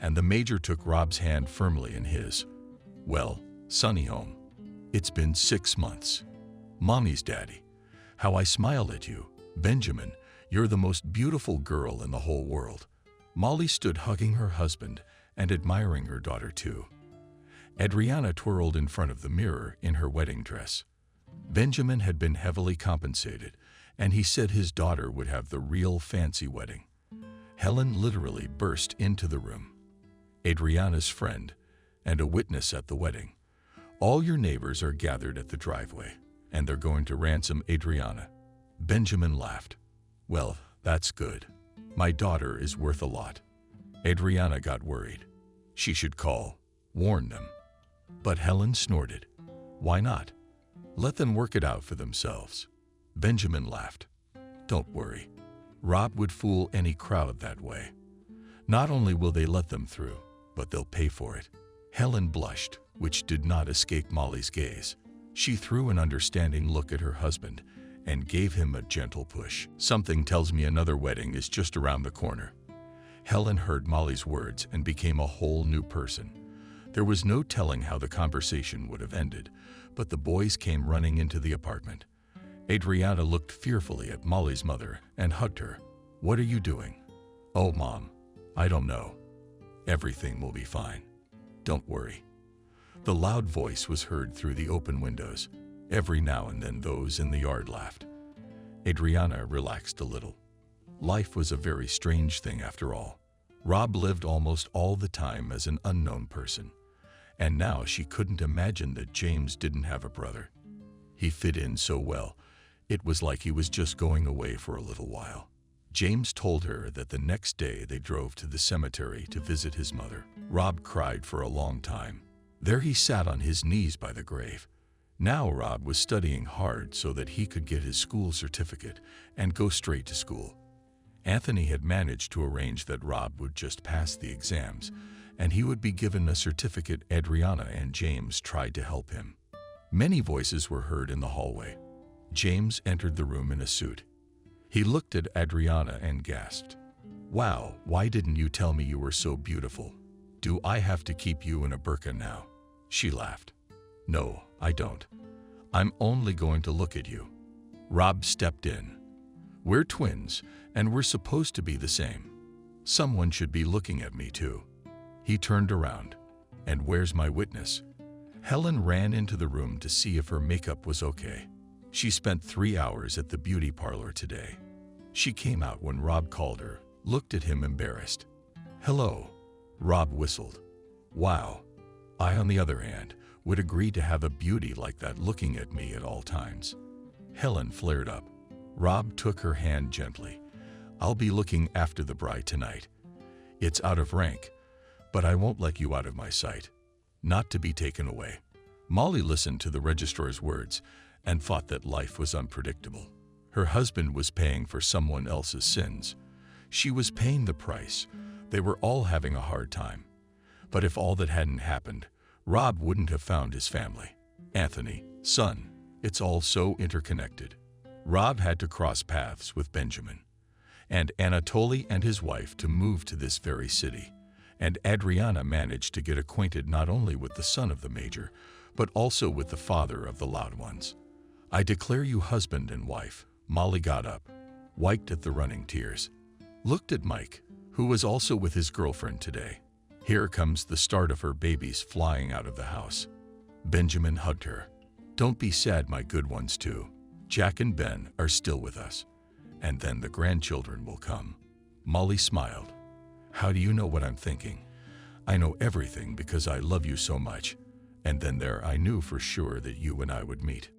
[SPEAKER 2] and the major took Rob's hand firmly in his. "Well, Sonny home. It's been 6 months. Mommy's daddy. How I smile at you. Benjamin, you're the most beautiful girl in the whole world." Molly stood hugging her husband and admiring her daughter too. Adriana twirled in front of the mirror in her wedding dress. Benjamin had been heavily compensated, and he said his daughter would have the real fancy wedding. Helen literally burst into the room. "Adriana's friend, and a witness at the wedding. All your neighbors are gathered at the driveway, and they're going to ransom Adriana." Benjamin laughed. "Well, that's good. My daughter is worth a lot." Adriana got worried. She should call, warn them. But Helen snorted. "Why not? Let them work it out for themselves." Benjamin laughed. "Don't worry. Rob would fool any crowd that way. Not only will they let them through, but they'll pay for it." Helen blushed, which did not escape Molly's gaze. She threw an understanding look at her husband and gave him a gentle push. "Something tells me another wedding is just around the corner." Helen heard Molly's words and became a whole new person. There was no telling how the conversation would have ended, but the boys came running into the apartment. Adriana looked fearfully at Molly's mother and hugged her. "What are you doing?" "Oh, Mom, I don't know. Everything will be fine. Don't worry." The loud voice was heard through the open windows. Every now and then those in the yard laughed. Adriana relaxed a little. Life was a very strange thing after all. Rob lived almost all the time as an unknown person, and now she couldn't imagine that James didn't have a brother. He fit in so well, it was like he was just going away for a little while. James told her that the next day they drove to the cemetery to visit his mother. Rob cried for a long time. There he sat on his knees by the grave. Now Rob was studying hard so that he could get his school certificate and go straight to school. Anthony had managed to arrange that Rob would just pass the exams, and he would be given a certificate. Adriana and James tried to help him. Many voices were heard in the hallway. James entered the room in a suit. He looked at Adriana and gasped. "Wow, why didn't you tell me you were so beautiful? Do I have to keep you in a burqa now?" She laughed. "No, I don't. I'm only going to look at you." Rob stepped in. "We're twins, and we're supposed to be the same. Someone should be looking at me too." He turned around. "And where's my witness?" Helen ran into the room to see if her makeup was okay. She spent 3 hours at the beauty parlor today. She came out when Rob called her, looked at him embarrassed. "Hello." Rob whistled. "Wow. I, on the other hand, would agree to have a beauty like that looking at me at all times." Helen flared up. Rob took her hand gently. "I'll be looking after the bride tonight. It's out of rank, but I won't let you out of my sight. Not to be taken away." Molly listened to the registrar's words and thought that life was unpredictable. Her husband was paying for someone else's sins. She was paying the price. They were all having a hard time. But if all that hadn't happened, Rob wouldn't have found his family. Anthony, son, it's all so interconnected. Rob had to cross paths with Benjamin, and Anatoly and his wife to move to this very city, and Adriana managed to get acquainted not only with the son of the major, but also with the father of the loud ones. "I declare you husband and wife." Molly got up, wiped at the running tears, looked at Mike, who was also with his girlfriend today. Here comes the start of her babies flying out of the house. Benjamin hugged her. "Don't be sad, my good ones too. Jack and Ben are still with us, and then the grandchildren will come." Molly smiled. "How do you know what I'm thinking?" "I know everything because I love you so much, and then there I knew for sure that you and I would meet."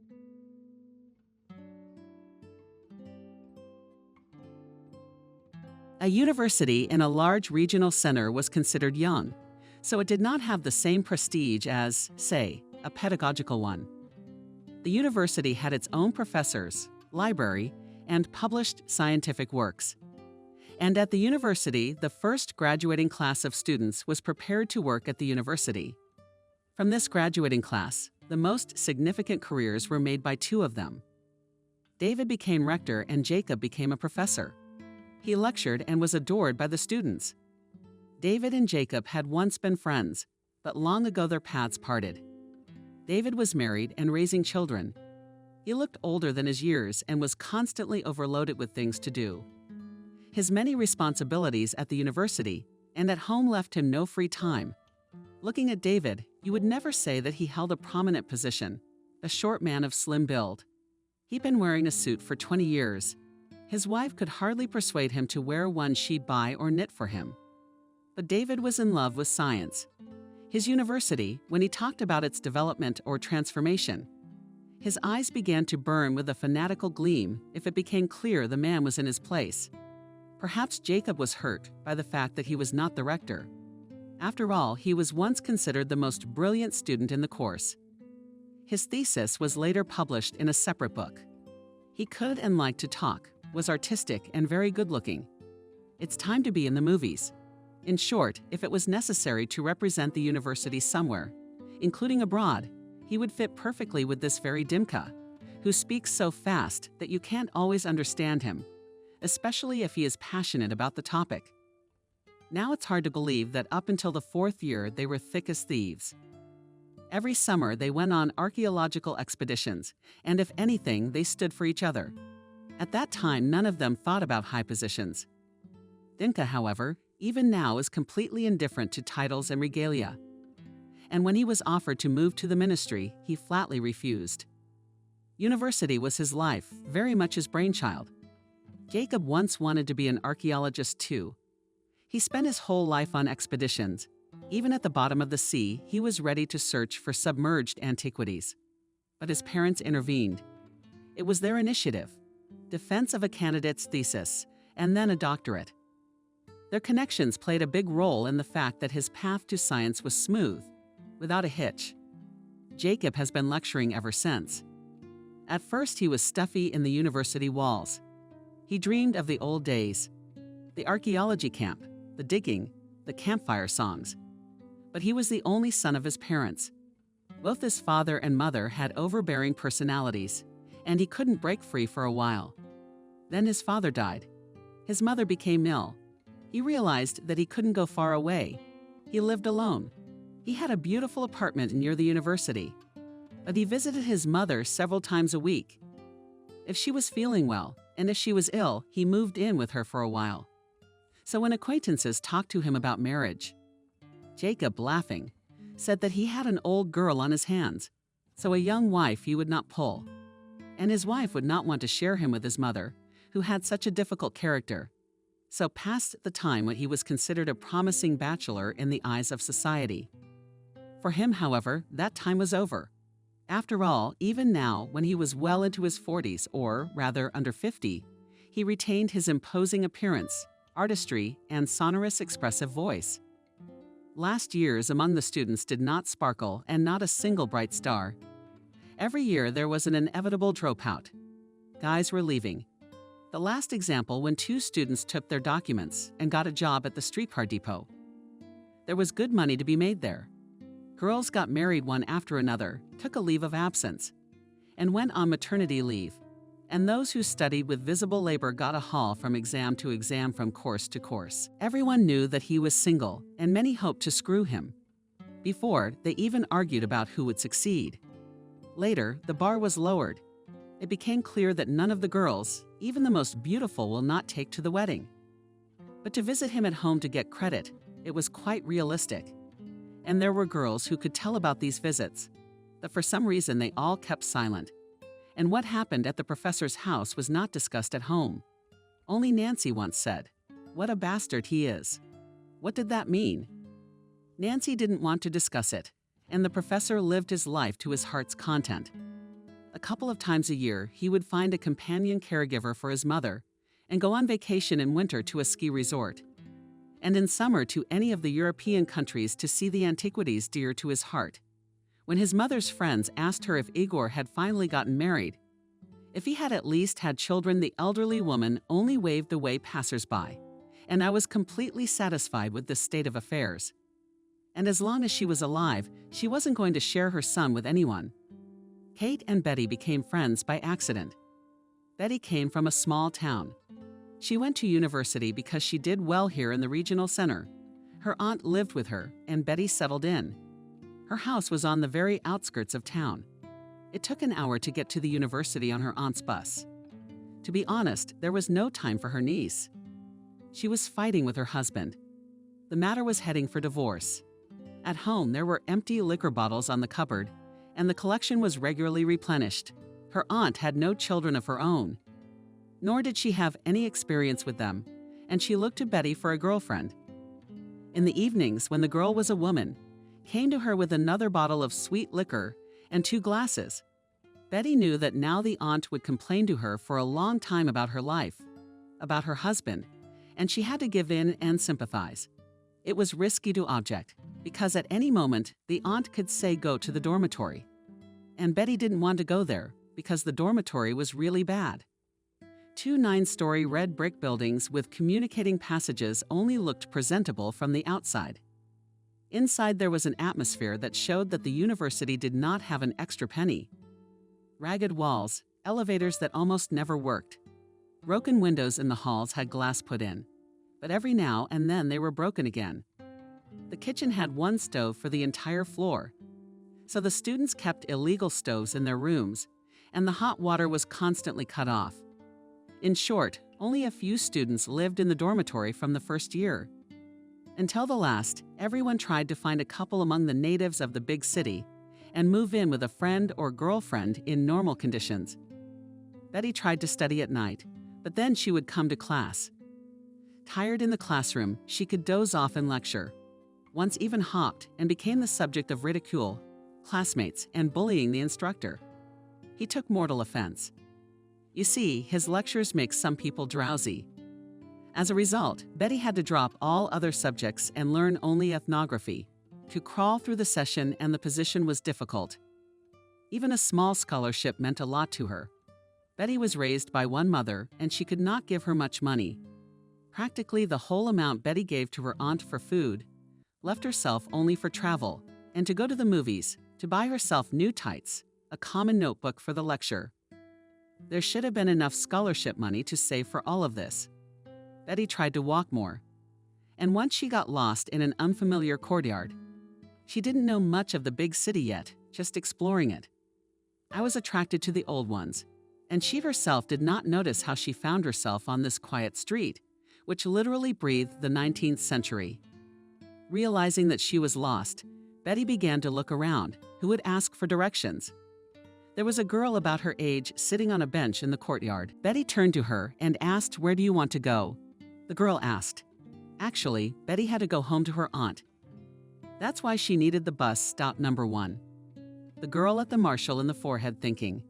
[SPEAKER 3] A university in a large regional center was considered young, so it did not have the same prestige as, say, a pedagogical one. The university had its own professors, library, and published scientific works. And at the university, the first graduating class of students was prepared to work at the university. From this graduating class, the most significant careers were made by 2 of them. David became rector and Jacob became a professor. He lectured and was adored by the students. David and Jacob had once been friends, but long ago their paths parted. David was married and raising children. He looked older than his years and was constantly overloaded with things to do. His many responsibilities at the university and at home left him no free time. Looking at David, you would never say that he held a prominent position, a short man of slim build. He'd been wearing a suit for 20 years. His wife could hardly persuade him to wear one she'd buy or knit for him. But David was in love with science. His university, when he talked about its development or transformation, his eyes began to burn with a fanatical gleam if it became clear the man was in his place. Perhaps Jacob was hurt by the fact that he was not the rector. After all, he was once considered the most brilliant student in the course. His thesis was later published in a separate book. He could and liked to talk, was artistic and very good-looking. It's time to be in the movies. In short, if it was necessary to represent the university somewhere, including abroad, he would fit perfectly with this very Dimka, who speaks so fast that you can't always understand him, especially if he is passionate about the topic. Now it's hard to believe that up until the 4th year they were thick as thieves. Every summer, they went on archaeological expeditions, and if anything, they stood for each other. At that time, none of them thought about high positions. Dinka, however, even now is completely indifferent to titles and regalia. And when he was offered to move to the ministry, he flatly refused. University was his life, very much his brainchild. Jacob once wanted to be an archaeologist too. He spent his whole life on expeditions. Even at the bottom of the sea, he was ready to search for submerged antiquities. But his parents intervened. It was their initiative, defense of a candidate's thesis, and then a doctorate. Their connections played a big role in the fact that his path to science was smooth, without a hitch. Jacob has been lecturing ever since. At first, he was stuffy in the university walls. He dreamed of the old days, the archaeology camp, the digging, the campfire songs. But he was the only son of his parents. Both his father and mother had overbearing personalities, and he couldn't break free for a while. Then his father died. His mother became ill. He realized that he couldn't go far away. He lived alone. He had a beautiful apartment near the university, but he visited his mother several times a week. If she was feeling well, and if she was ill, he moved in with her for a while. So when acquaintances talked to him about marriage, Jacob, laughing, said that he had an old girl on his hands, so a young wife he would not pull. And his wife would not want to share him with his mother, who had such a difficult character. So past the time when he was considered a promising bachelor in the eyes of society. For him, however, that time was over. After all, even now, when he was well into his 40s, or rather under 50, he retained his imposing appearance, artistry, and sonorous expressive voice. Last years among the students did not sparkle, and not a single bright star. Every year there was an inevitable dropout. Guys were leaving. The last example when 2 students took their documents and got a job at the streetcar depot. There was good money to be made there. Girls got married one after another, took a leave of absence, and went on maternity leave. And those who studied with visible labor got a haul from exam to exam, from course to course. Everyone knew that he was single, and many hoped to screw him. Before, they even argued about who would succeed. Later, the bar was lowered. It became clear that none of the girls, even the most beautiful, will not take to the wedding. But to visit him at home to get credit, it was quite realistic. And there were girls who could tell about these visits, but for some reason they all kept silent. And what happened at the professor's house was not discussed at home. Only Nancy once said, "What a bastard he is." What did that mean? Nancy didn't want to discuss it, and the professor lived his life to his heart's content. A couple of times a year, he would find a companion caregiver for his mother and go on vacation in winter to a ski resort, and in summer to any of the European countries to see the antiquities dear to his heart. When his mother's friends asked her if Igor had finally gotten married, if he had at least had children, the elderly woman only waved away passers-by, and I was completely satisfied with this state of affairs. And as long as she was alive, she wasn't going to share her son with anyone. Kate and Betty became friends by accident. Betty came from a small town. She went to university because she did well here in the regional center. Her aunt lived with her, and Betty settled in. Her house was on the very outskirts of town. It took an hour to get to the university on her aunt's bus. To be honest, there was no time for her niece. She was fighting with her husband. The matter was heading for divorce. At home, there were empty liquor bottles on the cupboard, and the collection was regularly replenished. Her aunt had no children of her own, nor did she have any experience with them, and she looked to Betty for a girlfriend. In the evenings, when the girl was a woman, came to her with another bottle of sweet liquor and 2 glasses. Betty knew that now the aunt would complain to her for a long time about her life, about her husband, and she had to give in and sympathize. It was risky to object, because at any moment the aunt could say go to the dormitory. And Betty didn't want to go there, because the dormitory was really bad. 2 9-story red brick buildings with communicating passages only looked presentable from the outside. Inside there was an atmosphere that showed that the university did not have an extra penny. Ragged walls, elevators that almost never worked. Broken windows in the halls had glass put in, but every now and then they were broken again. The kitchen had 1 stove for the entire floor. So the students kept illegal stoves in their rooms, and the hot water was constantly cut off. In short, only a few students lived in the dormitory from the first year. Until the last, everyone tried to find a couple among the natives of the big city and move in with a friend or girlfriend in normal conditions. Betty tried to study at night, but then she would come to class. Tired in the classroom, she could doze off in lecture, once even hopped and became the subject of ridicule, classmates, and bullying the instructor. He took mortal offense. You see, his lectures make some people drowsy. As a result, Betty had to drop all other subjects and learn only ethnography, to crawl through the session, and the position was difficult. Even a small scholarship meant a lot to her. Betty was raised by one mother, and she could not give her much money. Practically the whole amount Betty gave to her aunt for food, left herself only for travel, and to go to the movies, to buy herself new tights, a common notebook for the lecture. There should have been enough scholarship money to save for all of this. Betty tried to walk more, and once she got lost in an unfamiliar courtyard. She didn't know much of the big city yet, just exploring it. I was attracted to the old ones, and she herself did not notice how she found herself on this quiet street, which literally breathed the 19th century. Realizing that she was lost, Betty began to look around, who would ask for directions. There was a girl about her age sitting on a bench in the courtyard. Betty turned to her and asked, "Where do you want to go?" The girl asked. Actually, Betty had to go home to her aunt. That's why she needed the bus stop number 1. The girl at the marshal in the forehead thinking,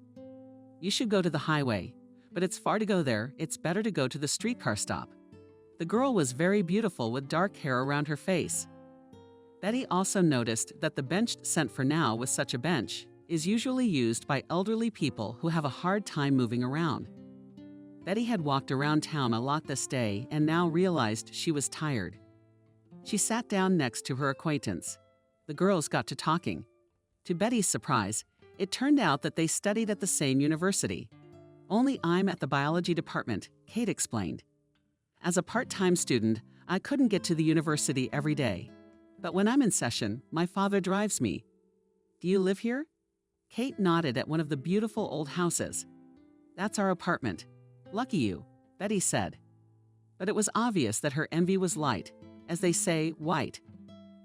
[SPEAKER 3] "You should go to the highway, but it's far to go there, it's better to go to the streetcar stop." The girl was very beautiful with dark hair around her face. Betty also noticed that the bench sent for now with such a bench is usually used by elderly people who have a hard time moving around. Betty had walked around town a lot this day and now realized she was tired. She sat down next to her acquaintance. The girls got to talking. To Betty's surprise, it turned out that they studied at the same university. "Only I'm at the biology department," Kate explained. "As a part-time student, I couldn't get to the university every day. But when I'm in session, my father drives me." "Do you live here?" Kate nodded at one of the beautiful old houses. "That's our apartment. Lucky you," Betty said. But it was obvious that her envy was light, as they say, white.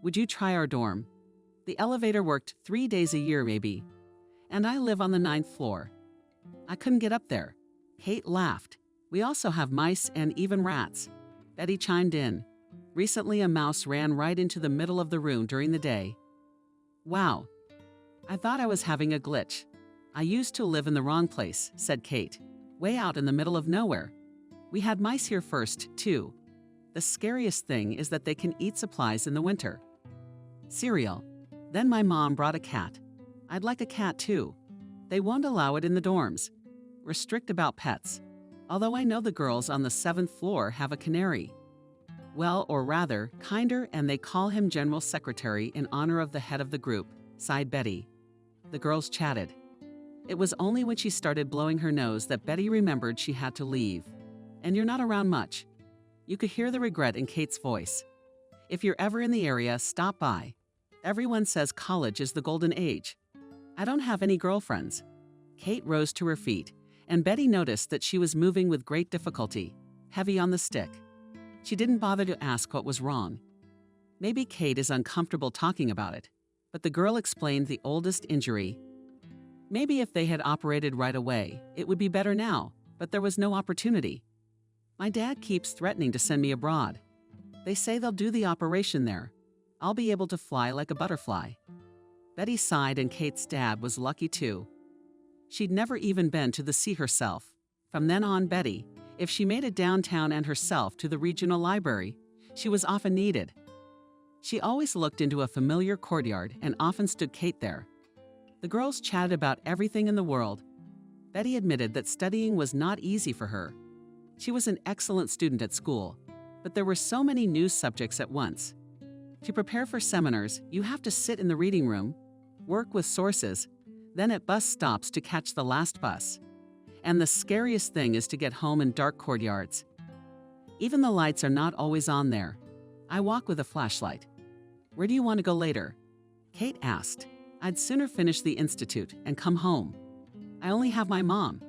[SPEAKER 3] "Would you try our dorm? The elevator worked 3 days a year maybe. And I live on the 9th floor. I couldn't get up there." Kate laughed. "We also have mice and even rats." Betty chimed in. "Recently a mouse ran right into the middle of the room during the day." "Wow. I thought I was having a glitch. I used to live in the wrong place," said Kate. "Way out in the middle of nowhere. We had mice here first, too. The scariest thing is that they can eat supplies in the winter. Cereal. Then my mom brought a cat. I'd like a cat too. They won't allow it in the dorms. We're strict about pets. Although I know the girls on the 7th floor have a canary. Well, or rather, kinder, and they call him General Secretary in honor of the head of the group," sighed Betty. The girls chatted. It was only when she started blowing her nose that Betty remembered she had to leave. "And you're not around much." You could hear the regret in Kate's voice. "If you're ever in the area, stop by. Everyone says college is the golden age." "I don't have any girlfriends." Kate rose to her feet, and Betty noticed that she was moving with great difficulty, heavy on the stick. She didn't bother to ask what was wrong. Maybe Kate is uncomfortable talking about it, but the girl explained the oldest injury. "Maybe if they had operated right away, it would be better now, but there was no opportunity. My dad keeps threatening to send me abroad. They say they'll do the operation there. I'll be able to fly like a butterfly." Betty sighed, and Kate's dad was lucky too. She'd never even been to the sea herself. From then on, Betty, if she made it downtown and herself to the regional library, she was often needed. She always looked into a familiar courtyard and often stood Kate there. The girls chatted about everything in the world. Betty admitted that studying was not easy for her. She was an excellent student at school, but there were so many new subjects at once. To prepare for seminars, you have to sit in the reading room, work with sources, then at bus stops to catch the last bus. And the scariest thing is to get home in dark courtyards. Even the lights are not always on there. I walk with a flashlight. "Where do you want to go later?" Kate asked. I'd sooner finish the institute and come home. I only have my mom.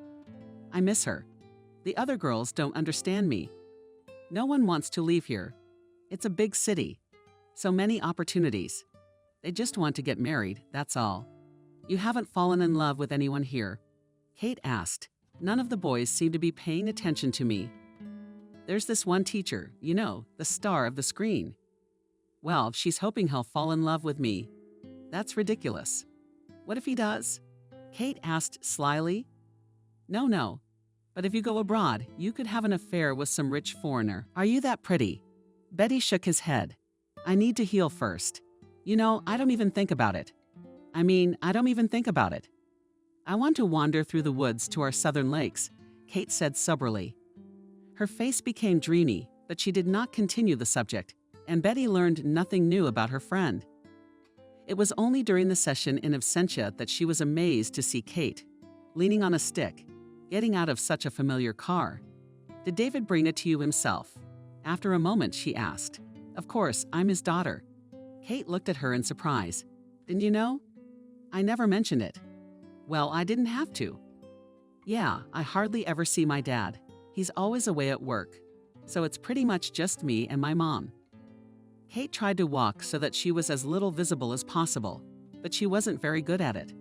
[SPEAKER 3] I miss her. The other girls don't understand me. No one wants to leave here. It's a big city. So many opportunities. They just want to get married, that's all. You haven't fallen in love with anyone here? Kate asked. None of the boys seem to be paying attention to me. There's this one teacher, you know, the star of the screen. Well, she's hoping he'll fall in love with me. That's ridiculous. What if he does? Kate asked slyly. No. But if you go abroad, you could have an affair with some rich foreigner. Are you that pretty? Betty shook his head. I need to heal first. You know, I don't even think about it. I don't even think about it. I want to wander through the woods to our southern lakes, Kate said soberly. Her face became dreamy, but she did not continue the subject, and Betty learned nothing new about her friend. It was only during the session in absentia that she was amazed to see Kate, leaning on a stick, getting out of such a familiar car. Did David bring it to you himself? After a moment, she asked. Of course, I'm his daughter. Kate looked at her in surprise. Didn't you know? I never mentioned it. Well, I didn't have to. Yeah, I hardly ever see my dad. He's always away at work. So it's pretty much just me and my mom. Kate tried to walk so that she was as little visible as possible, but she wasn't very good at it.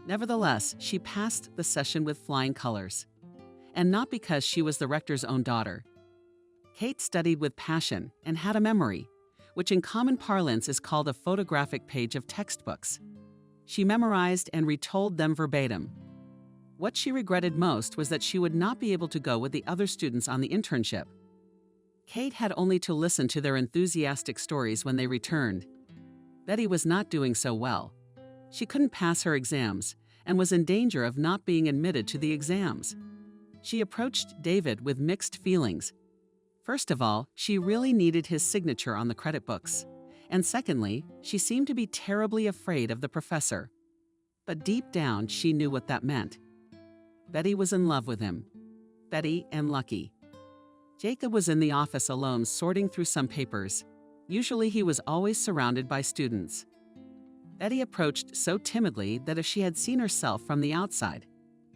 [SPEAKER 3] Nevertheless, she passed the session with flying colors. And not because she was the rector's own daughter. Kate studied with passion and had a memory, which in common parlance is called a photographic page of textbooks. She memorized and retold them verbatim. What she regretted most was that she would not be able to go with the other students on the internship. Kate had only to listen to their enthusiastic stories when they returned. Betty was not doing so well. She couldn't pass her exams and was in danger of not being admitted to the exams. She approached David with mixed feelings. First of all, she really needed his signature on the credit books. And secondly, she seemed to be terribly afraid of the professor. But deep down, she knew what that meant. Betty was in love with him. Betty and Lucky. Jacob was in the office alone sorting through some papers. Usually he was always surrounded by students. Betty approached so timidly that if she had seen herself from the outside,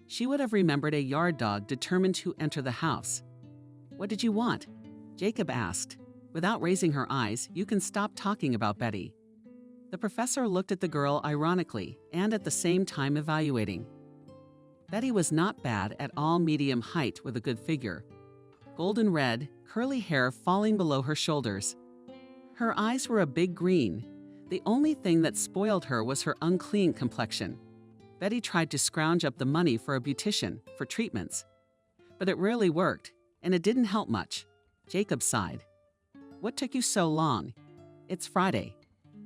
[SPEAKER 3] she would have remembered a yard dog determined to enter the house. What did you want? Jacob asked. Without raising her eyes, you can stop talking about Betty. The professor looked at the girl ironically and at the same time evaluating. Betty was not bad at all, medium height with a good figure. Golden red, curly hair falling below her shoulders. Her eyes were a big green. The only thing that spoiled her was her unclean complexion. Betty tried to scrounge up the money for a beautician for treatments. But it rarely worked, and it didn't help much. Jacob sighed. What took you so long? It's Friday.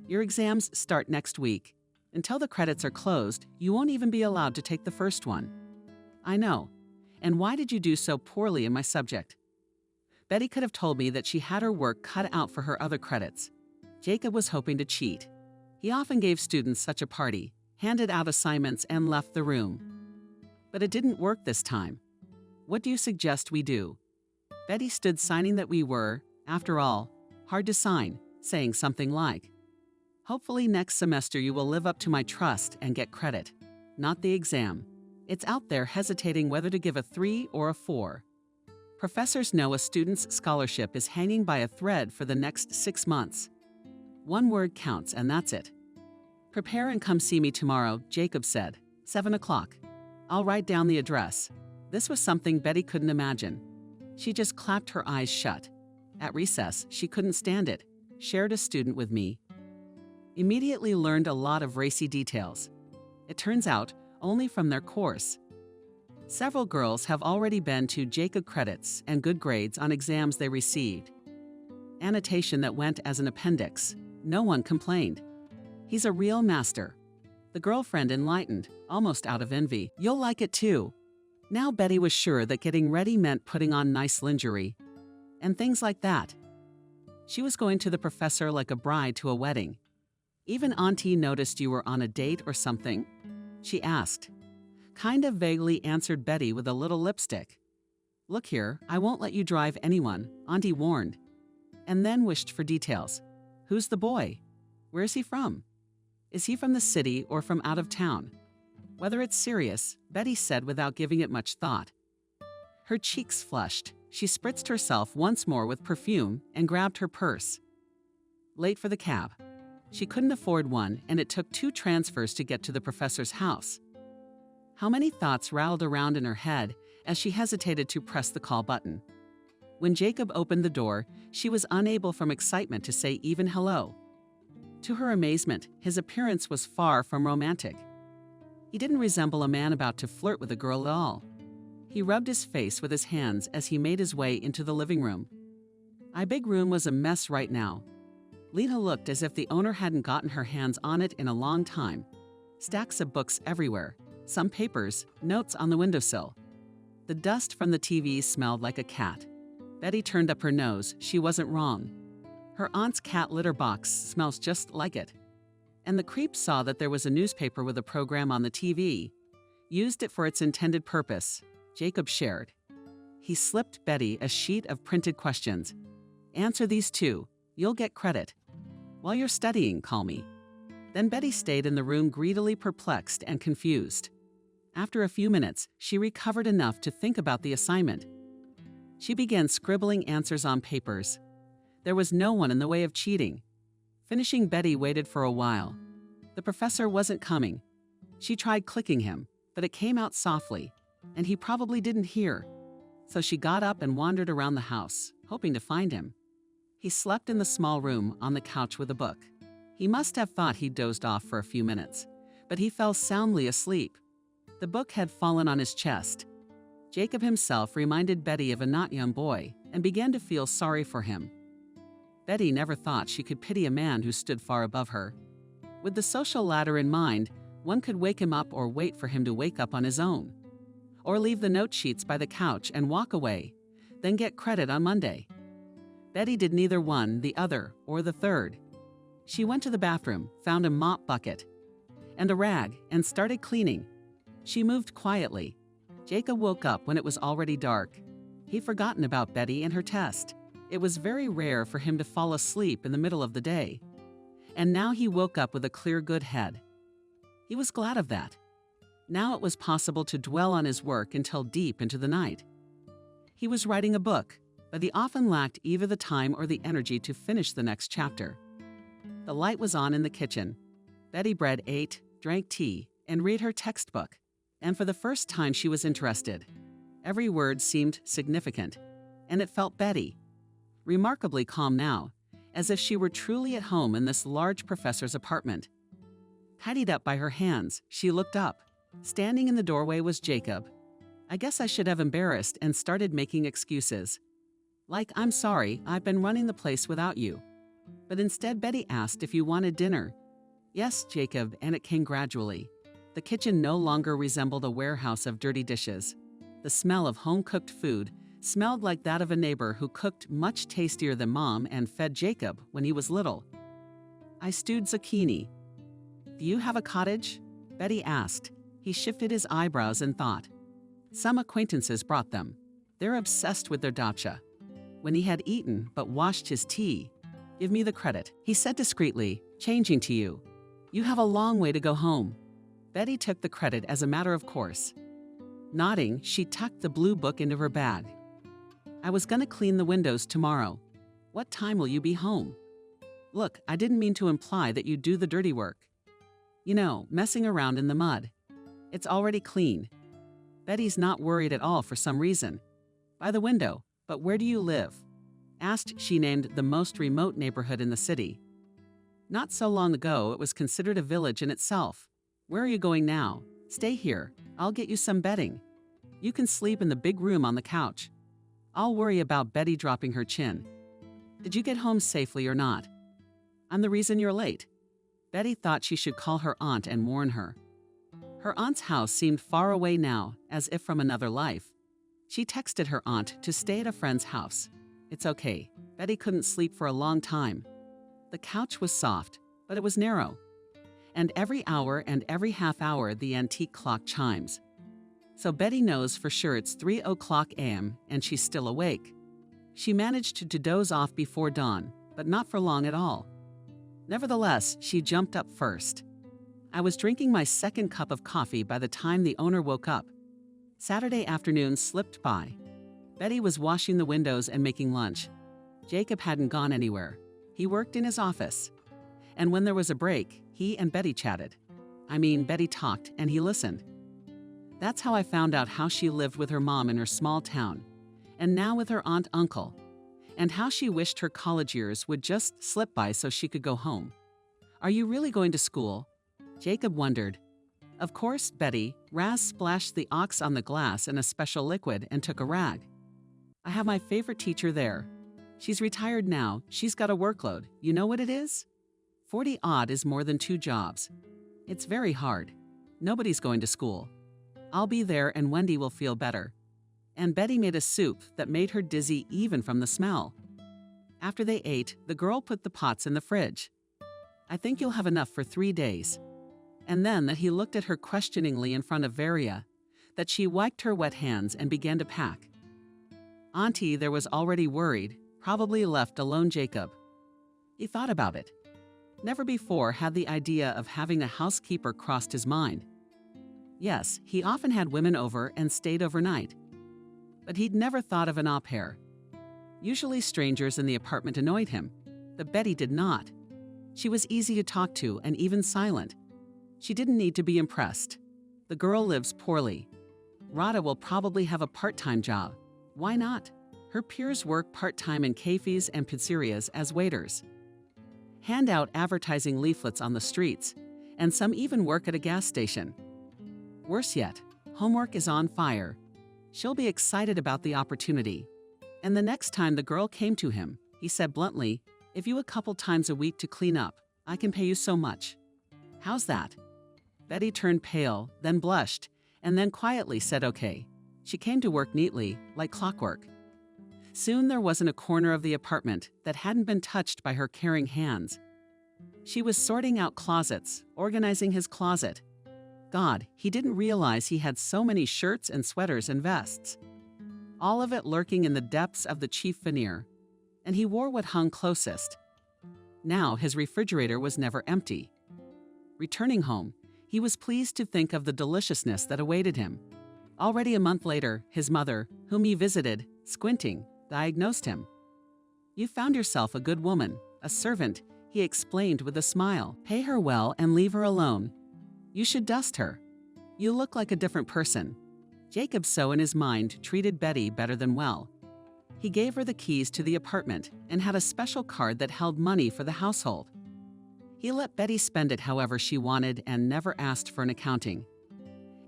[SPEAKER 3] Your exams start next week. Until the credits are closed, you won't even be allowed to take the first one. I know. And why did you do so poorly in my subject? Betty could have told me that she had her work cut out for her other credits. Jacob was hoping to cheat. He often gave students such a party, handed out assignments, and left the room. But it didn't work this time. What do you suggest we do? Betty stood signing that we were, after all, hard to sign, saying something like, hopefully next semester you will live up to my trust and get credit, not the exam. It's out there hesitating whether to give a 3 or a 4. Professors know a student's scholarship is hanging by a thread for the next 6 months. One word counts, and that's it. Prepare and come see me tomorrow, Jacob said. 7 o'clock. I'll write down the address. This was something Betty couldn't imagine. She just clapped her eyes shut. At recess, she couldn't stand it. Shared a student with me. Immediately learned a lot of racy details. It turns out, only from their course. Several girls have already been to Jacob credits and good grades on exams they received. Annotation that went as an appendix. No one complained. He's a real master. The girlfriend enlightened, almost out of envy. You'll like it too. Now Betty was sure that getting ready meant putting on nice lingerie. And things like that. She was going to the professor like a bride to a wedding. Even Auntie noticed you were on a date or something? She asked. Kind of vaguely answered Betty with a little lipstick. Look here, I won't let you drive anyone, Auntie warned. And then wished for details. Who's the boy? Where's he from? Is he from the city or from out of town? Whether it's serious, Betty said without giving it much thought. Her cheeks flushed. She spritzed herself once more with perfume and grabbed her purse. Late for the cab. She couldn't afford one, and it took 2 transfers to get to the professor's house. How many thoughts rattled around in her head as she hesitated to press the call button. When Jacob opened the door, she was unable from excitement to say even hello. To her amazement, his appearance was far from romantic. He didn't resemble a man about to flirt with a girl at all. He rubbed his face with his hands as he made his way into the living room. Our big room was a mess right now. Lena looked as if the owner hadn't gotten her hands on it in a long time. Stacks of books everywhere, some papers, notes on the windowsill. The dust from the TV smelled like a cat. Betty turned up her nose. She wasn't wrong. Her aunt's cat litter box smells just like it. And the creep saw that there was a newspaper with a program on the TV. Used it for its intended purpose. Jacob shared. He slipped Betty a sheet of printed questions. Answer these 2. You'll get credit. While you're studying, call me. Then Betty stayed in the room greedily perplexed and confused. After a few minutes, she recovered enough to think about the assignment. She began scribbling answers on papers. There was no one in the way of cheating. Finishing, Betty waited for a while. The professor wasn't coming. She tried clicking him, but it came out softly, and he probably didn't hear. So she got up and wandered around the house, hoping to find him. He slept in the small room on the couch with a book. He must have thought he'd dozed off for a few minutes, but he fell soundly asleep. The book had fallen on his chest. Jacob himself reminded Betty of a not young boy and began to feel sorry for him. Betty never thought she could pity a man who stood far above her. With the social ladder in mind, one could wake him up or wait for him to wake up on his own. Or leave the note sheets by the couch and walk away, then get credit on Monday. Betty did neither one, the other, or the third. She went to the bathroom, found a mop bucket and a rag, and started cleaning. She moved quietly. Jacob woke up when it was already dark. He'd forgotten about Betty and her test. It was very rare for him to fall asleep in the middle of the day. And now he woke up with a clear, good head. He was glad of that. Now it was possible to dwell on his work until deep into the night. He was writing a book, but he often lacked either the time or the energy to finish the next chapter. The light was on in the kitchen. Betty Bread ate, drank tea, and read her textbook. And for the first time she was interested. Every word seemed significant, and it felt Betty. Remarkably calm now, as if she were truly at home in this large professor's apartment. Tidied up by her hands, she looked up. Standing in the doorway was Jacob. I guess I should have embarrassed and started making excuses. Like, I'm sorry, I've been running the place without you. But instead, Betty asked if you wanted dinner. Yes, Jacob, and it came gradually. The kitchen no longer resembled a warehouse of dirty dishes. The smell of home-cooked food smelled like that of a neighbor who cooked much tastier than Mom and fed Jacob when he was little. I stewed zucchini. Do you have a cottage? Betty asked. He shifted his eyebrows in thought. Some acquaintances brought them. They're obsessed with their dacha. When he had eaten but washed his tea, give me the credit, he said discreetly, changing to you. You have a long way to go home. Betty took the credit as a matter of course. Nodding, she tucked the blue book into her bag. I was going to clean the windows tomorrow. What time will you be home? Look, I didn't mean to imply that you do the dirty work. You know, messing around in the mud. It's already clean. Betty's not worried at all for some reason. By the window, but where do you live? Asked, she named the most remote neighborhood in the city. Not so long ago, it was considered a village in itself. Where are you going now? Stay here. I'll get you some bedding. You can sleep in the big room on the couch. I'll worry about Betty dropping her chin. Did you get home safely or not? I'm the reason you're late. Betty thought she should call her aunt and warn her. Her aunt's house seemed far away now, as if from another life. She texted her aunt to stay at a friend's house. It's okay. Betty couldn't sleep for a long time. The couch was soft, but it was narrow. And every hour and every half hour the antique clock chimes. So Betty knows for sure it's 3:00 a.m. and she's still awake. She managed to doze off before dawn, but not for long at all. Nevertheless, she jumped up first. I was drinking my second cup of coffee by the time the owner woke up. Saturday afternoon slipped by. Betty was washing the windows and making lunch. Jacob hadn't gone anywhere. He worked in his office. And when there was a break, he and Betty chatted. Betty talked and he listened. That's how I found out how she lived with her mom in her small town, and now with her aunt-uncle, and how she wished her college years would just slip by so she could go home. Are you really going to school? Jacob wondered. Of course, Betty. Raz splashed the ox on the glass in a special liquid and took a rag. I have my favorite teacher there. She's retired now. She's got a workload. You know what it is? 40-odd is more than 2 jobs. It's very hard. Nobody's going to school. I'll be there and Wendy will feel better. And Betty made a soup that made her dizzy even from the smell. After they ate, the girl put the pots in the fridge. I think you'll have enough for 3 days. And then that he looked at her questioningly in front of Varia, that she wiped her wet hands and began to pack. Auntie there was already worried, probably left alone Jacob. He thought about it. Never before had the idea of having a housekeeper crossed his mind. Yes, he often had women over and stayed overnight. But he'd never thought of an au pair. Usually strangers in the apartment annoyed him, but Betty did not. She was easy to talk to and even silent. She didn't need to be impressed. The girl lives poorly. Rada will probably have a part-time job. Why not? Her peers work part-time in cafes and pizzerias as waiters. Hand out advertising leaflets on the streets, and some even work at a gas station. Worse yet, homework is on fire. She'll be excited about the opportunity. And the next time the girl came to him, he said bluntly, "If you a couple times a week to clean up, I can pay you so much. How's that?" Betty turned pale, then blushed, and then quietly said okay. She came to work neatly, like clockwork. Soon there wasn't a corner of the apartment that hadn't been touched by her caring hands. She was sorting out closets, organizing his closet. God, he didn't realize he had so many shirts and sweaters and vests. All of it lurking in the depths of the chief veneer. And he wore what hung closest. Now his refrigerator was never empty. Returning home, he was pleased to think of the deliciousness that awaited him. Already a month later, his mother, whom he visited, squinting, diagnosed him. "You found yourself a good woman, a servant," he explained with a smile. "Pay her well and leave her alone. You should dust her. You look like a different person." Jacob, so in his mind, treated Betty better than well. He gave her the keys to the apartment and had a special card that held money for the household. He let Betty spend it however she wanted and never asked for an accounting.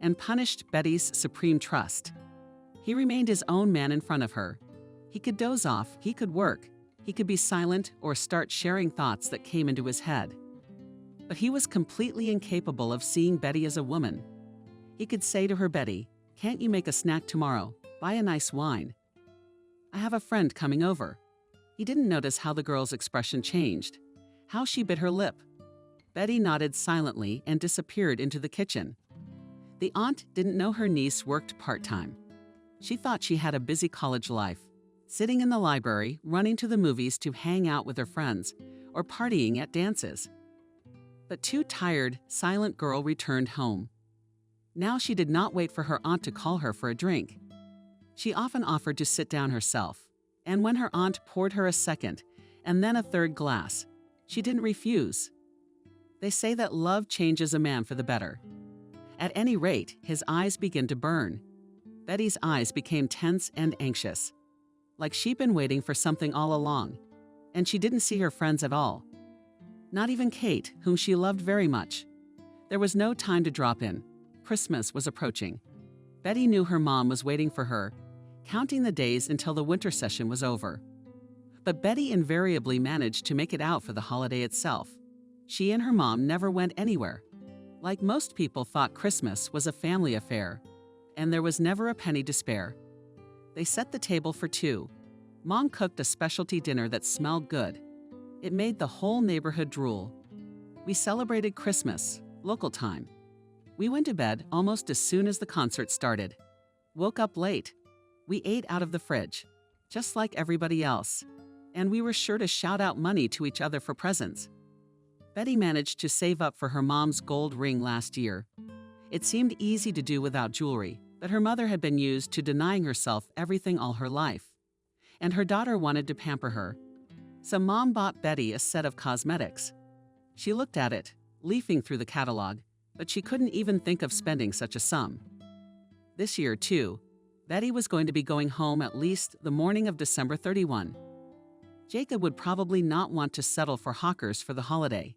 [SPEAKER 3] And punished Betty's supreme trust. He remained his own man in front of her. He could doze off, he could work, he could be silent or start sharing thoughts that came into his head. But he was completely incapable of seeing Betty as a woman. He could say to her, "Betty, can't you make a snack tomorrow? Buy a nice wine. I have a friend coming over." He didn't notice how the girl's expression changed, how she bit her lip. Betty nodded silently and disappeared into the kitchen. The aunt didn't know her niece worked part-time. She thought she had a busy college life, sitting in the library, running to the movies to hang out with her friends, or partying at dances. But too tired, silent girl returned home. Now she did not wait for her aunt to call her for a drink. She often offered to sit down herself, and when her aunt poured her a second, and then a third glass, she didn't refuse. They say that love changes a man for the better. At any rate, his eyes began to burn. Betty's eyes became tense and anxious, like she'd been waiting for something all along, and she didn't see her friends at all. Not even Kate, whom she loved very much. There was no time to drop in. Christmas was approaching. Betty knew her mom was waiting for her, counting the days until the winter session was over. But Betty invariably managed to make it out for the holiday itself. She and her mom never went anywhere. Like most people thought Christmas was a family affair, and there was never a penny to spare. They set the table for 2. Mom cooked a specialty dinner that smelled good. It made the whole neighborhood drool. We celebrated Christmas, local time. We went to bed almost as soon as the concert started. Woke up late. We ate out of the fridge, just like everybody else. And we were sure to shout out money to each other for presents. Betty managed to save up for her mom's gold ring last year. It seemed easy to do without jewelry, but her mother had been used to denying herself everything all her life. And her daughter wanted to pamper her. So Mom bought Betty a set of cosmetics. She looked at it, leafing through the catalog, but she couldn't even think of spending such a sum. This year, too, Betty was going to be going home at least the morning of December 31. Jacob would probably not want to settle for hawkers for the holiday.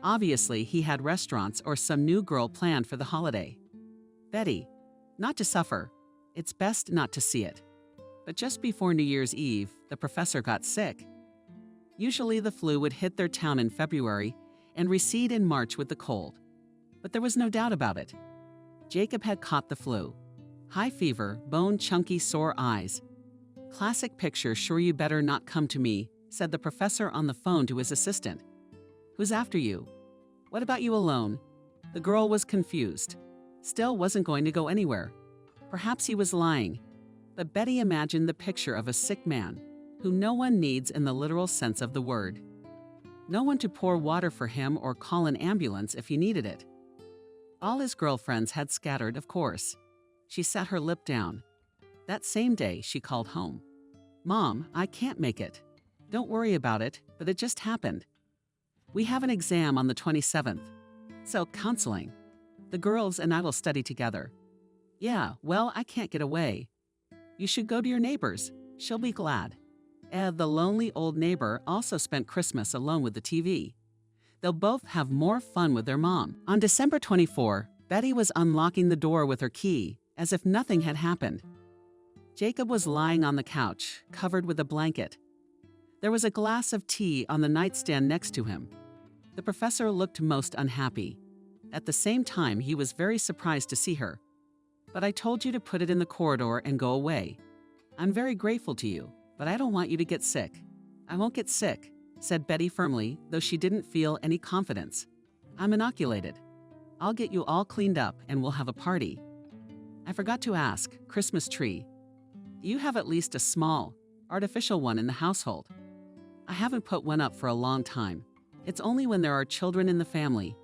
[SPEAKER 3] Obviously, he had restaurants or some new girl planned for the holiday. Betty, not to suffer, it's best not to see it. But just before New Year's Eve, the professor got sick. Usually the flu would hit their town in February and recede in March with the cold. But there was no doubt about it. Jacob had caught the flu. High fever, bone-chunky sore eyes. Classic picture, sure you better not come to me, said the professor on the phone to his assistant. Who's after you? What about you alone? The girl was confused. Still wasn't going to go anywhere. Perhaps he was lying. But Betty imagined the picture of a sick man, who no one needs in the literal sense of the word. No one to pour water for him or call an ambulance if he needed it. All his girlfriends had scattered, of course. She sat her lip down. That same day, she called home. Mom, I can't make it. Don't worry about it, but it just happened. We have an exam on the 27th. So, counseling. The girls and I will study together. Yeah, well, I can't get away. You should go to your neighbor's. She'll be glad. The lonely old neighbor also spent Christmas alone with the TV. They'll both have more fun with their mom. On December 24, Betty was unlocking the door with her key, as if nothing had happened. Jacob was lying on the couch, covered with a blanket. There was a glass of tea on the nightstand next to him. The professor looked most unhappy. At the same time, he was very surprised to see her. But I told you to put it in the corridor and go away. I'm very grateful to you, but I don't want you to get sick. I won't get sick, said Betty firmly, though she didn't feel any confidence. I'm inoculated. I'll get you all cleaned up and we'll have a party. I forgot to ask, Christmas tree. Do you have at least a small, artificial one in the household? I haven't put one up for a long time. It's only when there are children in the family.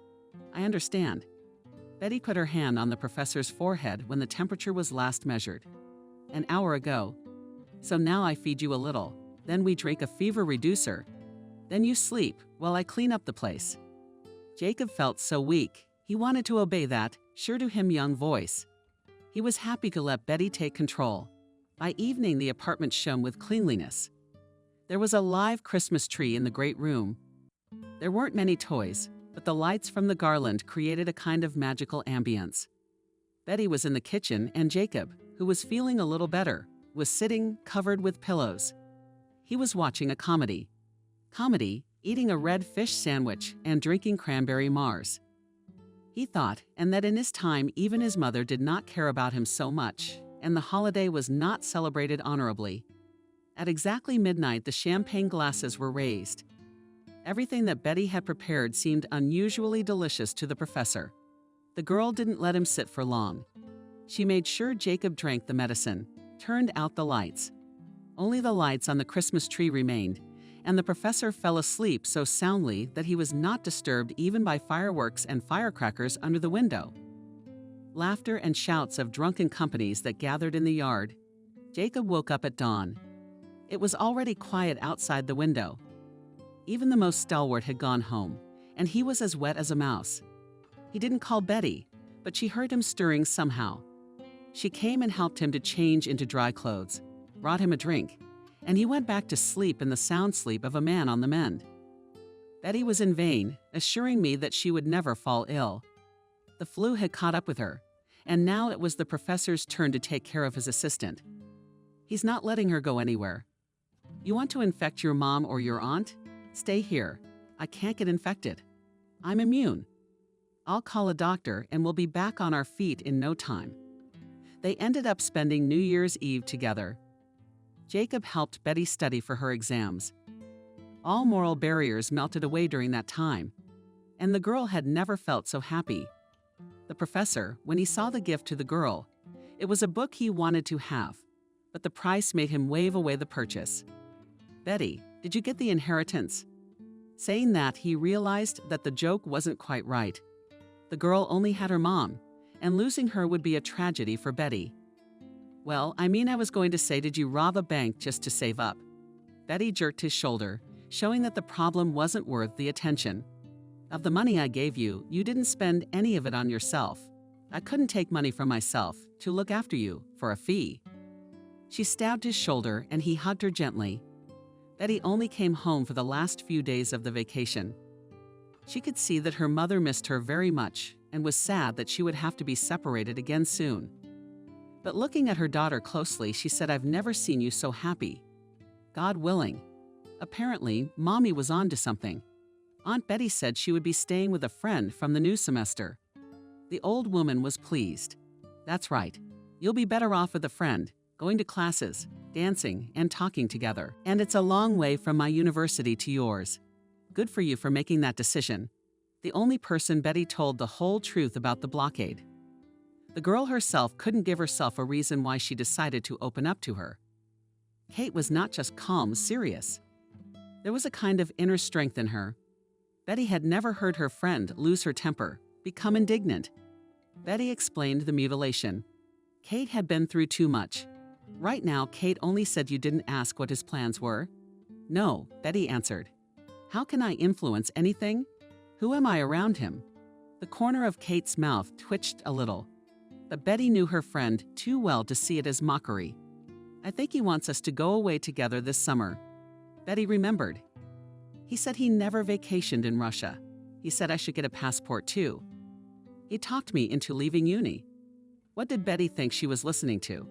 [SPEAKER 3] I understand. Betty put her hand on the professor's forehead when the temperature was last measured. An hour ago. So now I feed you a little. Then we drink a fever reducer. Then you sleep while I clean up the place. Jacob felt so weak. He wanted to obey that, sure to him young voice. He was happy to let Betty take control. By evening, the apartment shone with cleanliness. There was a live Christmas tree in the great room. There weren't many toys, but the lights from the garland created a kind of magical ambience. Betty was in the kitchen, and Jacob, who was feeling a little better, was sitting covered with pillows. He was watching a comedy. Eating a red fish sandwich and drinking cranberry Mars. He thought, and that in his time even his mother did not care about him so much, and the holiday was not celebrated honorably. At exactly midnight, the champagne glasses were raised. Everything that Betty had prepared seemed unusually delicious to the professor. The girl didn't let him sit for long. She made sure Jacob drank the medicine, turned out the lights. Only the lights on the Christmas tree remained, and the professor fell asleep so soundly that he was not disturbed even by fireworks and firecrackers under the window. Laughter and shouts of drunken companies that gathered in the yard. Jacob woke up at dawn. It was already quiet outside the window. Even the most stalwart had gone home, and he was as wet as a mouse. He didn't call Betty, but she heard him stirring somehow. She came and helped him to change into dry clothes, brought him a drink, and he went back to sleep in the sound sleep of a man on the mend. Betty was in vain, assuring me that she would never fall ill. The flu had caught up with her, and now it was the professor's turn to take care of his assistant. He's not letting her go anywhere. You want to infect your mom or your aunt? Stay here. I can't get infected. I'm immune. I'll call a doctor and we'll be back on our feet in no time. They ended up spending New Year's Eve together. Jacob helped Betty study for her exams. All moral barriers melted away during that time, and the girl had never felt so happy. The professor, when he saw the gift to the girl, it was a book he wanted to have, but the price made him wave away the purchase. Betty, did you get the inheritance? Saying that, he realized that the joke wasn't quite right. The girl only had her mom, and losing her would be a tragedy for Betty. Well, I was going to say, did you rob a bank just to save up? Betty jerked his shoulder, showing that the problem wasn't worth the attention. Of the money I gave you, you didn't spend any of it on yourself. I couldn't take money from myself to look after you for a fee. She stabbed his shoulder and he hugged her gently. Betty only came home for the last few days of the vacation. She could see that her mother missed her very much and was sad that she would have to be separated again soon. But looking at her daughter closely, she said, "I've never seen you so happy. God willing." Apparently, Mommy was on to something. Aunt Betty said she would be staying with a friend from the new semester. The old woman was pleased. "That's right. You'll be better off with a friend, going to classes, dancing, and talking together. And it's a long way from my university to yours. Good for you for making that decision." The only person Betty told the whole truth about the blockade. The girl herself couldn't give herself a reason why she decided to open up to her. Kate was not just calm, serious. There was a kind of inner strength in her. Betty had never heard her friend lose her temper, become indignant. Betty explained the mutilation. Kate had been through too much. Right now, Kate only said, "You didn't ask what his plans were?" "No," Betty answered. "How can I influence anything? Who am I around him?" The corner of Kate's mouth twitched a little, but Betty knew her friend too well to see it as mockery. "I think he wants us to go away together this summer." Betty remembered. "He said he never vacationed in Russia. He said I should get a passport too. He talked me into leaving uni." What did Betty think she was listening to?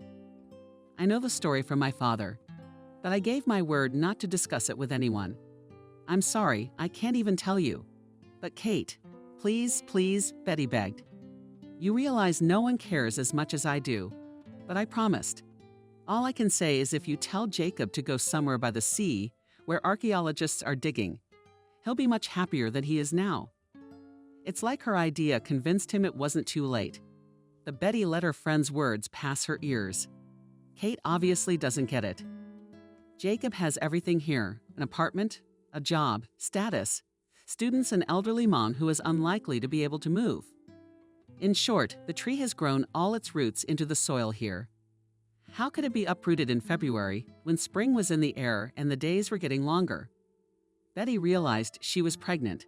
[SPEAKER 3] "I know the story from my father, but I gave my word not to discuss it with anyone. I'm sorry, I can't even tell you. But Kate, please, please," Betty begged. "You realize no one cares as much as I do, but I promised. All I can say is if you tell Jacob to go somewhere by the sea where archaeologists are digging, he'll be much happier than he is now." It's like her idea convinced him it wasn't too late. But Betty let her friend's words pass her ears. Kate obviously doesn't get it. Jacob has everything here: an apartment, a job, status, students, an elderly mom who is unlikely to be able to move. In short, the tree has grown all its roots into the soil here. How could it be uprooted in February when spring was in the air and the days were getting longer? Betty realized she was pregnant.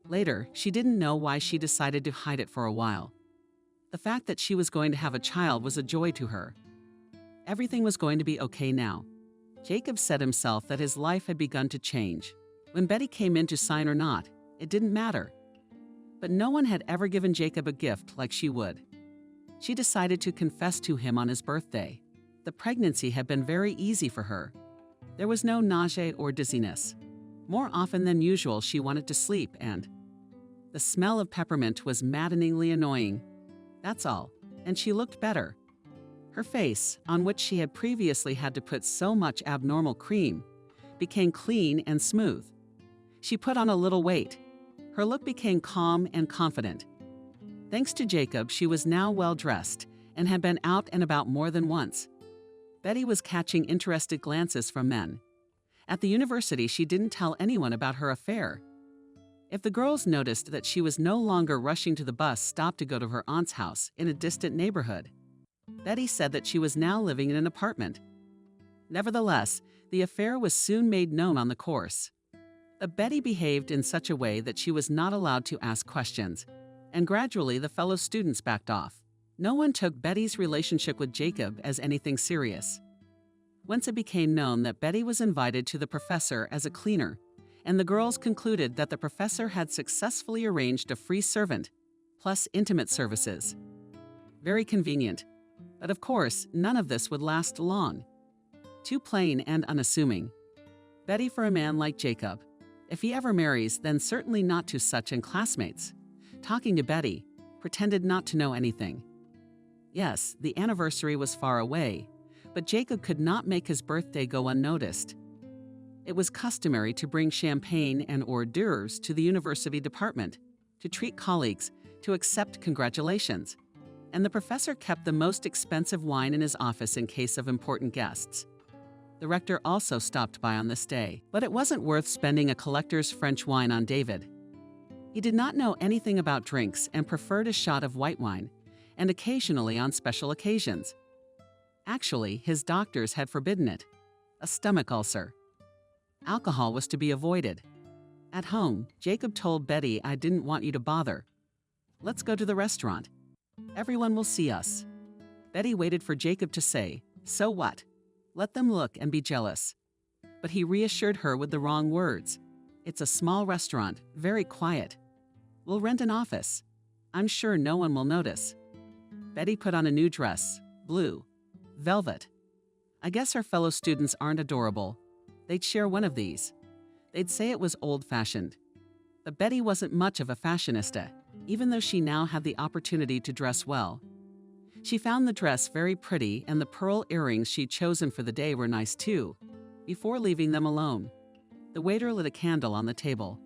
[SPEAKER 3] Later, she didn't know why she decided to hide it for a while. The fact that she was going to have a child was a joy to her. Everything was going to be okay now. Jacob said himself that his life had begun to change. When Betty came in to sign or not, it didn't matter. But no one had ever given Jacob a gift like she would. She decided to confess to him on his birthday. The pregnancy had been very easy for her. There was no nausea or dizziness. More often than usual, she wanted to sleep, and the smell of peppermint was maddeningly annoying. That's all, and she looked better. Her face, on which she had previously had to put so much abnormal cream, became clean and smooth. She put on a little weight. Her look became calm and confident. Thanks to Jacob, she was now well dressed and had been out and about more than once. Betty was catching interested glances from men. At the university, she didn't tell anyone about her affair. If the girls noticed that she was no longer rushing to the bus stop to go to her aunt's house in a distant neighborhood, Betty said that she was now living in an apartment. Nevertheless, the affair was soon made known on the course. But Betty behaved in such a way that she was not allowed to ask questions, and gradually the fellow students backed off. No one took Betty's relationship with Jacob as anything serious. Once it became known that Betty was invited to the professor as a cleaner, and the girls concluded that the professor had successfully arranged a free servant, plus intimate services. Very convenient. But of course, none of this would last long. Too plain and unassuming. Betty for a man like Jacob. If he ever marries, then certainly not to such and classmates. Talking to Betty, pretended not to know anything. Yes, the anniversary was far away, but Jacob could not make his birthday go unnoticed. It was customary to bring champagne and hors d'oeuvres to the university department, to treat colleagues, to accept congratulations. And the professor kept the most expensive wine in his office in case of important guests. The rector also stopped by on this day, but it wasn't worth spending a collector's French wine on David. He did not know anything about drinks and preferred a shot of white wine, and occasionally on special occasions. Actually, his doctors had forbidden it. A stomach ulcer. Alcohol was to be avoided. At home, Jacob told Betty, "I didn't want you to bother. Let's go to the restaurant. Everyone will see us." Betty waited for Jacob to say, "So what? Let them look and be jealous." But he reassured her with the wrong words. "It's a small restaurant, very quiet. We'll rent an office. I'm sure no one will notice." Betty put on a new dress, blue, velvet. I guess her fellow students aren't adorable. They'd share one of these. They'd say it was old-fashioned. But Betty wasn't much of a fashionista, even though she now had the opportunity to dress well. She found the dress very pretty, and the pearl earrings she'd chosen for the day were nice too. Before leaving them alone, the waiter lit a candle on the table.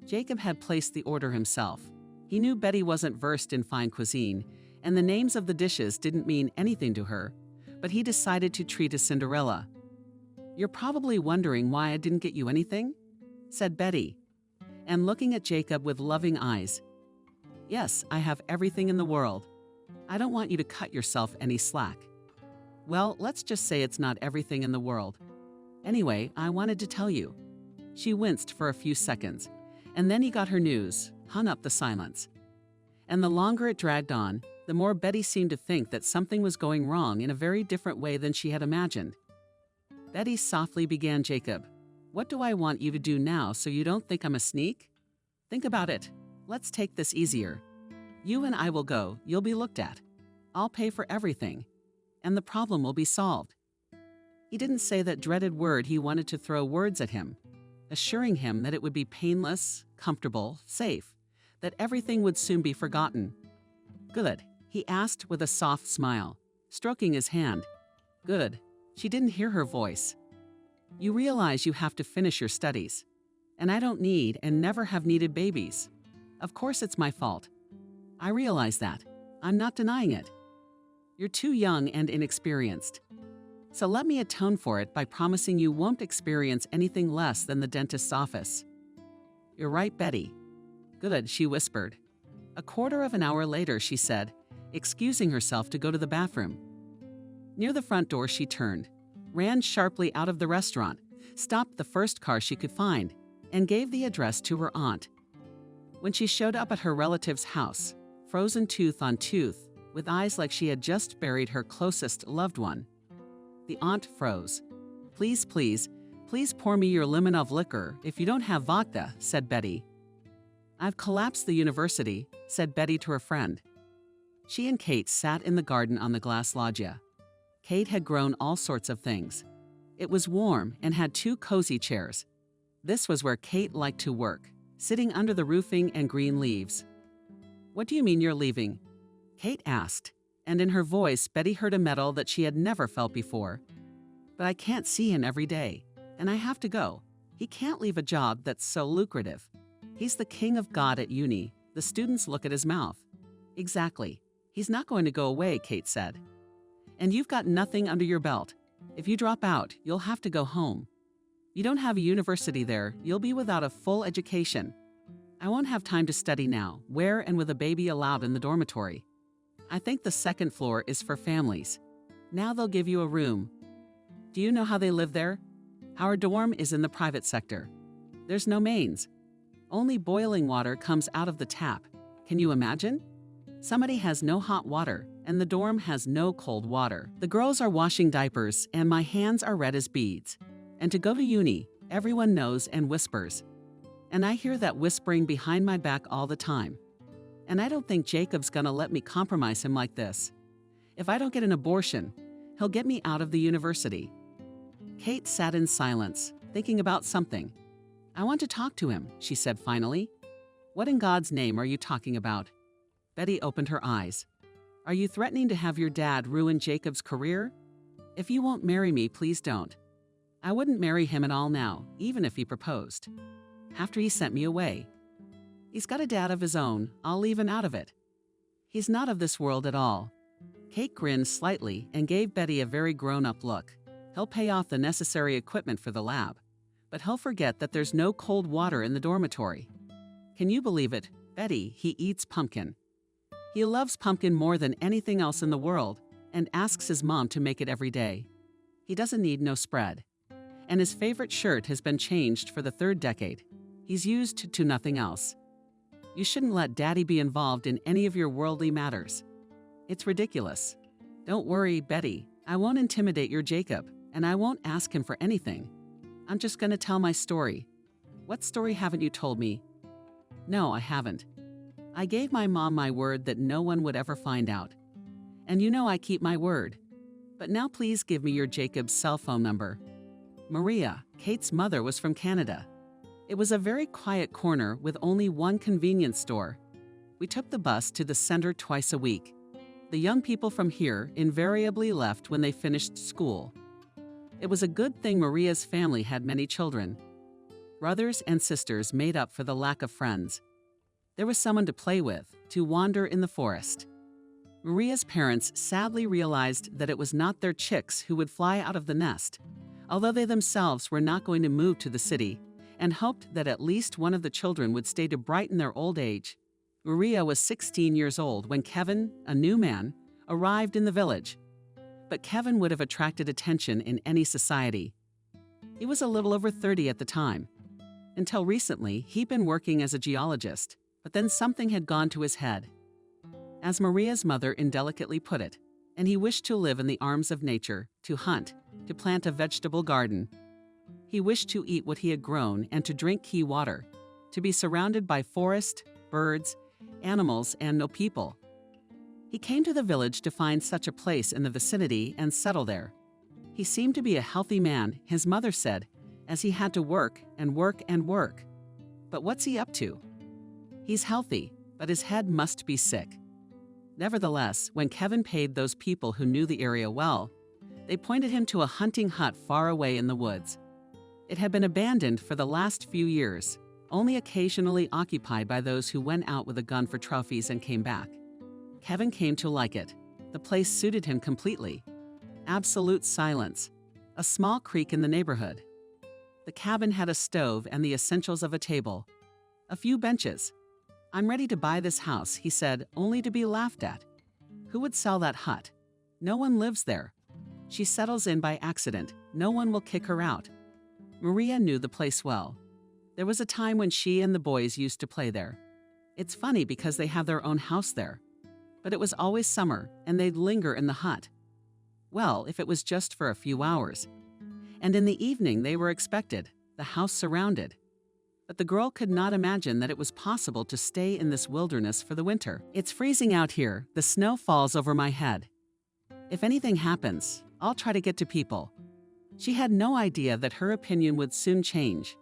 [SPEAKER 3] Jacob had placed the order himself. He knew Betty wasn't versed in fine cuisine, and the names of the dishes didn't mean anything to her, but he decided to treat a Cinderella. "You're probably wondering why I didn't get you anything?" said Betty, and looking at Jacob with loving eyes. "Yes, I have everything in the world. I don't want you to cut yourself any slack." "Well, let's just say it's not everything in the world. Anyway, I wanted to tell you." She winced for a few seconds, and then he got her news, hung up the silence. And the longer it dragged on, the more Betty seemed to think that something was going wrong in a very different way than she had imagined. Betty softly began Jacob. "What do I want you to do now so you don't think I'm a sneak? Think about it. Let's take this easier. You and I will go, you'll be looked at. I'll pay for everything, and the problem will be solved." He didn't say that dreaded word he wanted to throw words at him, assuring him that it would be painless, comfortable, safe, that everything would soon be forgotten. "Good?" he asked with a soft smile, stroking his hand. "Good." She didn't hear her voice. "You realize you have to finish your studies, and I don't need and never have needed babies. Of course it's my fault. I realize that. I'm not denying it. You're too young and inexperienced. So let me atone for it by promising you won't experience anything less than the dentist's office." "You're right, Betty." "Good," she whispered. A quarter of an hour later, she said, excusing herself to go to the bathroom. Near the front door she turned, ran sharply out of the restaurant, stopped the first car she could find, and gave the address to her aunt. When she showed up at her relative's house, frozen tooth on tooth, with eyes like she had just buried her closest loved one, the aunt froze. Please pour me your lemon of liquor if you don't have vodka," said Betty. "I've collapsed the university," said Betty to her friend. She and Kate sat in the garden on the glass loggia. Kate had grown all sorts of things. It was warm and had 2 cozy chairs. This was where Kate liked to work, sitting under the roofing and green leaves. "What do you mean you're leaving?" Kate asked, and in her voice Betty heard a metal that she had never felt before. "But I can't see him every day, and I have to go. He can't leave a job that's so lucrative. He's the king of God at uni. The students look at his mouth." "Exactly. He's not going to go away," Kate said. "And you've got nothing under your belt. If you drop out, you'll have to go home. You don't have a university there, you'll be without a full education. I won't have time to study now, where and with a baby allowed in the dormitory. I think the second floor is for families. Now they'll give you a room. Do you know how they live there? Our dorm is in the private sector. There's no mains. Only boiling water comes out of the tap. Can you imagine? Somebody has no hot water, and the dorm has no cold water. The girls are washing diapers, and my hands are red as beads. And to go to uni, everyone knows and whispers. And I hear that whispering behind my back all the time. And I don't think Jacob's gonna let me compromise him like this. If I don't get an abortion, he'll get me out of the university." Kate sat in silence, thinking about something. "I want to talk to him," she said finally. "What in God's name are you talking about?" Betty opened her eyes. "Are you threatening to have your dad ruin Jacob's career? If you won't marry me, please don't. I wouldn't marry him at all now, even if he proposed. After he sent me away. He's got a dad of his own, I'll leave him out of it. He's not of this world at all." Kate grinned slightly and gave Betty a very grown-up look. He'll pay off the necessary equipment for the lab, but he'll forget that there's no cold water in the dormitory. Can you believe it, Betty, he eats pumpkin. He loves pumpkin more than anything else in the world and asks his mom to make it every day. He doesn't need no spread. And his favorite shirt has been changed for the 3rd decade. He's used to nothing else. You shouldn't let Daddy be involved in any of your worldly matters. It's ridiculous. Don't worry, Betty. I won't intimidate your Jacob, and I won't ask him for anything. I'm just going to tell my story. What story haven't you told me? No, I haven't. I gave my mom my word that no one would ever find out. And you know I keep my word. But now please give me your Jacob's cell phone number. Maria, Kate's mother, was from Canada. It was a very quiet corner with only one convenience store. We took the bus to the center twice a week. The young people from here invariably left when they finished school. It was a good thing Maria's family had many children. Brothers and sisters made up for the lack of friends. There was someone to play with, to wander in the forest. Maria's parents sadly realized that it was not their chicks who would fly out of the nest, although they themselves were not going to move to the city, and hoped that at least one of the children would stay to brighten their old age. Maria was 16 years old when Kevin, a new man, arrived in the village. But Kevin would have attracted attention in any society. He was a little over 30 at the time. Until recently, he'd been working as a geologist, but then something had gone to his head. As Maria's mother indelicately put it, and he wished to live in the arms of nature, to hunt, to plant a vegetable garden. He wished to eat what he had grown and to drink key water, to be surrounded by forest, birds, animals, and no people. He came to the village to find such a place in the vicinity and settle there. He seemed to be a healthy man, his mother said, as he had to work and work and work. But what's he up to? He's healthy, but his head must be sick. Nevertheless, when Kevin paid those people who knew the area well, they pointed him to a hunting hut far away in the woods. It had been abandoned for the last few years, only occasionally occupied by those who went out with a gun for trophies and came back. Kevin came to like it. The place suited him completely. Absolute silence. A small creek in the neighborhood. The cabin had a stove and the essentials of a table. A few benches. I'm ready to buy this house, he said, only to be laughed at. Who would sell that hut? No one lives there. She settles in by accident. No one will kick her out. Maria knew the place well. There was a time when she and the boys used to play there. It's funny because they have their own house there. But it was always summer, and they'd linger in the hut. Well, if it was just for a few hours. And in the evening they were expected, the house surrounded. But the girl could not imagine that it was possible to stay in this wilderness for the winter. It's freezing out here. The snow falls over my head. If anything happens, I'll try to get to people. She had no idea that her opinion would soon change.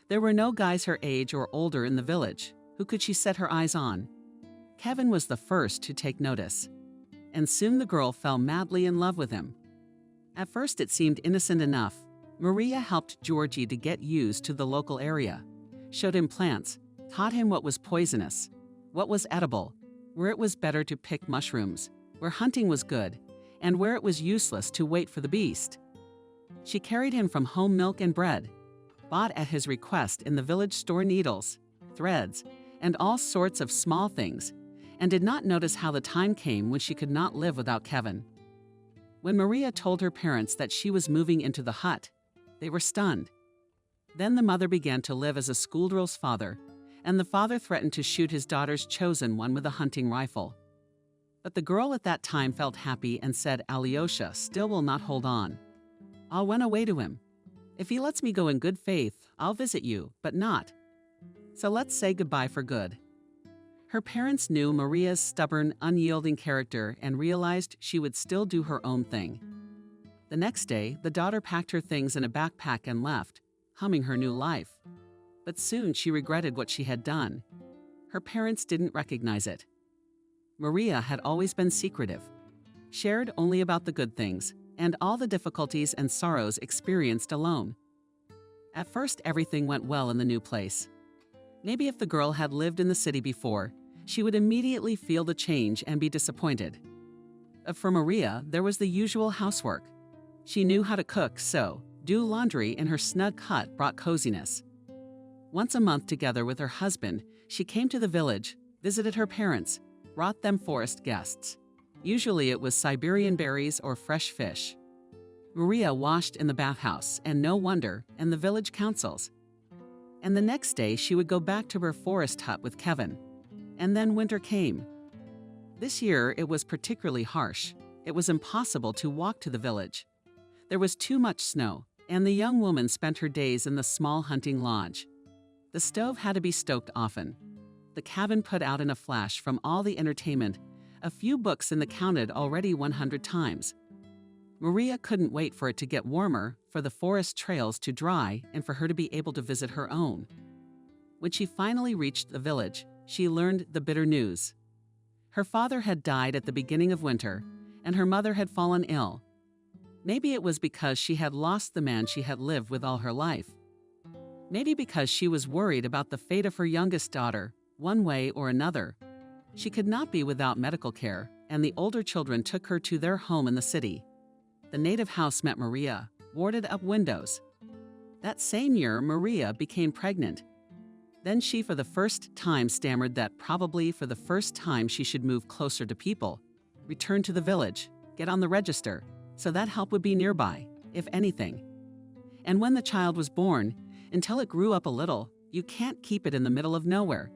[SPEAKER 3] There were no guys her age or older in the village. Who could she set her eyes on? Kevin was the first to take notice. And soon the girl fell madly in love with him. At first it seemed innocent enough. Maria helped Georgie to get used to the local area, showed him plants, taught him what was poisonous, what was edible, where it was better to pick mushrooms, where hunting was good, and where it was useless to wait for the beast. She carried him from home milk and bread, bought at his request in the village store needles, threads, and all sorts of small things, and did not notice how the time came when she could not live without Kevin. When Maria told her parents that she was moving into the hut, they were stunned. Then the mother began to live as a schoolgirl's father, and the father threatened to shoot his daughter's chosen one with a hunting rifle. But the girl at that time felt happy and said Alyosha still will not hold on. I'll run away to him. If he lets me go in good faith, I'll visit you, but not. So let's say goodbye for good. Her parents knew Maria's stubborn, unyielding character and realized she would still do her own thing. The next day, the daughter packed her things in a backpack and left, humming her new life. But soon she regretted what she had done. Her parents didn't recognize it. Maria had always been secretive, shared only about the good things, and all the difficulties and sorrows experienced alone. At first, everything went well in the new place. Maybe if the girl had lived in the city before, she would immediately feel the change and be disappointed. For Maria, there was the usual housework. She knew how to cook, sew, do laundry, and her snug hut brought coziness. Once a month, together with her husband, she came to the village, visited her parents, brought them forest guests. Usually it was Siberian berries or fresh fish. Maria washed in the bathhouse, and no wonder, and the village councils. And the next day she would go back to her forest hut with Kevin. And then winter came. This year it was particularly harsh. It was impossible to walk to the village. There was too much snow, and the young woman spent her days in the small hunting lodge. The stove had to be stoked often. The cabin put out in a flash from all the entertainment, a few books in the counted already 100 times. Maria couldn't wait for it to get warmer, for the forest trails to dry, and for her to be able to visit her own. When she finally reached the village, she learned the bitter news. Her father had died at the beginning of winter, and her mother had fallen ill. Maybe it was because she had lost the man she had lived with all her life. Maybe because she was worried about the fate of her youngest daughter, one way or another. She could not be without medical care, and the older children took her to their home in the city. The native house met Maria, boarded up windows. That same year, Maria became pregnant. Then she for the first time stammered that probably for the first time she should move closer to people, return to the village, get on the register, so that help would be nearby, if anything. And when the child was born, until it grew up a little, you can't keep it in the middle of nowhere.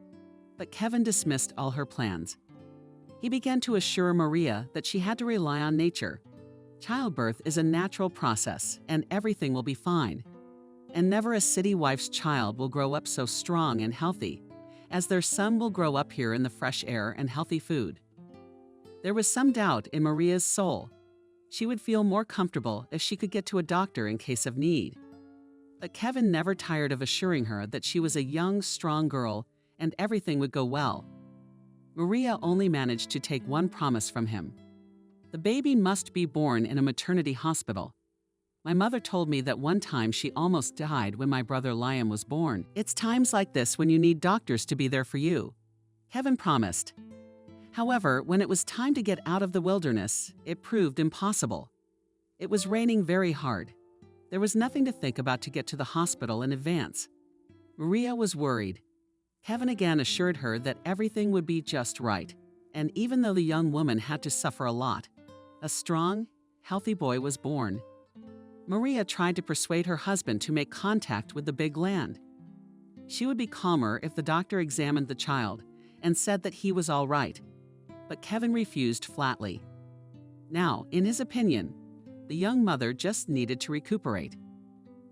[SPEAKER 3] But Kevin dismissed all her plans. He began to assure Maria that she had to rely on nature. Childbirth is a natural process, and everything will be fine. And never a city wife's child will grow up so strong and healthy, as their son will grow up here in the fresh air and healthy food. There was some doubt in Maria's soul. She would feel more comfortable if she could get to a doctor in case of need. But Kevin never tired of assuring her that she was a young, strong girl and everything would go well. Maria only managed to take one promise from him. The baby must be born in a maternity hospital. My mother told me that one time she almost died when my brother Liam was born. It's times like this when you need doctors to be there for you. Kevin promised. However, when it was time to get out of the wilderness, it proved impossible. It was raining very hard. There was nothing to think about to get to the hospital in advance. Maria was worried. Kevin again assured her that everything would be just right, and even though the young woman had to suffer a lot, a strong, healthy boy was born. Maria tried to persuade her husband to make contact with the big land. She would be calmer if the doctor examined the child and said that he was all right, but Kevin refused flatly. Now, in his opinion, the young mother just needed to recuperate.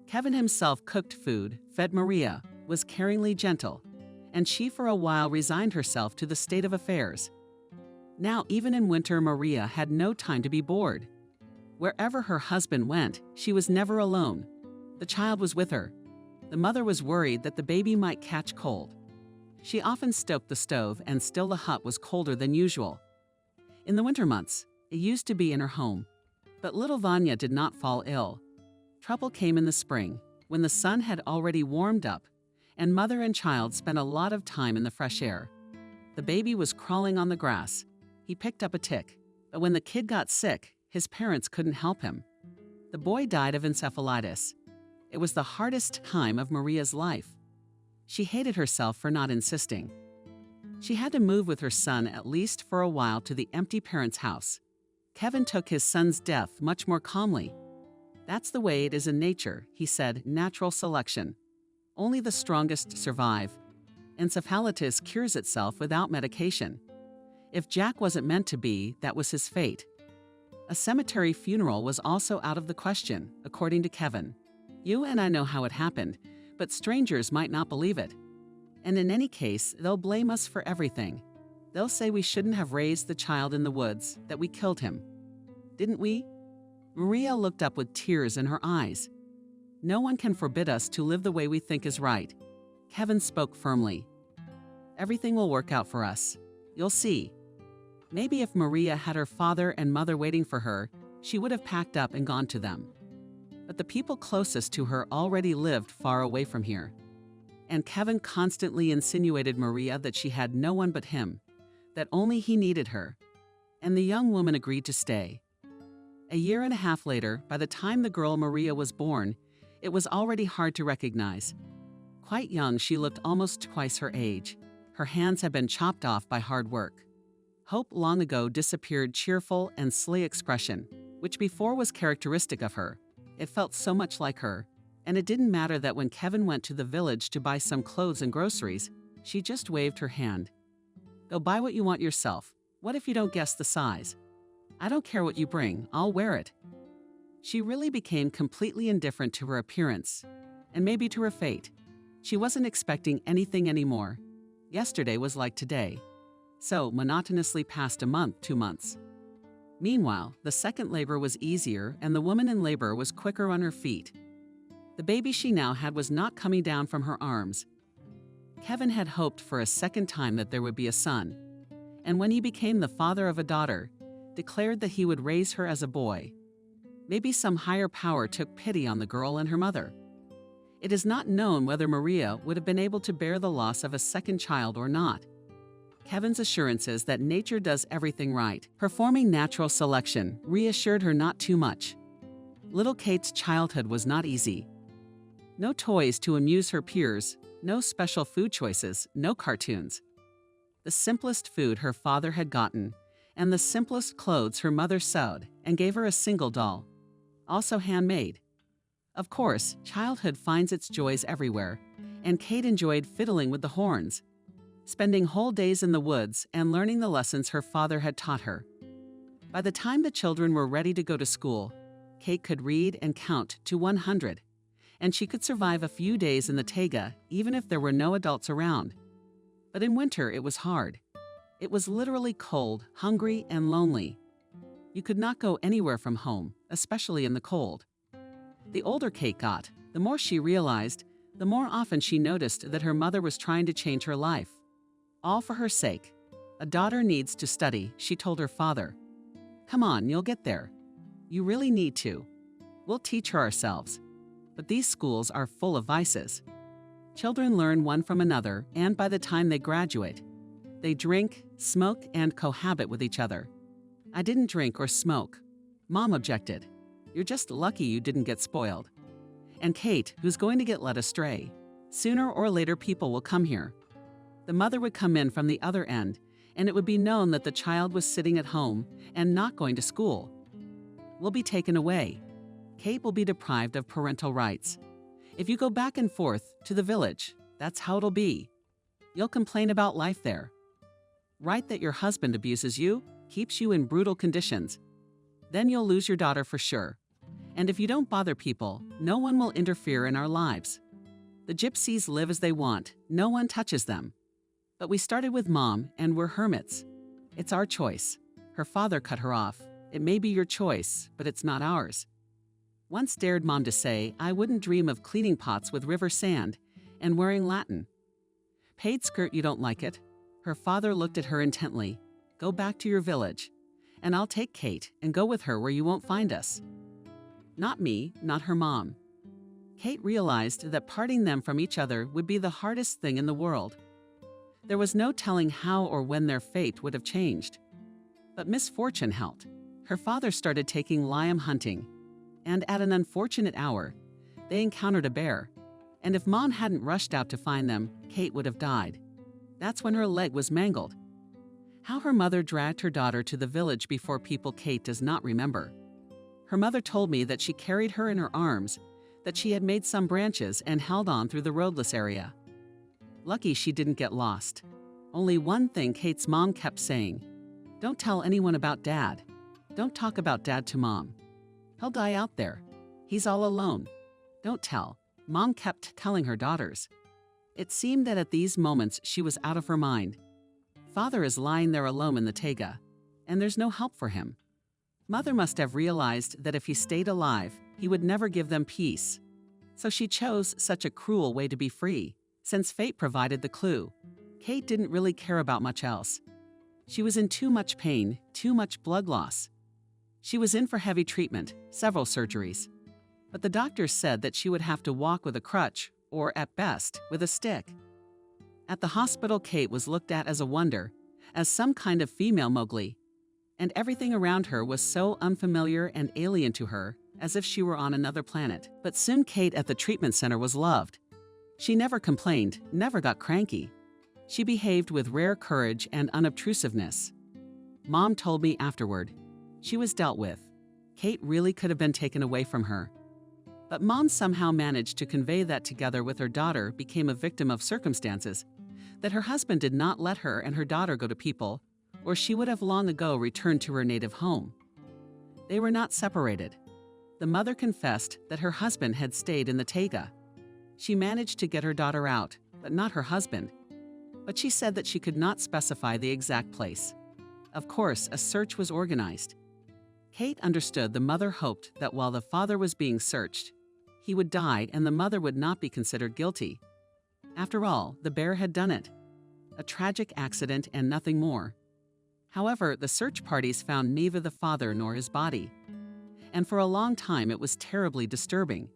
[SPEAKER 3] Kevin himself cooked food, fed Maria, was caringly gentle, and she for a while resigned herself to the state of affairs. Now, even in winter, Maria had no time to be bored. Wherever her husband went, she was never alone. The child was with her. The mother was worried that the baby might catch cold. She often stoked the stove, and still the hut was colder than usual. In the winter months, it used to be in her home. But little Vanya did not fall ill. Trouble came in the spring, when the sun had already warmed up, and mother and child spent a lot of time in the fresh air. The baby was crawling on the grass. He picked up a tick, but when the kid got sick, his parents couldn't help him. The boy died of encephalitis. It was the hardest time of Maria's life. She hated herself for not insisting. She had to move with her son at least for a while to the empty parents' house. Kevin took his son's death much more calmly. That's the way it is in nature, he said, natural selection. Only the strongest survive. Encephalitis cures itself without medication. If Jack wasn't meant to be, that was his fate. A cemetery funeral was also out of the question, according to Kevin. You and I know how it happened, but strangers might not believe it. And in any case, they'll blame us for everything. They'll say we shouldn't have raised the child in the woods, that we killed him. Didn't we? Maria looked up with tears in her eyes. No one can forbid us to live the way we think is right. Kevin spoke firmly. Everything will work out for us. You'll see. Maybe if Maria had her father and mother waiting for her, she would have packed up and gone to them. But the people closest to her already lived far away from here. And Kevin constantly insinuated Maria that she had no one but him, that only he needed her. And the young woman agreed to stay. A year and a half later, by the time the girl Maria was born, it was already hard to recognize. Quite young, she looked almost twice her age. Her hands had been chopped off by hard work. Hope long ago disappeared cheerful and sly expression, which before was characteristic of her. It felt so much like her, and it didn't matter that when Kevin went to the village to buy some clothes and groceries, she just waved her hand. Go buy what you want yourself. What if you don't guess the size? I don't care what you bring, I'll wear it. She really became completely indifferent to her appearance, and maybe to her fate. She wasn't expecting anything anymore. Yesterday was like today. So monotonously passed a month, 2 months. Meanwhile, the second labor was easier and the woman in labor was quicker on her feet. The baby she now had was not coming down from her arms. Kevin had hoped for a second time that there would be a son, and when he became the father of a daughter, declared that he would raise her as a boy. Maybe some higher power took pity on the girl and her mother. It is not known whether Maria would have been able to bear the loss of a second child or not. Kevin's assurances that nature does everything right, performing natural selection, reassured her not too much. Little Kate's childhood was not easy. No toys to amuse her peers, no special food choices, no cartoons. The simplest food her father had gotten, and the simplest clothes her mother sewed and gave her a single doll, also handmade. Of course, childhood finds its joys everywhere, and Kate enjoyed fiddling with the horns, spending whole days in the woods and learning the lessons her father had taught her. By the time the children were ready to go to school, Kate could read and count to 100, and she could survive a few days in the taiga even if there were no adults around. But in winter, it was hard. It was literally cold, hungry, and lonely. You could not go anywhere from home, especially in the cold. The older Kate got, the more she realized, the more often she noticed that her mother was trying to change her life. All for her sake. A daughter needs to study, she told her father. Come on, you'll get there. You really need to. We'll teach her ourselves. But these schools are full of vices. Children learn one from another, and by the time they graduate, they drink, smoke, and cohabit with each other. I didn't drink or smoke. Mom objected. You're just lucky you didn't get spoiled. And Kate, who's going to get led astray. Sooner or later, people will come here. The mother would come in from the other end, and it would be known that the child was sitting at home and not going to school. Will be taken away. Kate will be deprived of parental rights. If you go back and forth to the village, that's how it'll be. You'll complain about life there. Write that your husband abuses you, keeps you in brutal conditions. Then you'll lose your daughter for sure. And if you don't bother people, no one will interfere in our lives. The gypsies live as they want. No one touches them. But we started with Mom, and we're hermits. It's our choice. Her father cut her off. It may be your choice, but it's not ours. Once dared Mom to say, I wouldn't dream of cleaning pots with river sand and wearing Latin. Paid skirt, you don't like it. Her father looked at her intently. Go back to your village, and I'll take Kate and go with her where you won't find us. Not me, not her mom. Kate realized that parting them from each other would be the hardest thing in the world. There was no telling how or when their fate would have changed. But misfortune helped. Her father started taking lion hunting, and at an unfortunate hour, they encountered a bear. And if Mom hadn't rushed out to find them, Kate would have died. That's when her leg was mangled. How her mother dragged her daughter to the village before people Kate does not remember. Her mother told me that she carried her in her arms, that she had made some branches and held on through the roadless area. Lucky she didn't get lost. Only one thing Kate's mom kept saying, don't tell anyone about Dad. Don't talk about Dad to Mom. He'll die out there. He's all alone. Don't tell. Mom kept telling her daughters. It seemed that at these moments she was out of her mind. Father is lying there alone in the taiga, and there's no help for him. Mother must have realized that if he stayed alive, he would never give them peace. So she chose such a cruel way to be free, since fate provided the clue. Kate didn't really care about much else. She was in too much pain, too much blood loss. She was in for heavy treatment, several surgeries. But the doctors said that she would have to walk with a crutch, or at best, with a stick. At the hospital, Kate was looked at as a wonder, as some kind of female Mowgli. and everything around her was so unfamiliar and alien to her, as if she were on another planet. But soon Kate at the treatment center was loved. She never complained, never got cranky. She behaved with rare courage and unobtrusiveness. Mom told me afterward, she was dealt with. Kate really could have been taken away from her. But Mom somehow managed to convey that together with her daughter became a victim of circumstances, that her husband did not let her and her daughter go to people, or she would have long ago returned to her native home. They were not separated. The mother confessed that her husband had stayed in the taiga. She managed to get her daughter out, but not her husband. But she said that she could not specify the exact place. Of course, a search was organized. Kate understood the mother hoped that while the father was being searched, he would die and the mother would not be considered guilty. After all, the bear had done it. A tragic accident and nothing more. However, the search parties found neither the father nor his body. And for a long time it was terribly disturbing.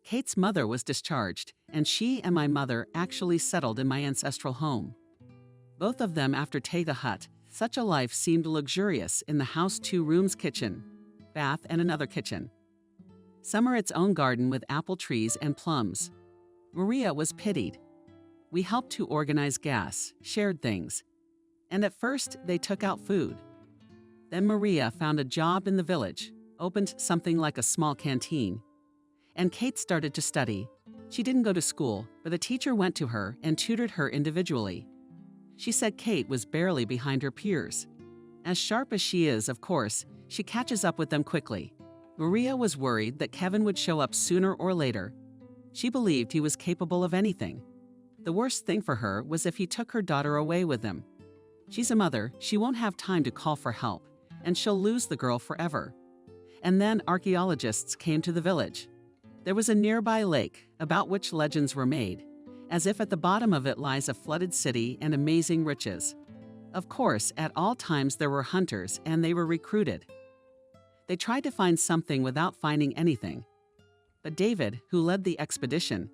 [SPEAKER 3] Kate's mother was discharged, and she and my mother actually settled in my ancestral home. Both of them after Taiga Hut. Such a life seemed luxurious in the house, 2 rooms, kitchen, bath, and another kitchen. Summer its own garden with apple trees and plums. Maria was pitied. We helped to organize gas, shared things. And at first, they took out food. Then Maria found a job in the village, opened something like a small canteen. And Kate started to study. She didn't go to school, but a teacher went to her and tutored her individually. She said Kate was barely behind her peers. As sharp as she is, of course, she catches up with them quickly. Maria was worried that Kevin would show up sooner or later. She believed he was capable of anything. The worst thing for her was if he took her daughter away with him. She's a mother, she won't have time to call for help, and she'll lose the girl forever. And then archaeologists came to the village. There was a nearby lake, about which legends were made, as if at the bottom of it lies a flooded city and amazing riches. Of course, at all times there were hunters, and they were recruited. They tried to find something without finding anything. But David, who led the expedition,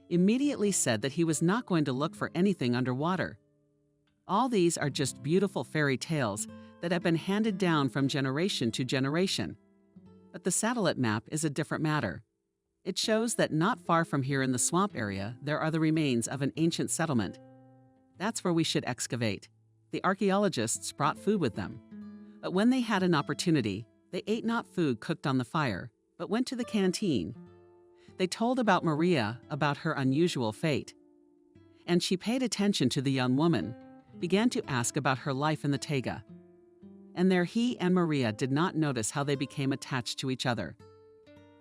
[SPEAKER 3] immediately said that he was not going to look for anything underwater. All these are just beautiful fairy tales that have been handed down from generation to generation. But the satellite map is a different matter. It shows that not far from here in the swamp area, there are the remains of an ancient settlement. That's where we should excavate. The archaeologists brought food with them. But when they had an opportunity, they ate not food cooked on the fire, but went to the canteen. They told about Maria, about her unusual fate. And she paid attention to the young woman, began to ask about her life in the taiga. And there he and Maria did not notice how they became attached to each other.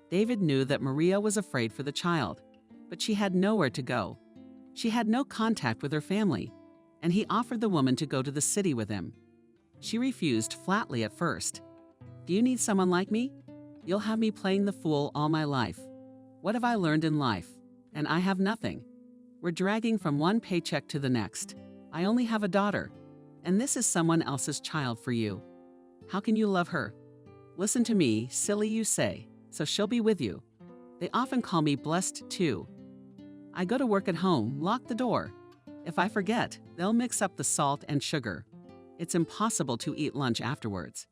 [SPEAKER 3] David knew that Maria was afraid for the child, but she had nowhere to go. She had no contact with her family, and he offered the woman to go to the city with him. She refused flatly at first. "Do you need someone like me? You'll have me playing the fool all my life. What have I learned in life? And I have nothing. We're dragging from one paycheck to the next. I only have a daughter, and this is someone else's child for you. How can you love her? Listen to me, silly you say, so she'll be with you. They often call me blessed too. I go to work at home, lock the door. If I forget, they'll mix up the salt and sugar. It's impossible to eat lunch afterwards.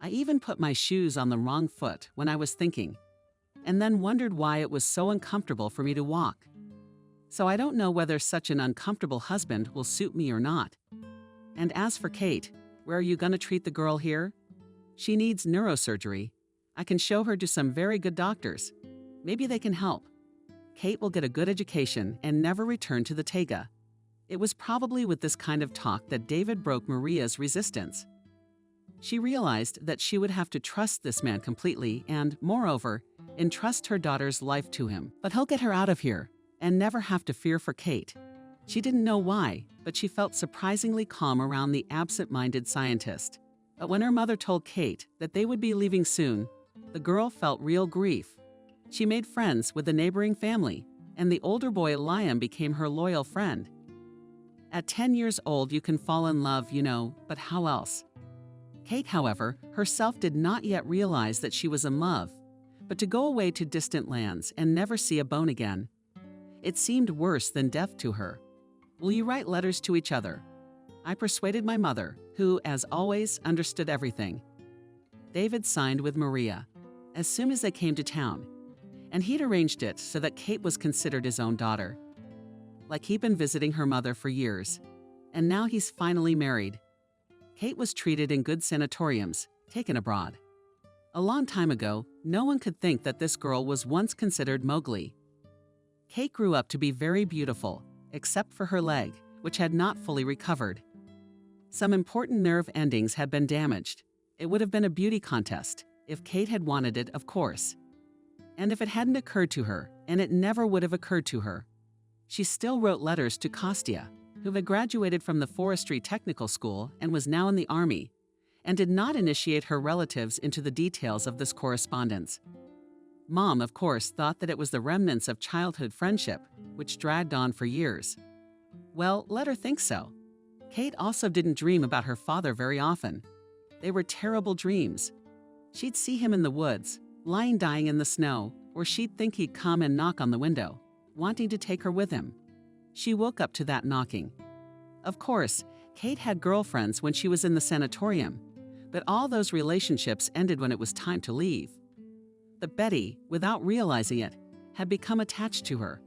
[SPEAKER 3] I even put my shoes on the wrong foot when I was thinking, and then wondered why it was so uncomfortable for me to walk. So I don't know whether such an uncomfortable husband will suit me or not. And as for Kate, where are you going to treat the girl here? She needs neurosurgery. I can show her to some very good doctors. Maybe they can help. Kate will get a good education and never return to the taiga." It was probably with this kind of talk that David broke Maria's resistance. She realized that she would have to trust this man completely and, moreover, entrust her daughter's life to him. But he'll get her out of here and never have to fear for Kate. She didn't know why, but she felt surprisingly calm around the absent-minded scientist. But when her mother told Kate that they would be leaving soon, the girl felt real grief. She made friends with the neighboring family, and the older boy Liam became her loyal friend. At 10 years old, you can fall in love, you know, but how else? Kate, however, herself did not yet realize that she was in love, but to go away to distant lands and never see a bone again, it seemed worse than death to her. Will you write letters to each other? I persuaded my mother, who, as always, understood everything. David signed with Maria as soon as they came to town, and he'd arranged it so that Kate was considered his own daughter. Like he'd been visiting her mother for years, and now he's finally married. Kate was treated in good sanatoriums, taken abroad. A long time ago, no one could think that this girl was once considered Mowgli. Kate grew up to be very beautiful, except for her leg, which had not fully recovered. Some important nerve endings had been damaged. It would have been a beauty contest, if Kate had wanted it, of course. And if it hadn't occurred to her, and it never would have occurred to her. She still wrote letters to Kostya, who had graduated from the Forestry Technical School and was now in the army, and did not initiate her relatives into the details of this correspondence. Mom, of course, thought that it was the remnants of childhood friendship, which dragged on for years. Well, let her think so. Kate also didn't dream about her father very often. They were terrible dreams. She'd see him in the woods, lying dying in the snow, or she'd think he'd come and knock on the window, wanting to take her with him. She woke up to that knocking. Of course, Kate had girlfriends when she was in the sanatorium, but all those relationships ended when it was time to leave. But Betty, without realizing it, had become attached to her.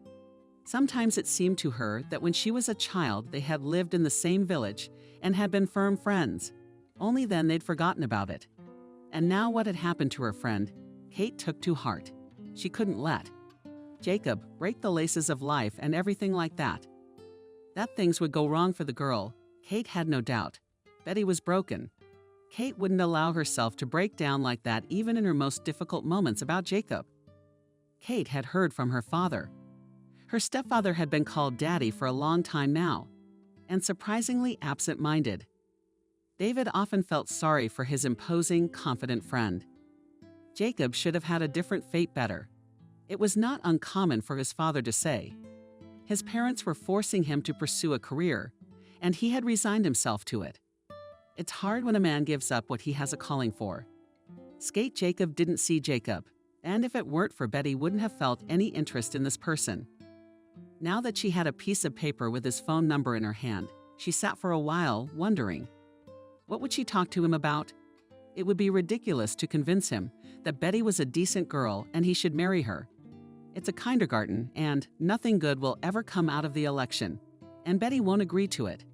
[SPEAKER 3] Sometimes it seemed to her that when she was a child they had lived in the same village and had been firm friends. Only then they'd forgotten about it. And now what had happened to her friend, Kate took to heart. She couldn't let Jacob break the laces of life and everything like that. That things would go wrong for the girl, Kate had no doubt. Betty was broken. Kate wouldn't allow herself to break down like that even in her most difficult moments about Jacob. Kate had heard from her father. Her stepfather had been called Daddy for a long time now, and surprisingly absent-minded. David often felt sorry for his imposing, confident friend. Jacob should have had a different fate better. It was not uncommon for his father to say. His parents were forcing him to pursue a career, and he had resigned himself to it. It's hard when a man gives up what he has a calling for. Skate Jacob didn't see Jacob, and if it weren't for Betty, wouldn't have felt any interest in this person. Now that she had a piece of paper with his phone number in her hand, she sat for a while, wondering. What would she talk to him about? It would be ridiculous to convince him that Betty was a decent girl and he should marry her. It's a kindergarten, and nothing good will ever come out of the election, and Betty won't agree to it.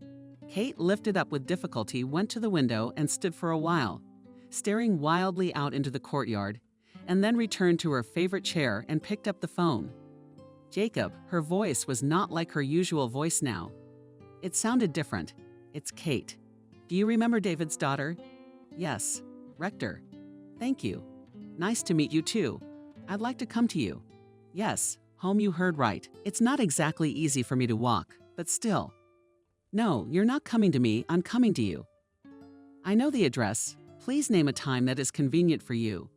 [SPEAKER 3] Kate, lifted up with difficulty, went to the window and stood for a while, staring wildly out into the courtyard, and then returned to her favorite chair and picked up the phone. Jacob, her voice was not like her usual voice now. It sounded different. It's Kate. Do you remember David's daughter? Yes. Rector. Thank you. Nice to meet you too. I'd like to come to you. Yes, home, you heard right. It's not exactly easy for me to walk, but still. No, you're not coming to me, I'm coming to you. I know the address. Please name a time that is convenient for you.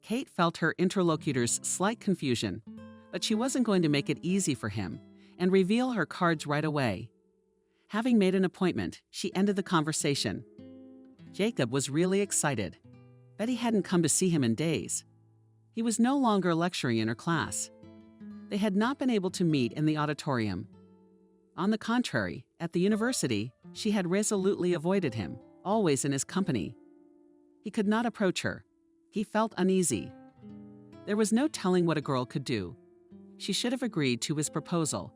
[SPEAKER 3] Kate felt her interlocutor's slight confusion, but she wasn't going to make it easy for him and reveal her cards right away. Having made an appointment, she ended the conversation. Jacob was really excited. Betty hadn't come to see him in days. He was no longer lecturing in her class. They had not been able to meet in the auditorium. On the contrary, at the university, she had resolutely avoided him, always in his company. He could not approach her. He felt uneasy. There was no telling what a girl could do. She should have agreed to his proposal.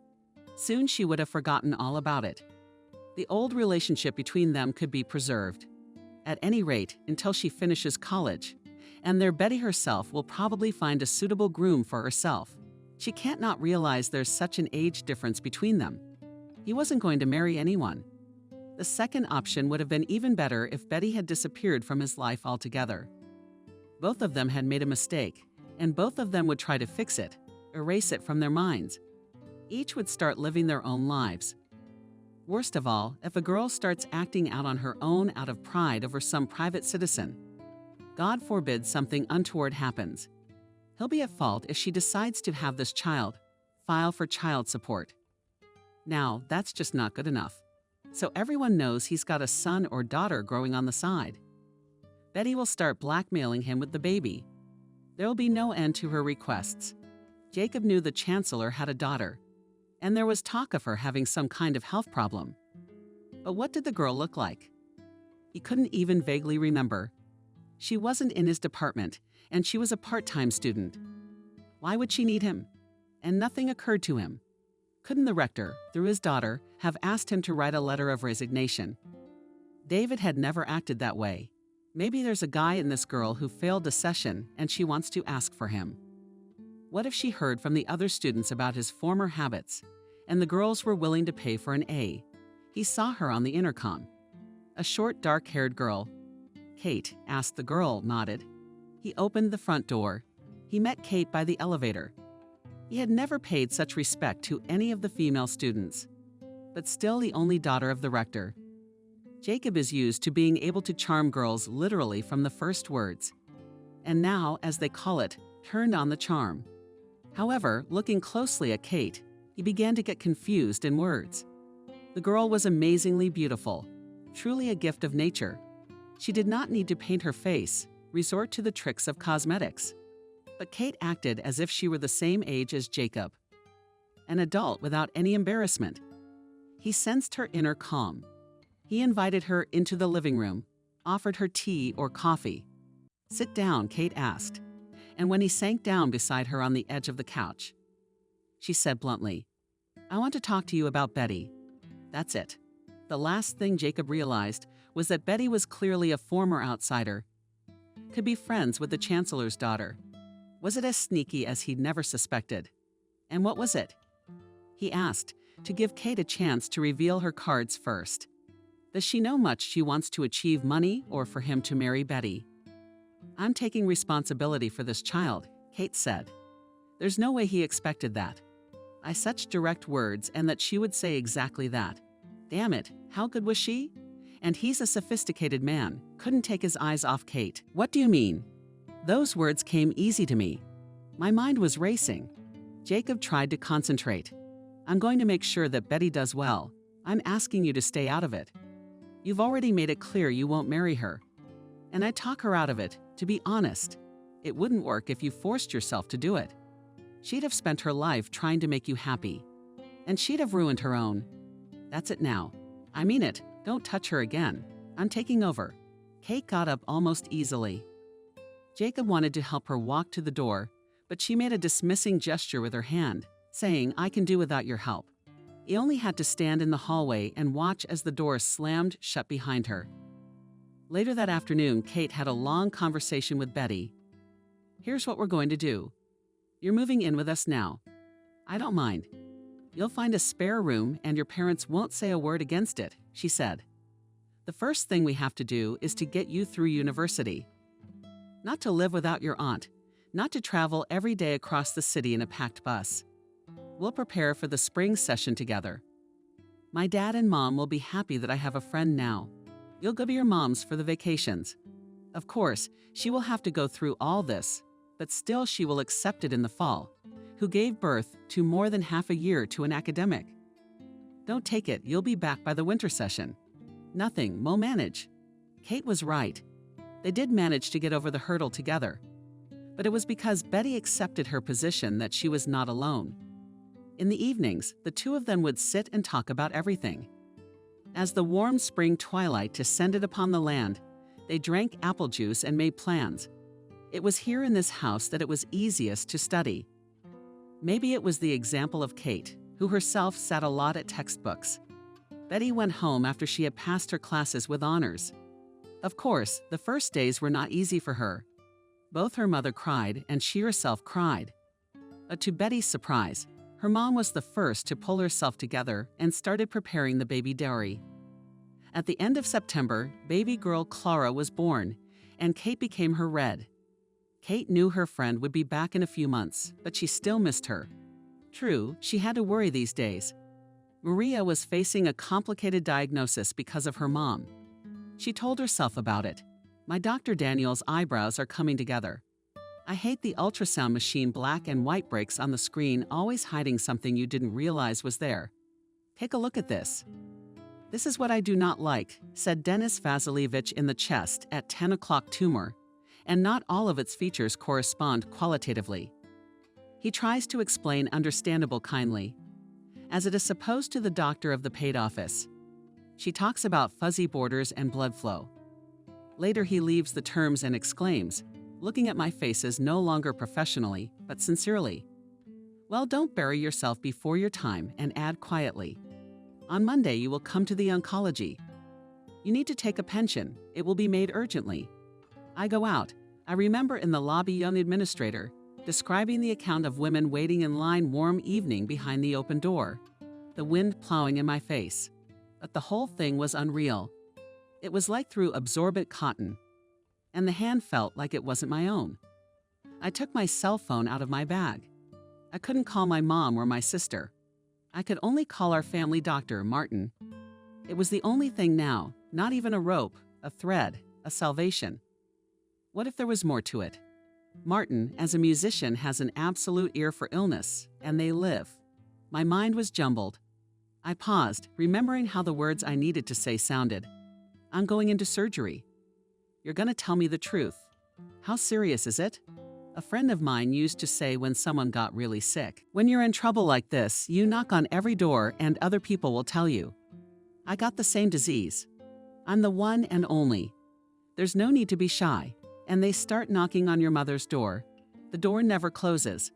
[SPEAKER 3] Soon she would have forgotten all about it. The old relationship between them could be preserved. At any rate, until she finishes college, and there Betty herself will probably find a suitable groom for herself. She can't not realize there's such an age difference between them. He wasn't going to marry anyone. The second option would have been even better if Betty had disappeared from his life altogether. Both of them had made a mistake, and both of them would try to fix it, erase it from their minds. Each would start living their own lives. Worst of all, if a girl starts acting out on her own out of pride over some private citizen. God forbid something untoward happens. He'll be at fault if she decides to have this child, file for child support. Now, that's just not good enough. So everyone knows he's got a son or daughter growing on the side. Betty will start blackmailing him with the baby. There'll be no end to her requests. Jacob knew the chancellor had a daughter, and there was talk of her having some kind of health problem. But what did the girl look like? He couldn't even vaguely remember. She wasn't in his department, and she was a part-time student. Why would she need him? And nothing occurred to him. Couldn't the rector, through his daughter, have asked him to write a letter of resignation? David had never acted that way. Maybe there's a guy in this girl who failed a session and she wants to ask for him. What if she heard from the other students about his former habits, and the girls were willing to pay for an A? He saw her on the intercom. A short, dark-haired girl. Kate, asked the girl, nodded. He opened the front door. He met Kate by the elevator. He had never paid such respect to any of the female students, but still the only daughter of the rector. Jacob is used to being able to charm girls literally from the first words, and now, as they call it, turned on the charm. However, looking closely at Kate, he began to get confused in words. The girl was amazingly beautiful, truly a gift of nature. She did not need to paint her face, resort to the tricks of cosmetics. But Kate acted as if she were the same age as Jacob, an adult without any embarrassment. He sensed her inner calm. He invited her into the living room, offered her tea or coffee. "Sit down," Kate asked, and when he sank down beside her on the edge of the couch, she said bluntly, "I want to talk to you about Betty." That's it. The last thing Jacob realized was that Betty was clearly a former outsider, could be friends with the chancellor's daughter. Was it as sneaky as he'd never suspected? And what was it? He asked, to give Kate a chance to reveal her cards first. Does she know much she wants to achieve money or for him to marry Betty? "I'm taking responsibility for this child," Kate said. There's no way he expected that. Such direct words, and that she would say exactly that. Damn it, how good was she? And he's a sophisticated man, couldn't take his eyes off Kate. "What do you mean?" Those words came easy to me. My mind was racing. Jacob tried to concentrate. "I'm going to make sure that Betty does well. I'm asking you to stay out of it. You've already made it clear you won't marry her. And I'd talk her out of it, to be honest. It wouldn't work if you forced yourself to do it. She'd have spent her life trying to make you happy. And she'd have ruined her own. That's it now. I mean it. Don't touch her again. I'm taking over." Kate got up almost easily. Jacob wanted to help her walk to the door, but she made a dismissing gesture with her hand, saying, "I can do without your help." He only had to stand in the hallway and watch as the door slammed shut behind her. Later that afternoon, Kate had a long conversation with Betty. "Here's what we're going to do. You're moving in with us now. I don't mind. You'll find a spare room and your parents won't say a word against it," she said. "The first thing we have to do is to get you through university. Not to live without your aunt, not to travel every day across the city in a packed bus. We'll prepare for the spring session together. My dad and mom will be happy that I have a friend now. You'll go to your mom's for the vacations. Of course, she will have to go through all this, but still she will accept it in the fall, who gave birth to more than half a year to an academic. Don't take it, you'll be back by the winter session. Nothing, we'll manage." Kate was right. They did manage to get over the hurdle together. But it was because Betty accepted her position that she was not alone. In the evenings, the two of them would sit and talk about everything. As the warm spring twilight descended upon the land, they drank apple juice and made plans. It was here in this house that it was easiest to study. Maybe it was the example of Kate, who herself sat a lot at textbooks. Betty went home after she had passed her classes with honors. Of course, the first days were not easy for her. Both her mother cried and she herself cried. But to Betty's surprise, her mom was the first to pull herself together and started preparing the baby dowry. At the end of September, baby girl Clara was born, and Kate became her red. Kate knew her friend would be back in a few months, but she still missed her. True, she had to worry these days. Maria was facing a complicated diagnosis because of her mom. She told herself about it. "My Dr. Daniel's eyebrows are coming together. I hate the ultrasound machine black and white breaks on the screen always hiding something you didn't realize was there. Take a look at this." "This is what I do not like," said Denis Vasilievich in the chest at 10 o'clock tumor, and not all of its features correspond qualitatively. He tries to explain understandable kindly, as it is supposed to the doctor of the paid office. She talks about fuzzy borders and blood flow. Later, he leaves the terms and exclaims, looking at my faces no longer professionally, but sincerely. Well, don't bury yourself before your time, and add quietly. On Monday, you will come to the oncology. You need to take a pension. It will be made urgently. I go out. I remember in the lobby young administrator describing the account of women waiting in line warm evening behind the open door, the wind plowing in my face. But the whole thing was unreal. It was like through absorbent cotton, and the hand felt like it wasn't my own. I took my cell phone out of my bag. I couldn't call my mom or my sister. I could only call our family doctor, Martin. It was the only thing now, not even a rope, a thread, a salvation. What if there was more to it? Martin, as a musician, has an absolute ear for illness, and they live. My mind was jumbled. I paused, remembering how the words I needed to say sounded. I'm going into surgery. You're going to tell me the truth. How serious is it? A friend of mine used to say when someone got really sick, when you're in trouble like this, you knock on every door and other people will tell you. I got the same disease. I'm the one and only. There's no need to be shy. And they start knocking on your mother's door. The door never closes.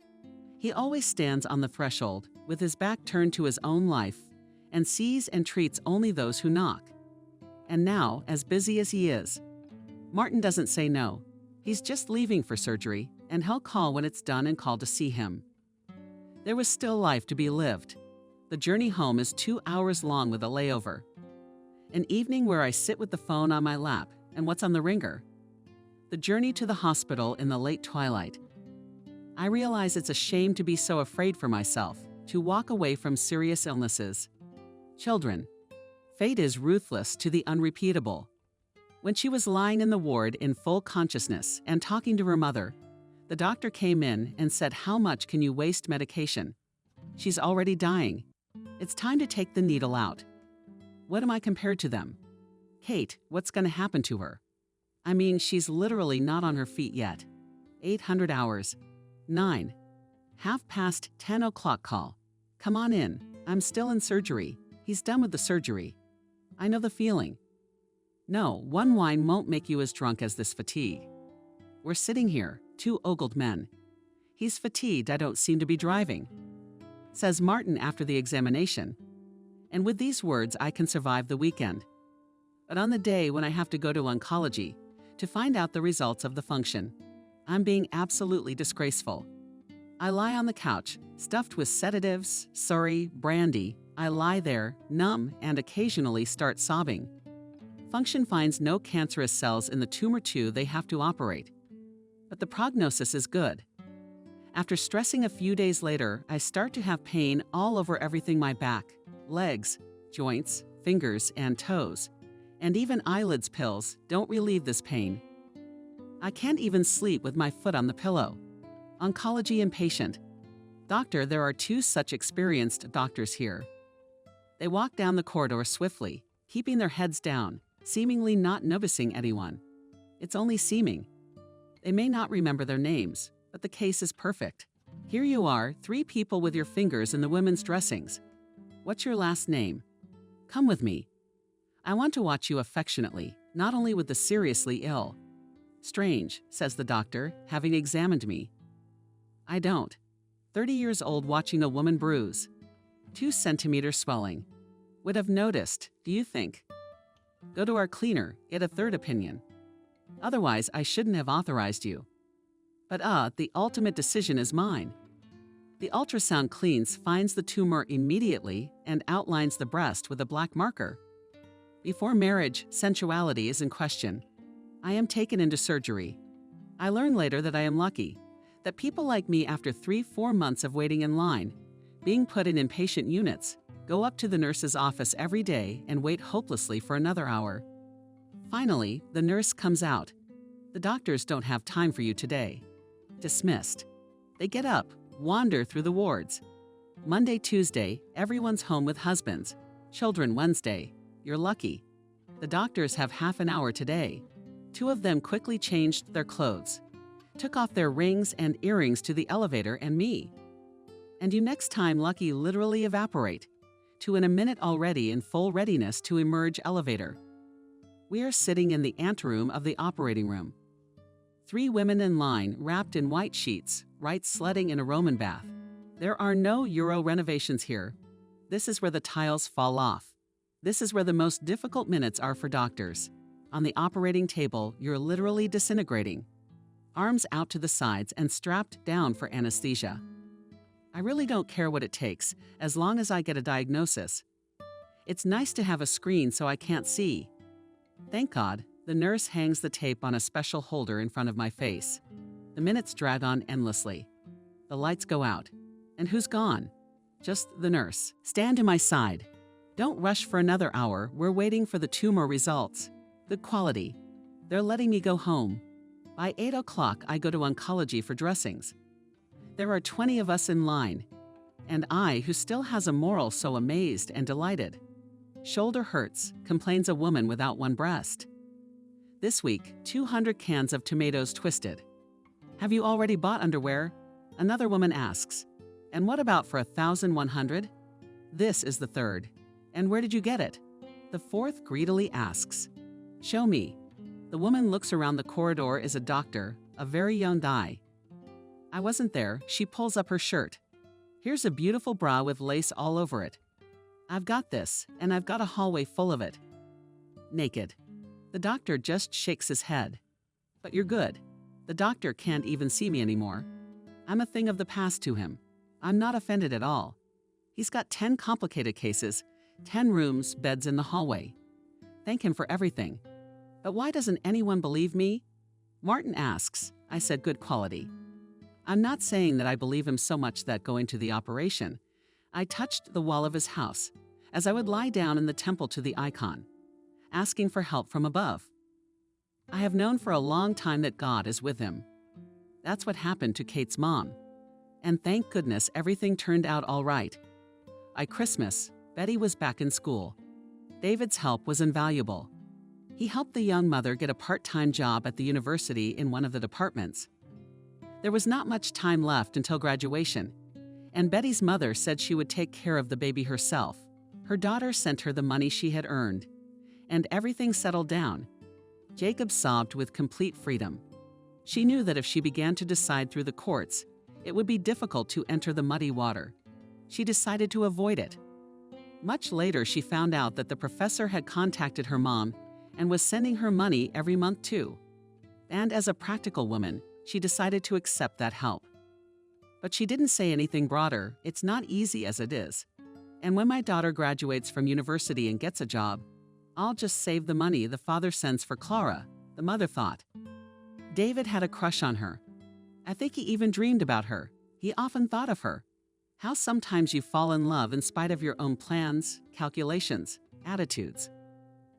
[SPEAKER 3] He always stands on the threshold, with his back turned to his own life, and sees and treats only those who knock. And now, as busy as he is, Martin doesn't say no. He's just leaving for surgery, and he'll call when it's done and call to see him. There was still life to be lived. The journey home is 2 hours long with a layover. An evening where I sit with the phone on my lap, and what's on the ringer? The journey to the hospital in the late twilight. I realize it's a shame to be so afraid for myself, to walk away from serious illnesses. Children. Fate is ruthless to the unrepeatable. When she was lying in the ward in full consciousness and talking to her mother, the doctor came in and said, "How much can you waste medication? She's already dying. It's time to take the needle out." What am I compared to them? Kate, what's going to happen to her? I mean, she's literally not on her feet yet. 800 hours. 9. 10 o'clock call. Come on in. I'm still in surgery. He's done with the surgery. I know the feeling. No, one wine won't make you as drunk as this fatigue. We're sitting here, 2 ogled men. He's fatigued, I don't seem to be driving, says Martin after the examination. And with these words, I can survive the weekend. But on the day when I have to go to oncology to find out the results of the function, I'm being absolutely disgraceful. I lie on the couch, stuffed with sedatives, surrey, brandy. I lie there, numb, and occasionally start sobbing. Function finds no cancerous cells in the tumor tube they have to operate. But the prognosis is good. After stressing a few days later, I start to have pain all over everything: my back, legs, joints, fingers, and toes. And even eyelids pills don't relieve this pain. I can't even sleep with my foot on the pillow. Oncology inpatient. Doctor, there are 2 such experienced doctors here. They walk down the corridor swiftly, keeping their heads down, seemingly not noticing anyone. It's only seeming. They may not remember their names, but the case is perfect. Here you are, 3 people with your fingers in the women's dressings. What's your last name? Come with me. I want to watch you affectionately, not only with the seriously ill. Strange, says the doctor, having examined me. I don't. 30 years old watching a woman bruise. 2 centimeters swelling. Would have noticed, do you think? Go to our cleaner, get a third opinion. Otherwise, I shouldn't have authorized you. But the ultimate decision is mine. The ultrasound cleans, finds the tumor immediately, and outlines the breast with a black marker. Before marriage, sensuality is in question. I am taken into surgery. I learn later that I am lucky, that people like me, after 3-4 months of waiting in line, being put in inpatient units, go up to the nurse's office every day and wait hopelessly for another hour. Finally, the nurse comes out. The doctors don't have time for you today. Dismissed. They get up, wander through the wards. Monday, Tuesday, everyone's home with husbands. Children Wednesday. You're lucky. The doctors have half an hour today. 2 of them quickly changed their clothes, took off their rings and earrings to the elevator and me. And you next time lucky literally evaporate. to in a minute already in full readiness to emerge elevator. We are sitting in the anteroom of the operating room. 3 women in line, wrapped in white sheets, right sledding in a Roman bath. There are no Euro renovations here. This is where the tiles fall off. This is where the most difficult minutes are for doctors. On the operating table, you're literally disintegrating. Arms out to the sides and strapped down for anesthesia. I really don't care what it takes, as long as I get a diagnosis. It's nice to have a screen so I can't see. Thank God, the nurse hangs the tape on a special holder in front of my face. The minutes drag on endlessly. The lights go out. And who's gone? Just the nurse. Stand to my side. Don't rush for another hour. We're waiting for the tumor results. Good quality. They're letting me go home. By 8 o'clock, I go to oncology for dressings. There are 20 of us in line. And I, who still has a moral, so amazed and delighted. Shoulder hurts, complains a woman without one breast. This week, 200 cans of tomatoes twisted. Have you already bought underwear? Another woman asks. And what about for 1,100? This is the third. And where did you get it? The fourth greedily asks. Show me. The woman looks around the corridor is a doctor, a very young guy. I wasn't there. She pulls up her shirt. Here's a beautiful bra with lace all over it. I've got this, and I've got a hallway full of it. Naked. The doctor just shakes his head. But you're good. The doctor can't even see me anymore. I'm a thing of the past to him. I'm not offended at all. He's got 10 complicated cases, 10 rooms, beds in the hallway. Thank him for everything. But why doesn't anyone believe me? Martin asks. I said good quality. I'm not saying that I believe him so much that going to the operation, I touched the wall of his house, as I would lie down in the temple to the icon, asking for help from above. I have known for a long time that God is with him. That's what happened to Kate's mom. And thank goodness everything turned out all right. By Christmas, Betty was back in school. David's help was invaluable. He helped the young mother get a part-time job at the university in one of the departments. There was not much time left until graduation, and Betty's mother said she would take care of the baby herself. Her daughter sent her the money she had earned, and everything settled down. Jacob sobbed with complete freedom. She knew that if she began to decide through the courts, it would be difficult to enter the muddy water. She decided to avoid it. Much later, she found out that the professor had contacted her mom and was sending her money every month too. And as a practical woman, she decided to accept that help. But she didn't say anything broader. It's not easy as it is. And when my daughter graduates from university and gets a job, I'll just save the money the father sends for Clara, the mother thought. David had a crush on her. I think he even dreamed about her. He often thought of her. How sometimes you fall in love in spite of your own plans, calculations, attitudes.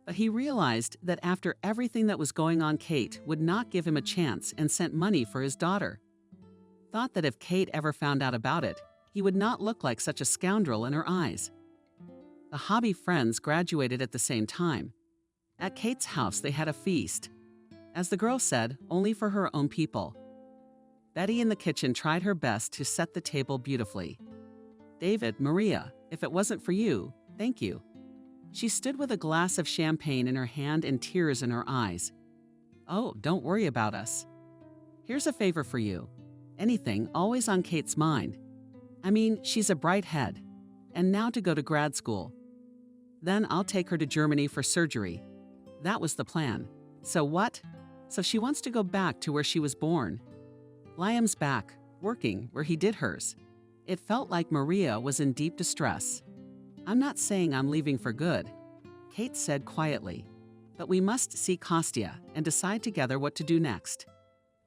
[SPEAKER 3] But he realized that after everything that was going on, Kate would not give him a chance and sent money for his daughter. Thought that if Kate ever found out about it, he would not look like such a scoundrel in her eyes. The hobby friends graduated at the same time. At Kate's house, they had a feast. As the girl said, only for her own people. Betty in the kitchen tried her best to set the table beautifully. David, Maria, if it wasn't for you, thank you. She stood with a glass of champagne in her hand and tears in her eyes. Oh, don't worry about us. Here's a favor for you. Anything always on Kate's mind. I mean, she's a bright head. And now to go to grad school. Then I'll take her to Germany for surgery. That was the plan. So what? So she wants to go back to where she was born. Liam's back, working where he did hers. It felt like Maria was in deep distress. I'm not saying I'm leaving for good, Kate said quietly, but we must see Kostya and decide together what to do next.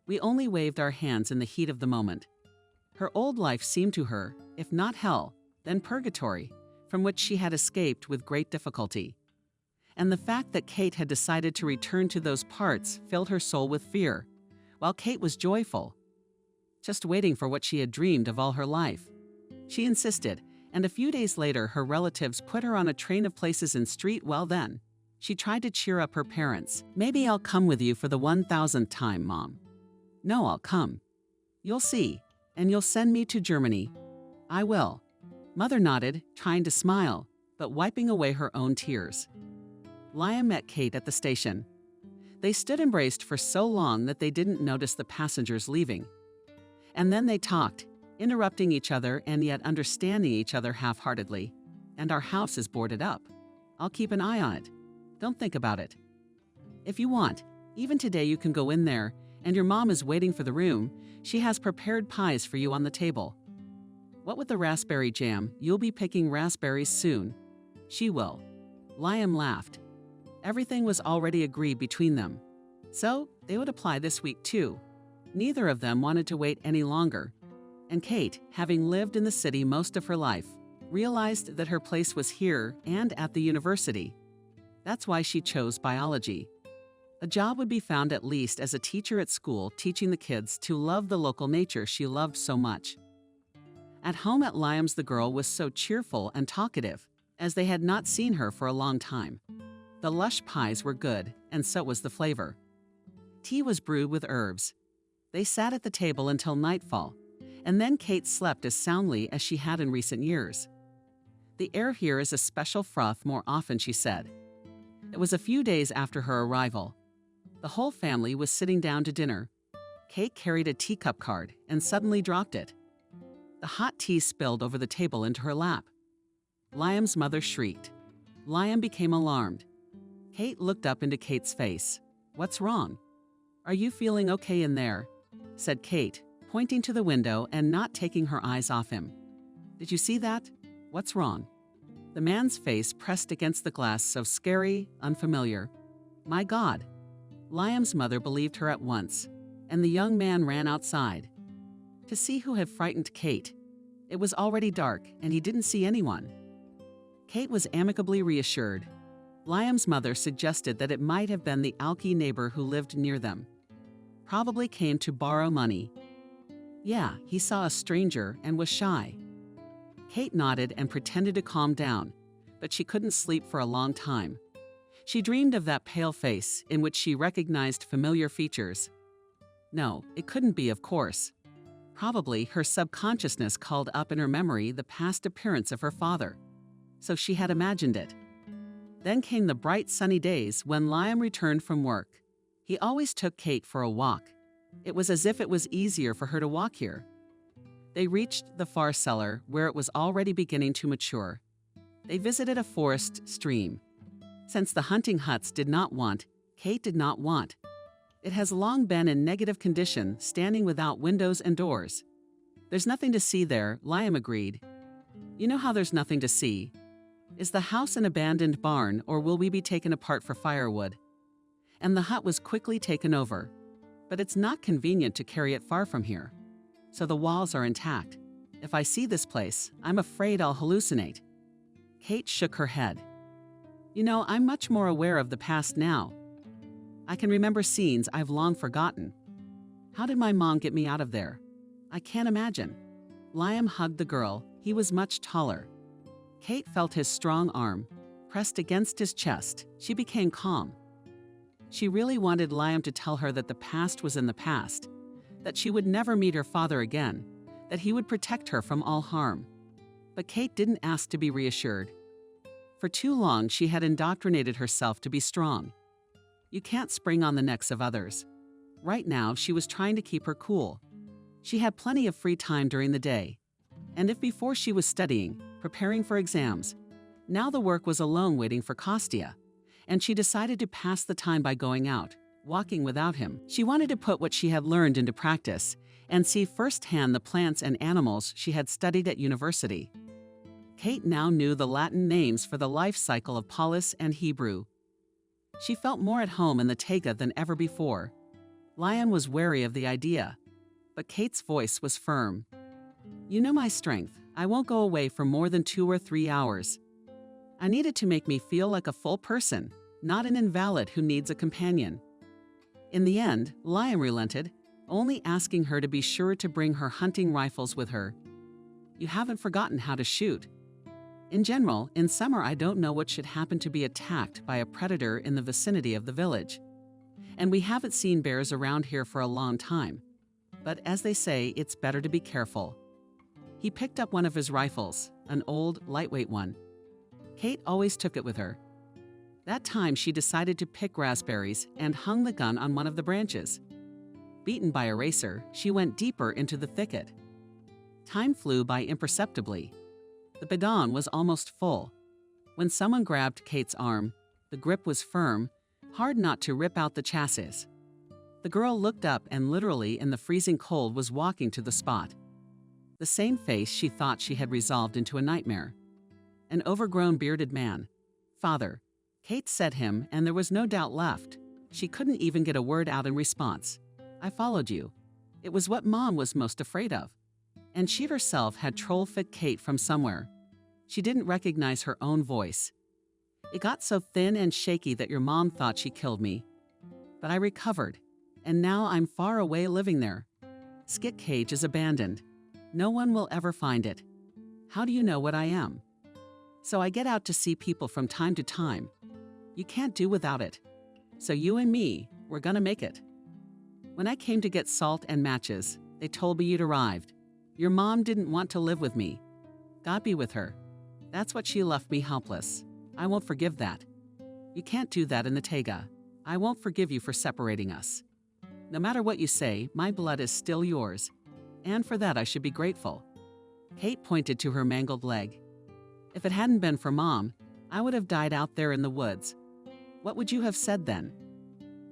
[SPEAKER 3] We only waved our hands in the heat of the moment. Her old life seemed to her, if not hell, then purgatory, from which she had escaped with great difficulty. And the fact that Kate had decided to return to those parts filled her soul with fear, while Kate was joyful, just waiting for what she had dreamed of all her life. She insisted, and a few days later her relatives put her on a train of places in street. Well then, she tried to cheer up her parents. Maybe I'll come with you for the 1,000th time, Mom. No, I'll come. You'll see, and you'll send me to Germany. I will. Mother nodded, trying to smile, but wiping away her own tears. Liam met Kate at the station. They stood embraced for so long that they didn't notice the passengers leaving. And then they talked, interrupting each other and yet understanding each other half-heartedly. And our house is boarded up. I'll keep an eye on it. Don't think about it. If you want, even today you can go in there, and your mom is waiting for the room. She has prepared pies for you on the table. What with the raspberry jam, you'll be picking raspberries soon. She will. Liam laughed. Everything was already agreed between them. So, they would apply this week too. Neither of them wanted to wait any longer. And Kate, having lived in the city most of her life, realized that her place was here and at the university. That's why she chose biology. A job would be found at least as a teacher at school, teaching the kids to love the local nature she loved so much. At home at Liam's, the girl was so cheerful and talkative, as they had not seen her for a long time. The lush pies were good, and so was the flavor. Tea was brewed with herbs. They sat at the table until nightfall, and then Kate slept as soundly as she had in recent years. The air here is a special froth more often, she said. It was a few days after her arrival. The whole family was sitting down to dinner. Kate carried a teacup card and suddenly dropped it. The hot tea spilled over the table into her lap. Liam's mother shrieked. Liam became alarmed. Kate looked up into Kate's face. "What's wrong?" "Are you feeling okay in there?" said Kate, pointing to the window and not taking her eyes off him. "Did you see that? What's wrong?" The man's face pressed against the glass, so scary, unfamiliar. "My God!" Liam's mother believed her at once, and the young man ran outside to see who had frightened Kate. It was already dark, and he didn't see anyone. Kate was amicably reassured. Liam's mother suggested that it might have been the alky neighbor who lived near them. Probably came to borrow money. Yeah, he saw a stranger and was shy. Kate nodded and pretended to calm down, but she couldn't sleep for a long time. She dreamed of that pale face in which she recognized familiar features. No, it couldn't be, of course. Probably her subconsciousness called up in her memory the past appearance of her father. So she had imagined it. Then came the bright sunny days when Liam returned from work. He always took Kate for a walk. It was as if it was easier for her to walk here. They reached the far cellar, where it was already beginning to mature. They visited a forest stream. Since the hunting huts did not want, Kate did not want. It has long been in negative condition, standing without windows and doors. There's nothing to see there, Liam agreed. You know how there's nothing to see? Is the house an abandoned barn, or will we be taken apart for firewood? And the hut was quickly taken over. But it's not convenient to carry it far from here. So the walls are intact. If I see this place, I'm afraid I'll hallucinate. Kate shook her head. You know, I'm much more aware of the past now. I can remember scenes I've long forgotten. How did my mom get me out of there? I can't imagine. Liam hugged the girl. He was much taller. Kate felt his strong arm pressed against his chest. She became calm. She really wanted Liam to tell her that the past was in the past, that she would never meet her father again, that he would protect her from all harm. But Kate didn't ask to be reassured. For too long, she had indoctrinated herself to be strong. You can't spring on the necks of others. Right now, she was trying to keep her cool. She had plenty of free time during the day. And if before she was studying, preparing for exams, now the work was alone waiting for Kostya, and she decided to pass the time by going out, walking without him. She wanted to put what she had learned into practice and see firsthand the plants and animals she had studied at university. Kate now knew the Latin names for the life cycle of Polis and Hebrew. She felt more at home in the taiga than ever before. Liam was wary of the idea, but Kate's voice was firm. You know my strength. I won't go away for more than 2 or 3 hours. I need it to make me feel like a full person, not an invalid who needs a companion. In the end, Liam relented, only asking her to be sure to bring her hunting rifles with her. You haven't forgotten how to shoot. In general, in summer I don't know what should happen to be attacked by a predator in the vicinity of the village. And we haven't seen bears around here for a long time. But as they say, it's better to be careful. He picked up one of his rifles, an old, lightweight one. Kate always took it with her. That time she decided to pick raspberries and hung the gun on one of the branches. Beaten by a racer, she went deeper into the thicket. Time flew by imperceptibly. The bidon was almost full. When someone grabbed Kate's arm, the grip was firm, hard not to rip out the chassis. The girl looked up and literally in the freezing cold was walking to the spot. The same face she thought she had resolved into a nightmare. An overgrown bearded man. Father. Kate said him, and there was no doubt left. She couldn't even get a word out in response. I followed you. It was what Mom was most afraid of. And she herself had troll-fit Kate from somewhere. She didn't recognize her own voice. It got so thin and shaky that your mom thought she killed me. But I recovered, and now I'm far away living there. Skit Cage is abandoned. No one will ever find it. How do you know what I am? So I get out to see people from time to time. You can't do without it. So you and me, we're gonna make it. When I came to get salt and matches, they told me you'd arrived. Your mom didn't want to live with me. God be with her. That's what she left me helpless. I won't forgive that. You can't do that in the Taiga. I won't forgive you for separating us. No matter what you say, my blood is still yours. And for that I should be grateful. Kate pointed to her mangled leg. If it hadn't been for Mom, I would have died out there in the woods. What would you have said then?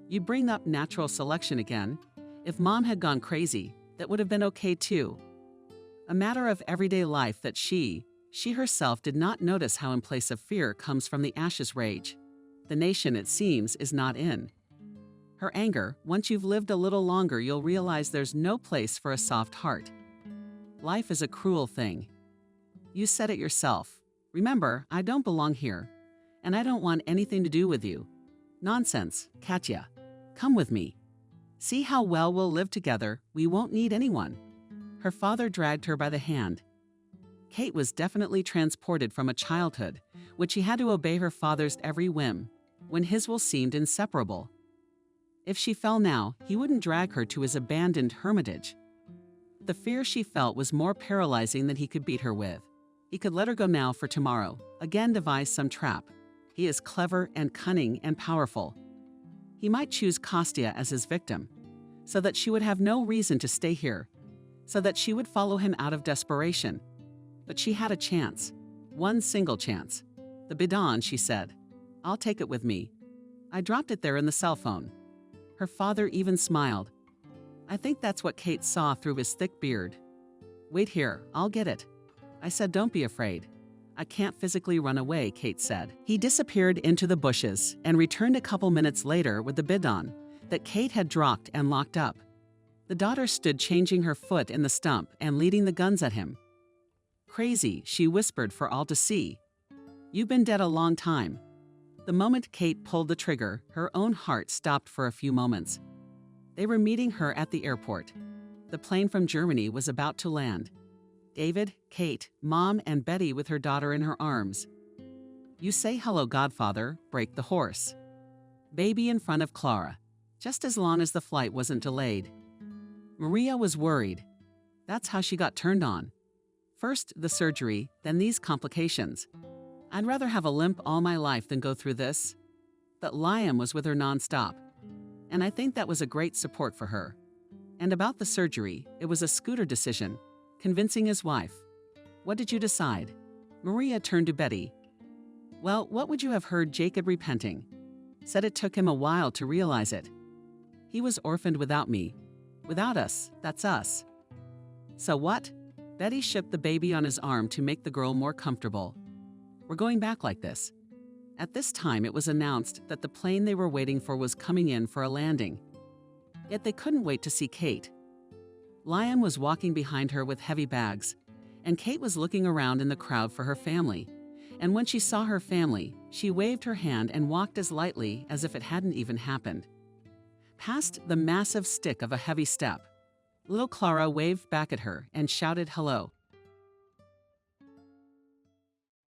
[SPEAKER 3] You bring up natural selection again. If Mom had gone crazy, that would have been okay too. A matter of everyday life that she herself did not notice how in place of fear comes from the Ash's rage. The nation, it seems, is not in. Her anger, once you've lived a little longer, you'll realize there's no place for a soft heart. Life is a cruel thing. You said it yourself. Remember, I don't belong here, and I don't want anything to do with you. Nonsense, Katya. Come with me. See how well we'll live together. We won't need anyone. Her father dragged her by the hand. Kate was definitely transported from a childhood, which she had to obey her father's every whim, when his will seemed inseparable. If she fell now, he wouldn't drag her to his abandoned hermitage. The fear she felt was more paralyzing than he could beat her with. He could let her go now for tomorrow, again devise some trap. He is clever and cunning and powerful. He might choose Kostya as his victim, so that she would have no reason to stay here, so that she would follow him out of desperation. But she had a chance, one single chance. The bidon, she said. I'll take it with me. I dropped it there in the cell phone. Her father even smiled. I think that's what Kate saw through his thick beard. Wait here, I'll get it. I said, don't be afraid. I can't physically run away, Kate said. He disappeared into the bushes and returned a couple minutes later with the bidon that Kate had dropped and locked up. The daughter stood changing her foot in the stump and leading the guns at him. Crazy, she whispered for all to see. You've been dead a long time. The moment Kate pulled the trigger, her own heart stopped for a few moments. They were meeting her at the airport. The plane from Germany was about to land. David, Kate, Mom, and Betty with her daughter in her arms. You say hello, Godfather, break the horse. Baby in front of Clara, just as long as the flight wasn't delayed. Maria was worried. That's how she got turned on. First the surgery, then these complications. I'd rather have a limp all my life than go through this. But Liam was with her nonstop, and I think that was a great support for her. And about the surgery, it was a Scooter decision, convincing his wife. What did you decide? Maria turned to Betty. Well, what would you have heard Jacob repenting? Said it took him a while to realize it. He was orphaned without me. Without us, that's us. So what? Betty shipped the baby on his arm to make the girl more comfortable. We're going back like this. At this time, it was announced that the plane they were waiting for was coming in for a landing. Yet they couldn't wait to see Kate. Liam was walking behind her with heavy bags, and Kate was looking around in the crowd for her family. And when she saw her family, she waved her hand and walked as lightly as if it hadn't even happened. Past the massive stick of a heavy step, little Clara waved back at her and shouted hello.